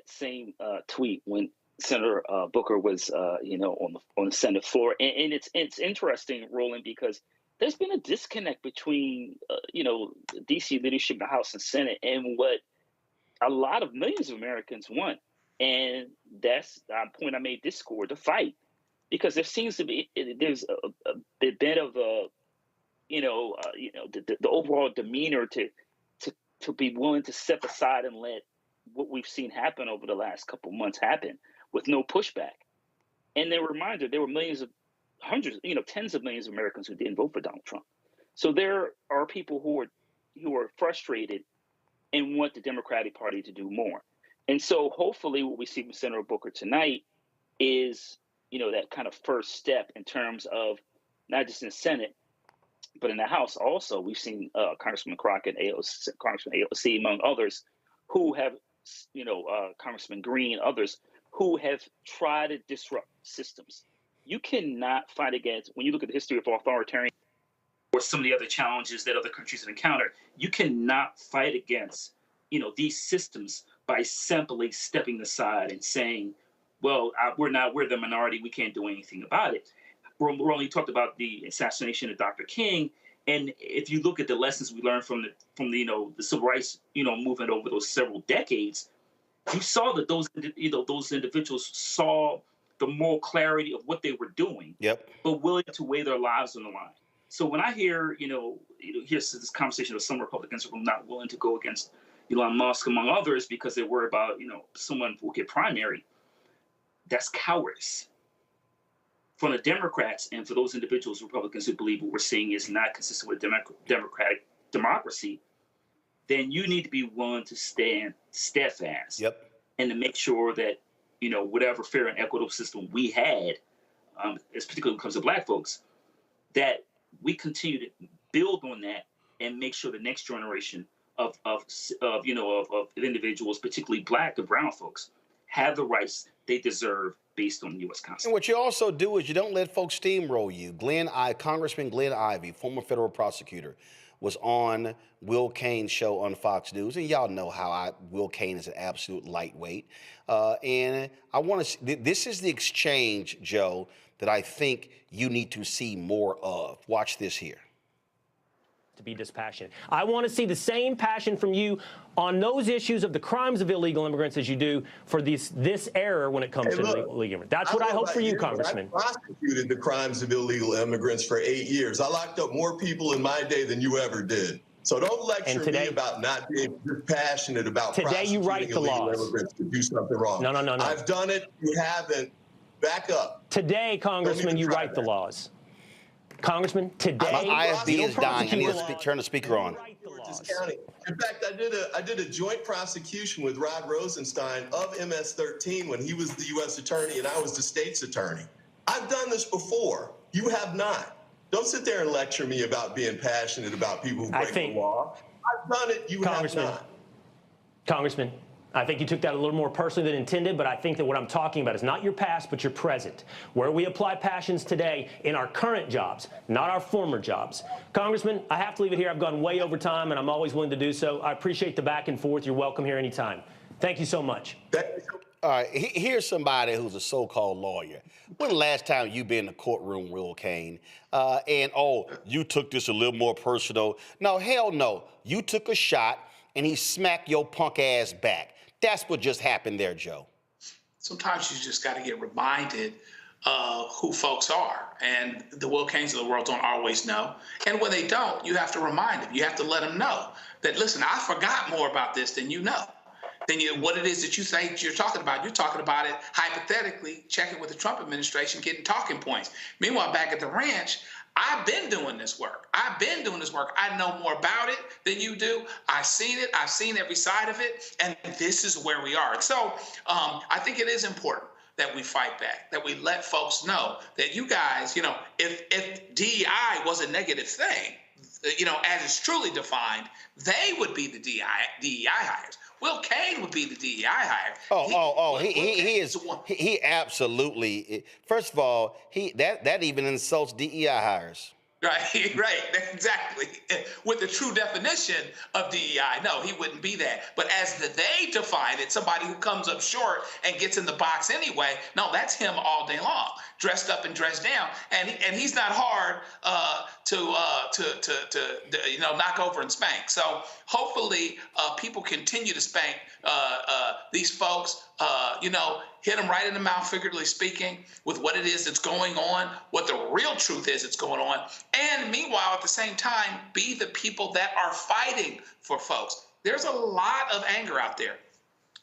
same tweet when Senator Booker was, on the Senate floor, and it's interesting, Roland, because there's been a disconnect between D.C. leadership, the House and Senate, and what a lot of millions of Americans want, and that's the point I made. Discord, the fight, because there seems to be there's a bit of the overall demeanor to be willing to step aside and let what we've seen happen over the last couple of months happen with no pushback. And then a reminder, there were tens of millions of Americans who didn't vote for Donald Trump. So there are people who are frustrated and want the Democratic Party to do more. And so hopefully what we see from Senator Booker tonight is, that kind of first step in terms of not just in the Senate, but in the House also. We've seen Congressman Crockett, Congressman AOC, among others, who have, Congressman Green, others, who have tried to disrupt systems. You cannot fight against, when you look at the history of authoritarian or some of the other challenges that other countries have encountered, you cannot fight against, these systems by simply stepping aside and saying, well, we're the minority, we can't do anything about it. Ronnie talked about the assassination of Dr. King, and if you look at the lessons we learned from the civil rights movement over those several decades, you saw that those individuals saw the moral clarity of what they were doing, but willing to weigh their lives on the line. So when I hear here's this conversation of some Republicans who are not willing to go against Elon Musk, among others, because they worry about someone who will get primary, that's cowardice. From the Democrats and for those individuals, Republicans, who believe what we're seeing is not consistent with democratic democracy, then you need to be willing to stand steadfast and to make sure that, whatever fair and equitable system we had, as particularly when it comes to Black folks, that we continue to build on that and make sure the next generation of individuals, particularly Black and brown folks, have the rights they deserve based on the U.S. Constitution. And what you also do is you don't let folks steamroll you. Congressman Glenn Ivey, former federal prosecutor, was on Will Cain's show on Fox News, and y'all know how Will Cain is an absolute lightweight. And I want to. This is the exchange, Joe, that I think you need to see more of. Watch this here. To be dispassionate. I want to see the same passion from you on those issues of the crimes of illegal immigrants as you do for this error when it comes to illegal immigrants. That's what I hope for you, Congressman. I prosecuted the crimes of illegal immigrants for 8 years. I locked up more people in my day than you ever did. So don't lecture me about not being passionate about prosecuting illegal immigrants to do something wrong. No. I've done it. You haven't. Back up. Today, Congressman, you write the laws. Congressman, today, my ISB is dying. I need to turn the speaker on. In fact, I did a joint prosecution with Rod Rosenstein of MS-13 when he was the U.S. attorney and I was the state's attorney. I've done this before. You have not. Don't sit there and lecture me about being passionate about people who break the law. I've done it. You have not. Congressman, I think you took that a little more personally than intended, but I think that what I'm talking about is not your past, but your present, where we apply passions today in our current jobs, not our former jobs. Congressman, I have to leave it here. I've gone way over time, and I'm always willing to do so. I appreciate the back and forth. You're welcome here anytime. Thank you so much. All right, here's somebody who's a so-called lawyer. When the last time you been in the courtroom, Will Cain? You took this a little more personal. No, hell no. You took a shot, and he smacked your punk ass back. That's what just happened there, Joe. Sometimes you just got to get reminded of who folks are. And the Will Cains of the world don't always know. And when they don't, you have to remind them. You have to let them know that, listen, I forgot more about this than you know. What it is that you think you're talking about. You're talking about it hypothetically, checking with the Trump administration, getting talking points. Meanwhile, back at the ranch, I've been doing this work. I know more about it than you do. I've seen it. I've seen every side of it. And this is where we are. And so I think it is important that we fight back, that we let folks know that you guys, if DEI was a negative thing, as it's truly defined, they would be the DEI hires. Will Cain would be the DEI hire. He absolutely. First of all, that even insults DEI hires. Right, exactly. With the true definition of DEI, no, he wouldn't be that. But as they define it, somebody who comes up short and gets in the box anyway, no, that's him all day long, dressed up and dressed down, and he's not hard to knock over and spank. So hopefully people continue to spank these folks. Hit them right in the mouth, figuratively speaking, with what it is that's going on, what the real truth is that's going on. And meanwhile, at the same time, be the people that are fighting for folks. There's a lot of anger out there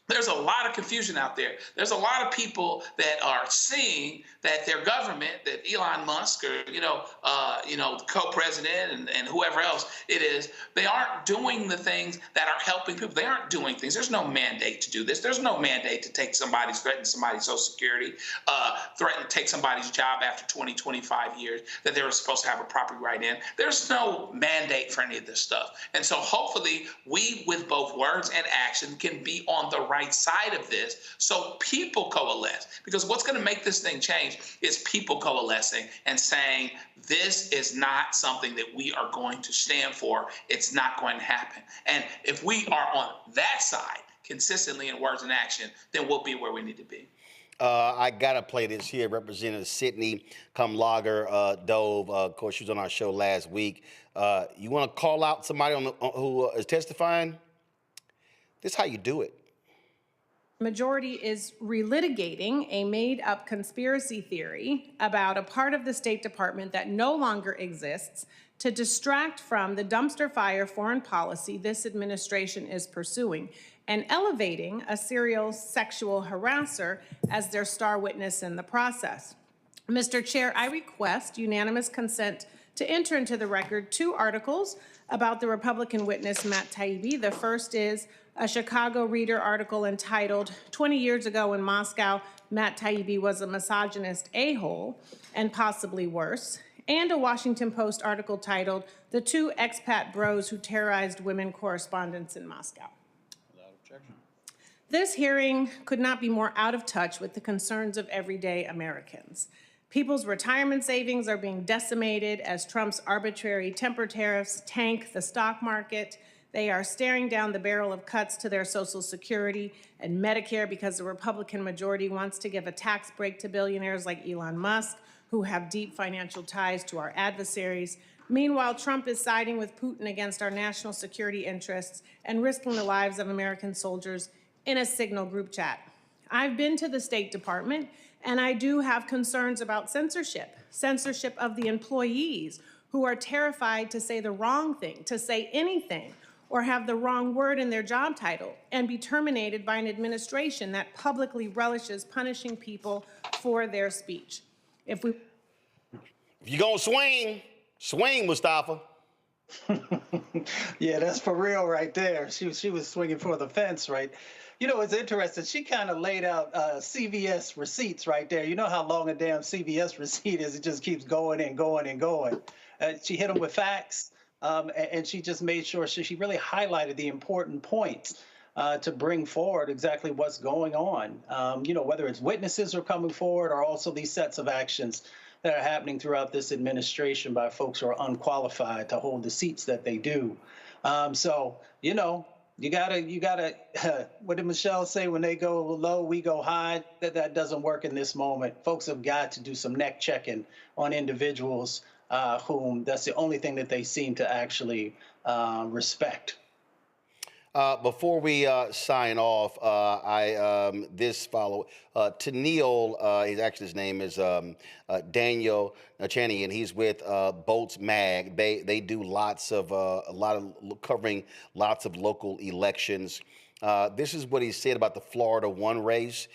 There's a lot of confusion out there. There's a lot of people that are seeing that their government, that Elon Musk or, the co-president and whoever else it is, they aren't doing the things that are helping people. They aren't doing things. There's no mandate to do this. There's no mandate to threaten somebody's Social Security, threaten to take somebody's job after 20, 25 years that they were supposed to have a property right in. There's no mandate for any of this stuff. And so hopefully we, with both words and action, can be on the right side of this so people coalesce. Because what's going to make this thing change is people coalescing and saying, this is not something that we are going to stand for. It's not going to happen. And if we are on that side consistently in words and action, then we'll be where we need to be. I got to play this here. Representative Sidney Kamlager Dove, of course, she was on our show last week. You want to call out somebody who is testifying? This is how you do it. Majority is relitigating a made-up conspiracy theory about a part of the State Department that no longer exists to distract from the dumpster fire foreign policy this administration is pursuing and elevating a serial sexual harasser as their star witness in the process. Mr. Chair, I request unanimous consent to enter into the record 2 articles about the Republican witness Matt Taibbi. The first is a Chicago Reader article entitled, 20 years ago in Moscow, Matt Taibbi was a misogynist a-hole and possibly worse, and a Washington Post article titled, The 2 Expat Bros Who Terrorized Women Correspondents in Moscow. Without objection. This hearing could not be more out of touch with the concerns of everyday Americans. People's retirement savings are being decimated as Trump's arbitrary temper tariffs tank the stock market. They are staring down the barrel of cuts to their Social Security and Medicare because the Republican majority wants to give a tax break to billionaires like Elon Musk, who have deep financial ties to our adversaries. Meanwhile, Trump is siding with Putin against our national security interests and risking the lives of American soldiers in a Signal group chat. I've been to the State Department, and I do have concerns about censorship of the employees who are terrified to say the wrong thing, to say anything, or have the wrong word in their job title and be terminated by an administration that publicly relishes punishing people for their speech. If you're going to swing, Mustafa. Yeah, that's for real right there. She was swinging for the fence, right? You know, it's interesting. She kind of laid out CVS receipts right there. You know how long a damn CVS receipt is. It just keeps going and going and going. She hit them with facts. And she just made sure she really highlighted the important points to bring forward exactly what's going on. Whether it's witnesses are coming forward or also these sets of actions that are happening throughout this administration by folks who are unqualified to hold the seats that they do. You gotta, what did Michelle say? When they go low, we go high. That doesn't work in this moment. Folks have got to do some neck checking on individuals whom that's the only thing that they seem to actually respect. Before we sign off, this follow Tennille, his name is Daniel Chanian. He's with Bolts Mag. They do covering lots of local elections. This is what he said about the Florida 1 race.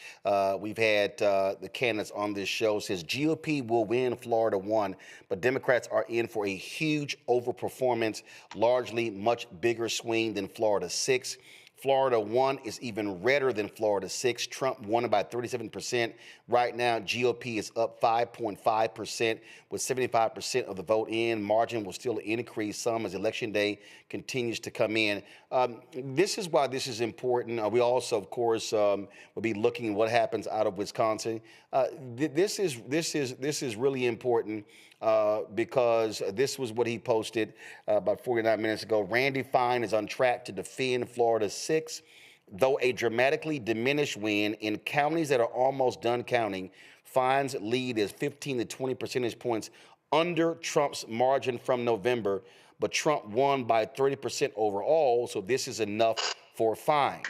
We've had the candidates on this show. Says GOP will win Florida 1, but Democrats are in for a huge overperformance, largely much bigger swing than Florida 6. Florida 1 is even redder than Florida 6. Trump won by 37%. Right now, GOP is up 5.5% with 75% of the vote in. Margin will still increase some as Election Day continues to come in. This is why this is important. We also, of course, will be looking at what happens out of Wisconsin. This is really important because this was what he posted about 49 minutes ago. Randy Fine is on track to defend Florida 6, though a dramatically diminished win in counties that are almost done counting. Fine's lead is 15 to 20 percentage points under Trump's margin from November, but Trump won by 30% overall, so this is enough for Fine.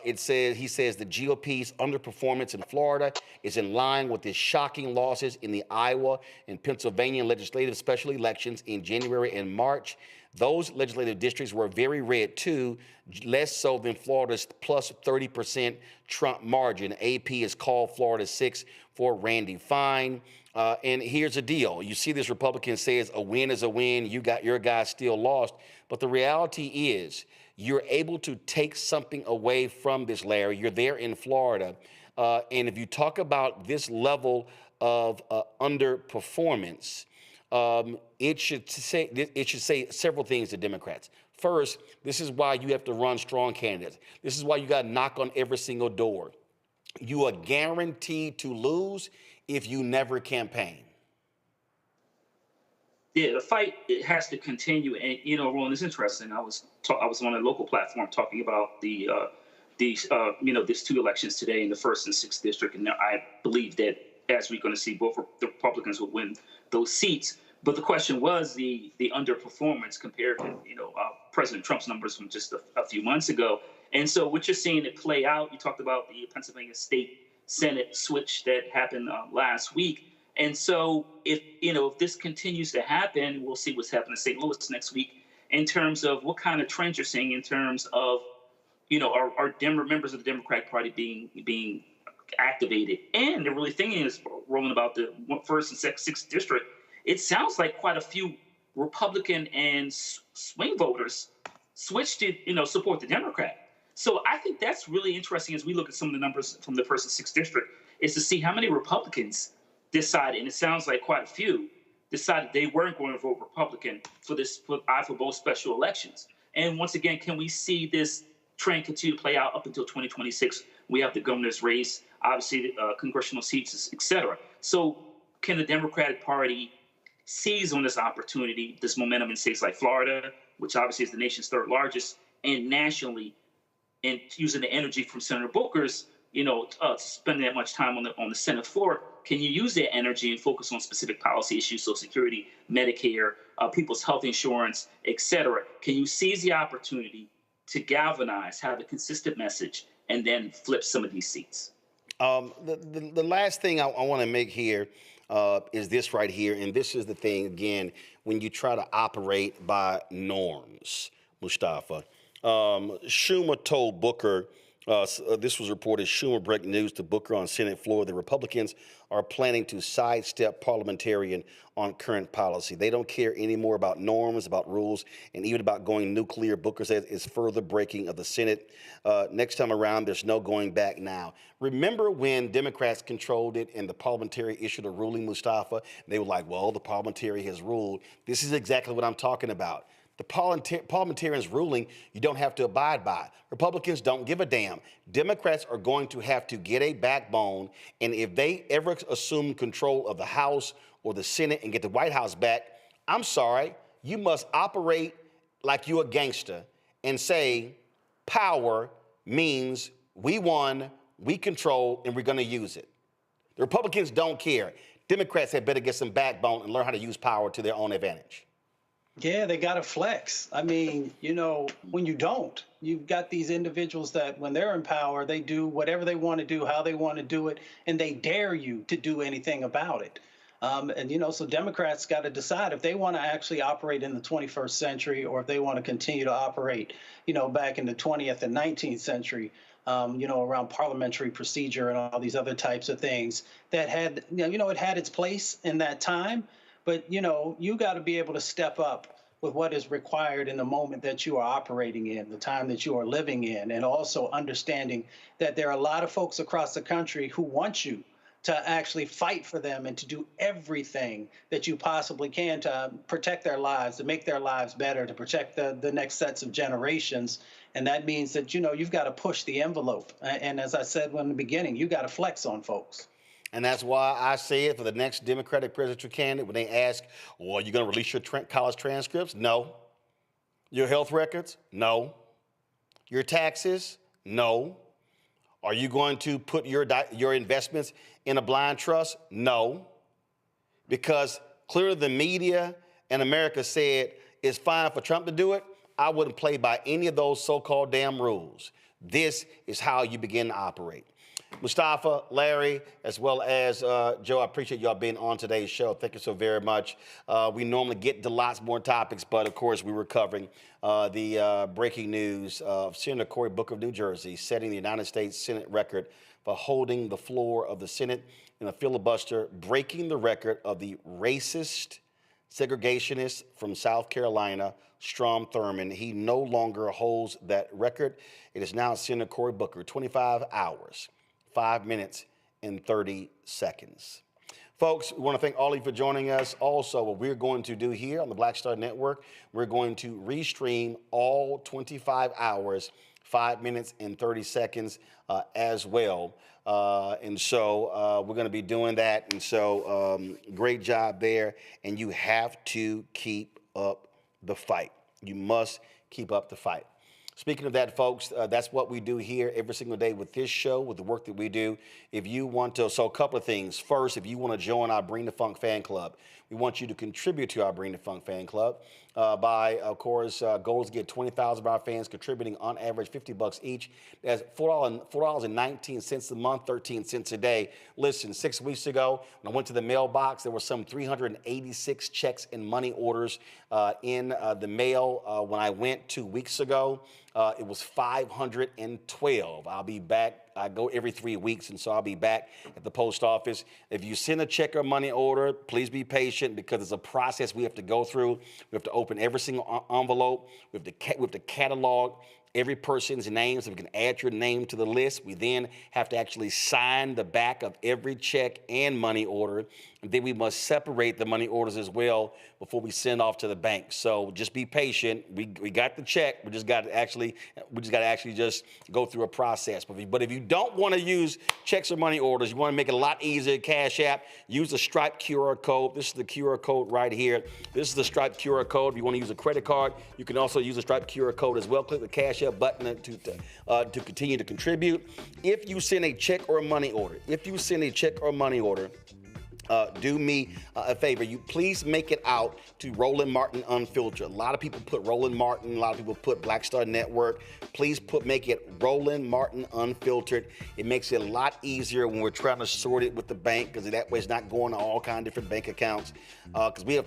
He says the GOP's underperformance in Florida is in line with his shocking losses in the Iowa and Pennsylvania legislative special elections in January and March. Those legislative districts were very red too, less so than Florida's plus 30% Trump margin. AP has called Florida 6 for Randy Fine. And here's the deal. You see this Republican says a win is a win. You got your guy still lost. But the reality is you're able to take something away from this, Larry. You're there in Florida. And if you talk about this level of underperformance, it should say several things to Democrats. First, this is why you have to run strong candidates. This is why you got to knock on every single door. You are guaranteed to lose if you never campaign. Yeah, the fight, it has to continue. And, you know, Roland, it's interesting. I was on a local platform talking about these two elections today in the 1st and 6th district. And I believe that as we're going to see, both the Republicans will win those seats. But the question was the underperformance compared to, President Trump's numbers from just a few months ago. And so what you're seeing it play out, you talked about the Pennsylvania State Senate switch that happened last week. And so if this continues to happen, we'll see what's happening in St. Louis next week in terms of what kind of trends you're seeing in terms of, are members of the Democratic Party being activated. And the really thing is, Roland, about the 1st and 6th district, it sounds like quite a few Republican and swing voters switched to, support the Democrat. So I think that's really interesting as we look at some of the numbers from the 1st and 6th district, is to see how many Republicans decided, and it sounds like quite a few, decided they weren't going to vote Republican for both special elections. And once again, can we see this trend continue to play out up until 2026? We have the governor's race, obviously congressional seats, et cetera. So can the Democratic Party seize on this opportunity, this momentum in states like Florida, which obviously is the nation's 3rd largest, and nationally, and using the energy from Senator Booker's, spending that much time on the Senate floor, can you use that energy and focus on specific policy issues, Social Security, Medicare, people's health insurance, et cetera? Can you seize the opportunity to galvanize, have a consistent message, and then flip some of these seats? The last thing I want to make here is this right here, and this is the thing, again, when you try to operate by norms, Mustafa. Schumer told Booker, this was reported, Schumer breaking news to Booker on Senate floor, the Republicans are planning to sidestep parliamentarian on current policy. They don't care anymore about norms, about rules, and even about going nuclear. Booker says it's further breaking of the Senate. Next time around, there's no going back now. Remember when Democrats controlled it and the parliamentary issued a ruling, Mustafa? They were like, well, the parliamentary has ruled. This is exactly what I'm talking about. The parliamentarians' ruling, you don't have to abide by. Republicans don't give a damn. Democrats are going to have to get a backbone, and if they ever assume control of the House or the Senate and get the White House back, I'm sorry, you must operate like you're a gangster and say power means we won, we control, and we're going to use it. The Republicans don't care. Democrats had better get some backbone and learn how to use power to their own advantage. Yeah, they got to flex. I mean, when you don't, you've got these individuals that when they're in power, they do whatever they want to do, how they want to do it, and they dare you to do anything about it. So Democrats got to decide if they want to actually operate in the 21st century or if they want to continue to operate, back in the 20th and 19th century, around parliamentary procedure and all these other types of things that had, it had its place in that time. But, you got to be able to step up with what is required in the moment that you are operating in, the time that you are living in, and also understanding that there are a lot of folks across the country who want you to actually fight for them and to do everything that you possibly can to protect their lives, to make their lives better, to protect the next sets of generations. And that means that, you've got to push the envelope. And as I said in the beginning, you got to flex on folks. And that's why I say it for the next Democratic presidential candidate, when they ask, well, are you going to release your college transcripts? No. Your health records? No. Your taxes? No. Are you going to put your investments in a blind trust? No. Because clearly the media and America said it's fine for Trump to do it. I wouldn't play by any of those so-called damn rules. This is how you begin to operate. Mustafa, Larry, as well as Joe, I appreciate y'all being on today's show. Thank you so very much. We normally get into lots more topics, but of course we were covering the breaking news of Senator Cory Booker of New Jersey setting the United States Senate record for holding the floor of the Senate in a filibuster, breaking the record of the racist segregationist from South Carolina, Strom Thurmond. He no longer holds that record. It is now Senator Cory Booker, 25 hours. 5 minutes and 30 seconds. Folks, we want to thank all of you for joining us. Also, what we're going to do here on the Black Star Network, we're going to restream all 25 hours, 5 minutes and 30 seconds as well. And so we're going to be doing that. And so great job there. And you have to keep up the fight. You must keep up the fight. Speaking of that, folks, that's what we do here every single day with this show, with the work that we do. If you want to, so a couple of things. First, if you want to join our Bring the Funk fan club, we want you to contribute to our Bring the Funk fan club by, of course, goals to get 20,000 of our fans contributing on average $50 each. That's $4.19 a month, 13 cents a day. Listen, 6 weeks ago, when I went to the mailbox, there were some 386 checks and money orders in the mail. When I went 2 weeks ago, it was 512. I'll be back. I go every 3 weeks, and so I'll be back at the post office. If you send a check or money order, please be patient because it's a process we have to go through. We have to open every single envelope. We have to catalog every person's name so we can add your name to the list. We then have to actually sign the back of every check and money order. And then we must separate the money orders as well before we send off to the bank. So just be patient. We got the check. We just got to actually just go through a process. But if you don't want to use checks or money orders, you want to make it a lot easier, Cash App, use the Stripe QR code. This is the QR code right here. This is the Stripe QR code. If you want to use a credit card, you can also use the Stripe QR code as well. Click the Cash App button to continue to contribute. If you send a check or a money order, do me a favor. You please make it out to Roland Martin Unfiltered. A lot of people put Roland Martin. A lot of people put Black Star Network. Please make it Roland Martin Unfiltered. It makes it a lot easier when we're trying to sort it with the bank because that way it's not going to all kinds of different bank accounts. Because we have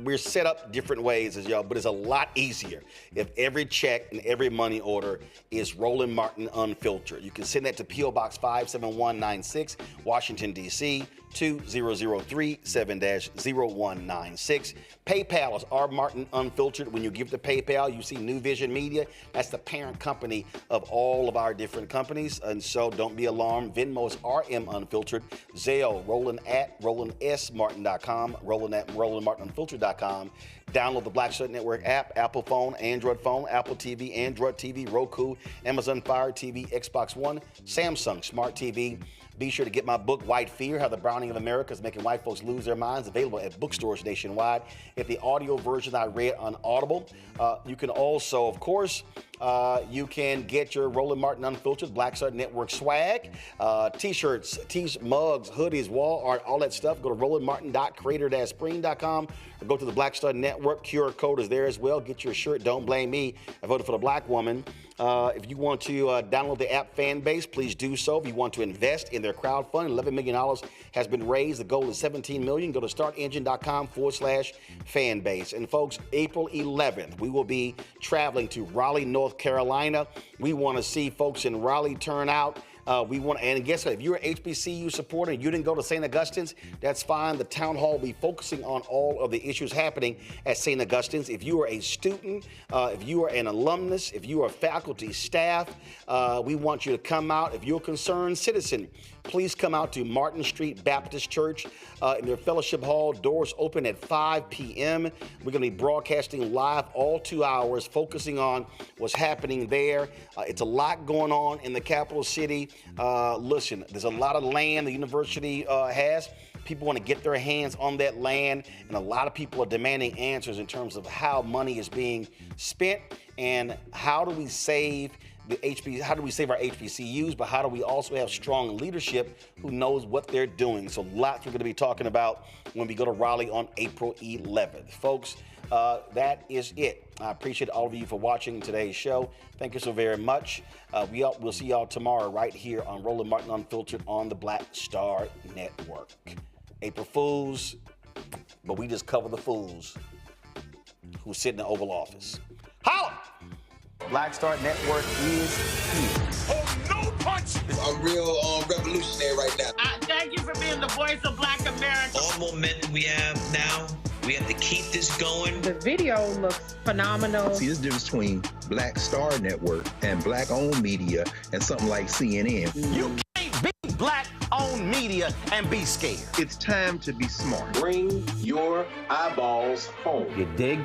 we're set up different ways as y'all, but it's a lot easier if every check and every money order is Roland Martin Unfiltered. You can send that to P.O. Box 57196, Washington, D.C., 20037-0196. PayPal is R Martin Unfiltered. When you give to PayPal, you see New Vision Media. That's the parent company of all of our different companies. And so don't be alarmed. Venmo is RM Unfiltered. Zelle, Roland at RolandSMartin.com, Roland at RolandMartinUnfiltered.com. Download the Black Star Network app, Apple phone, Android phone, Apple TV, Android TV, Roku, Amazon Fire TV, Xbox One, Samsung Smart TV. Be sure to get my book, White Fear, How the Browning of America is Making White Folks Lose Their Minds, available at bookstores nationwide. Get the audio version I read on Audible. You can also, of course, you can get your Roland Martin Unfiltered Black Star Network swag, T-shirts, mugs, hoodies, wall art, all that stuff. Go to rolandmartin.creator-spring.com or go to the Black Star Network. QR code is there as well. Get your shirt. Don't blame me. I voted for the black woman. If you want to download the app Fanbase, please do so. If you want to invest in their crowdfund, $11 million has been raised. The goal is $17 million. Go to startengine.com/fanbase. And folks, April 11th, we will be traveling to Raleigh, North Carolina. We want to see folks in Raleigh turn out. And guess what? If you're an HBCU supporter and you didn't go to St. Augustine's, that's fine. The town hall will be focusing on all of the issues happening at St. Augustine's. If you are a student, if you are an alumnus, if you are faculty, staff, we want you to come out. If you're a concerned citizen, please come out to Martin Street Baptist Church in their fellowship hall. Doors open at 5 p.m. We're going to be broadcasting live all 2 hours, focusing on what's happening there. It's a lot going on in the capital city. Listen, there's a lot of land the university has. People want to get their hands on that land, and a lot of people are demanding answers in terms of how money is being spent and how do we save our HBCUs, but how do we also have strong leadership who knows what they're doing? So lots we're going to be talking about when we go to Raleigh on April 11th. Folks, that is it. I appreciate all of you for watching today's show. Thank you so very much. We'll see y'all tomorrow right here on Roland Martin Unfiltered on the Black Star Network. April Fools, but we just cover the fools who sit in the Oval Office. Holla! Black Star Network is here. Oh, no punch! I'm real revolutionary right now. Thank you for being the voice of Black America. All momentum we have now, we have to keep this going. The video looks phenomenal. See, there's a difference between Black Star Network and black-owned media and something like CNN. You can't be black-owned media and be scared. It's time to be smart. Bring your eyeballs home. You dig?